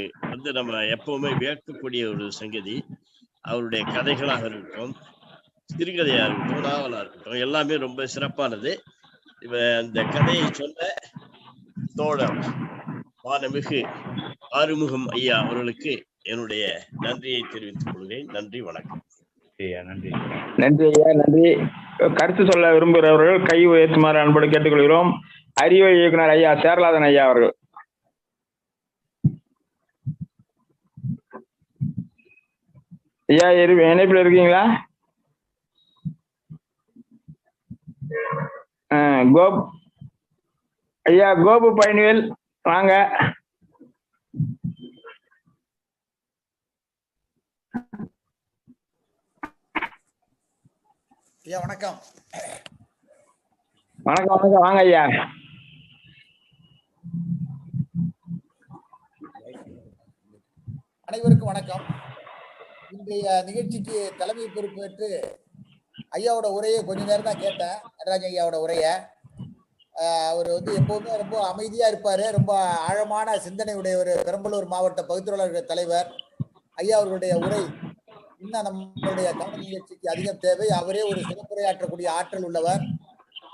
நம்ம எப்பவுமே வியக்கக்கூடிய ஒரு சங்கதி. அவருடைய கதைகளாக இருக்கட்டும், சிறுகதையா இருக்கட்டும், நாவலா இருக்கட்டும், எல்லாமே ரொம்ப சிறப்பானது. அந்த கதையை சொன்ன தோழர் வானமிகு ஆறுமுகம் ஐயா அவர்களுக்கு என்னுடைய நன்றியை தெரிவித்துக் கொள்கிறேன். நன்றி, வணக்கம். நன்றி நன்றி ஐயா, நன்றி. கருத்து சொல்ல விரும்புகிறவர்கள் கை உயர்த்துமாறு அன்போடு கேட்டுக்கொள்கிறோம். அறிவியல் இயக்குனர் ஐயா சேரலாதன் ஐயா அவர்கள். ஐயா இணைப்பில் இருக்கீங்களா? ஐயா கோபு பழனிவேல் வாங்க. ஐயா வணக்கம். வணக்கம் வணக்கம், வாங்க ஐயா. அனைவருக்கும் வணக்கம். இன்றைய நிகழ்ச்சிக்கு தலைமை பொறுப்பேற்று ஐயாவோட உரையை கொஞ்ச நேரம் தான் கேட்டேன். நடராஜன் ஐயாவோட உரையை. அவர் எப்போதுமே ரொம்ப அமைதியா இருப்பாரு. ரொம்ப ஆழமான சிந்தனை உடைய ஒரு பெரம்பலூர் மாவட்ட பகுத்தறிவாளர்கள் தலைவர் ஐயா அவர்களுடைய உரை இன்னும் நம்மளுடைய கவன நிகழ்ச்சிக்கு அதிகம் தேவை. அவரே ஒரு சிறப்புரையாற்றக்கூடிய ஆற்றல் உள்ளவர்.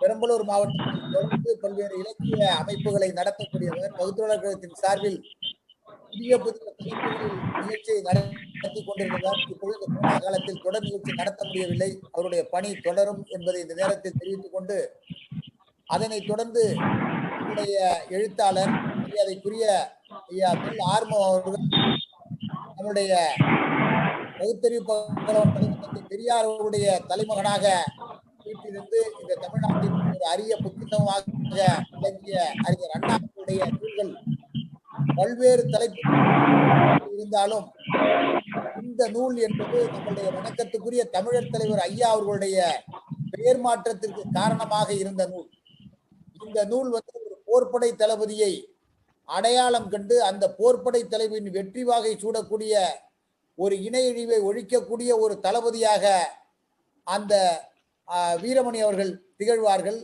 பெரம்பலூர் மாவட்டத்தில் தொடர்ந்து பல்வேறு இலக்கிய அமைப்புகளை நடத்தக்கூடியவர். பகுத்தறிவாளர் கழகத்தின் சார்பில் புதிய புதிய நிகழ்ச்சியை நடத்தி கொண்டிருந்தவர். இப்பொழுது கொரோனா காலத்தில் தொடர் நிகழ்ச்சி நடத்த முடியவில்லை. அவருடைய பணி தொடரும் என்பதை இந்த நேரத்தில் தெரிவித்துக் கொண்டு, அதனைத் தொடர்ந்து நம்முடைய எழுத்தாளர் மரியாதைக்குரிய ஐயா ஆறுமுகம் அவர்கள் நம்முடைய பகுத்தறிவு பெரியார் அவருடைய தலைமகனாக வீட்டிலிருந்து இந்த தமிழ்நாட்டின் ஒரு அரிய புத்தகமாக விளங்கிய அறிஞர் அண்ணாவுடைய நூல்கள் பல்வேறு தலைப்பு இருந்தாலும் இந்த நூல் என்பது நம்முடைய வணக்கத்துக்குரிய தமிழர் தலைவர் ஐயா அவர்களுடைய பெயர் மாற்றத்திற்கு காரணமாக இருந்த நூல். இந்த நூல் ஒரு போர்ப்படை தளபதியை அடையாளம் கண்டு அந்த போர்ப்படை தலைவரின் வெற்றி வாகை சூடக்கூடிய ஒரு இணையழிவை ஒழிக்கக்கூடிய ஒரு தளபதியாக அந்த வீரமணி அவர்கள் திகழ்வார்கள்.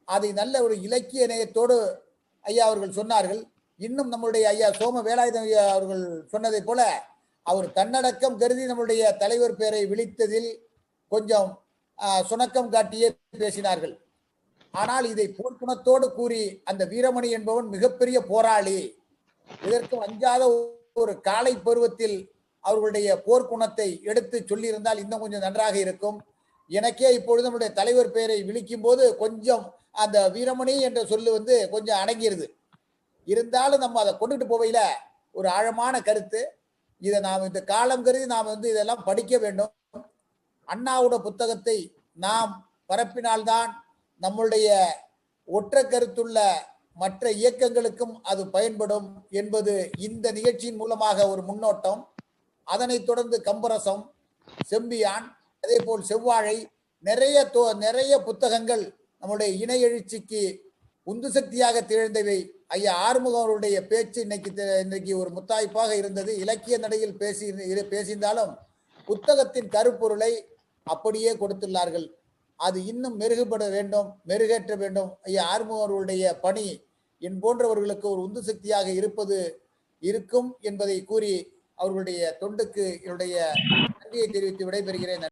அதை நல்ல ஒரு இலக்கிய நேயத்தோடு ஐயா அவர்கள் சொன்னார்கள். இன்னும் நம்முடைய ஐயா சோம வேலாயுதம் ஐயா அவர்கள் சொன்னதை போல அவர் தன்னடக்கம் கருதி நம்முடைய தலைவர் பெயரை விழித்ததில் கொஞ்சம் சுணக்கம் காட்டியே பேசினார்கள். ஆனால் இதை போர்க்குணத்தோடு கூறி அந்த வீரமணி என்பவன் மிகப்பெரிய போராளி, இதற்கு அஞ்சாத ஒரு காலை பருவத்தில் அவர்களுடைய போர்க்குணத்தை எடுத்து சொல்லியிருந்தால் இன்னும் கொஞ்சம் நன்றாக இருக்கும். எனக்கே இப்பொழுது நம்முடைய தலைவர் பெயரை விழிக்கும் போது கொஞ்சம் அந்த வீரமணி என்ற சொல்லு கொஞ்சம் அடங்கிருது. இருந்தாலும் நம்ம அதை கொண்டுட்டு போவையில ஒரு ஆழமான கருத்து. இதை நாம் இந்த காலம் கருதி நாம் இதெல்லாம் படிக்க வேண்டும். அண்ணாவோட புத்தகத்தை நாம் பரப்பினால்தான் நம்முடைய ஒற்ற கருத்துள்ள மற்ற இயக்கங்களுக்கும் அது பயன்படும் என்பது இந்த நிகழ்ச்சியின் மூலமாக ஒரு முன்னோட்டம். அதனைத் தொடர்ந்து கம்பரசம், செம்பியான், அதே போல் செவ்வாழை, நிறைய புத்தகங்கள் நம்முடைய இணை எழுச்சிக்கு உந்து சக்தியாக திகழ்ந்தவை. ஐயா ஆறுமுகம் அவருடைய பேச்சு இன்னைக்கு ஒரு முத்தாய்ப்பாக இருந்தது. இலக்கிய நடையில் பேசியிருந்தாலும் புத்தகத்தின் கருப்பொருளை அப்படியே கொடுத்துள்ளார்கள். அது இன்னும் மெருகுபட வேண்டும், மெருகேற்ற வேண்டும். ஐயா ஆறுமுகம் அவர்களுடைய பணி என் போன்றவர்களுக்கு ஒரு உந்து சக்தியாக இருக்கும் என்பதை கூறி அவர்களுடைய தொண்டுக்கு என்னுடைய நன்றியை தெரிவித்து விடைபெறுகிறேன்.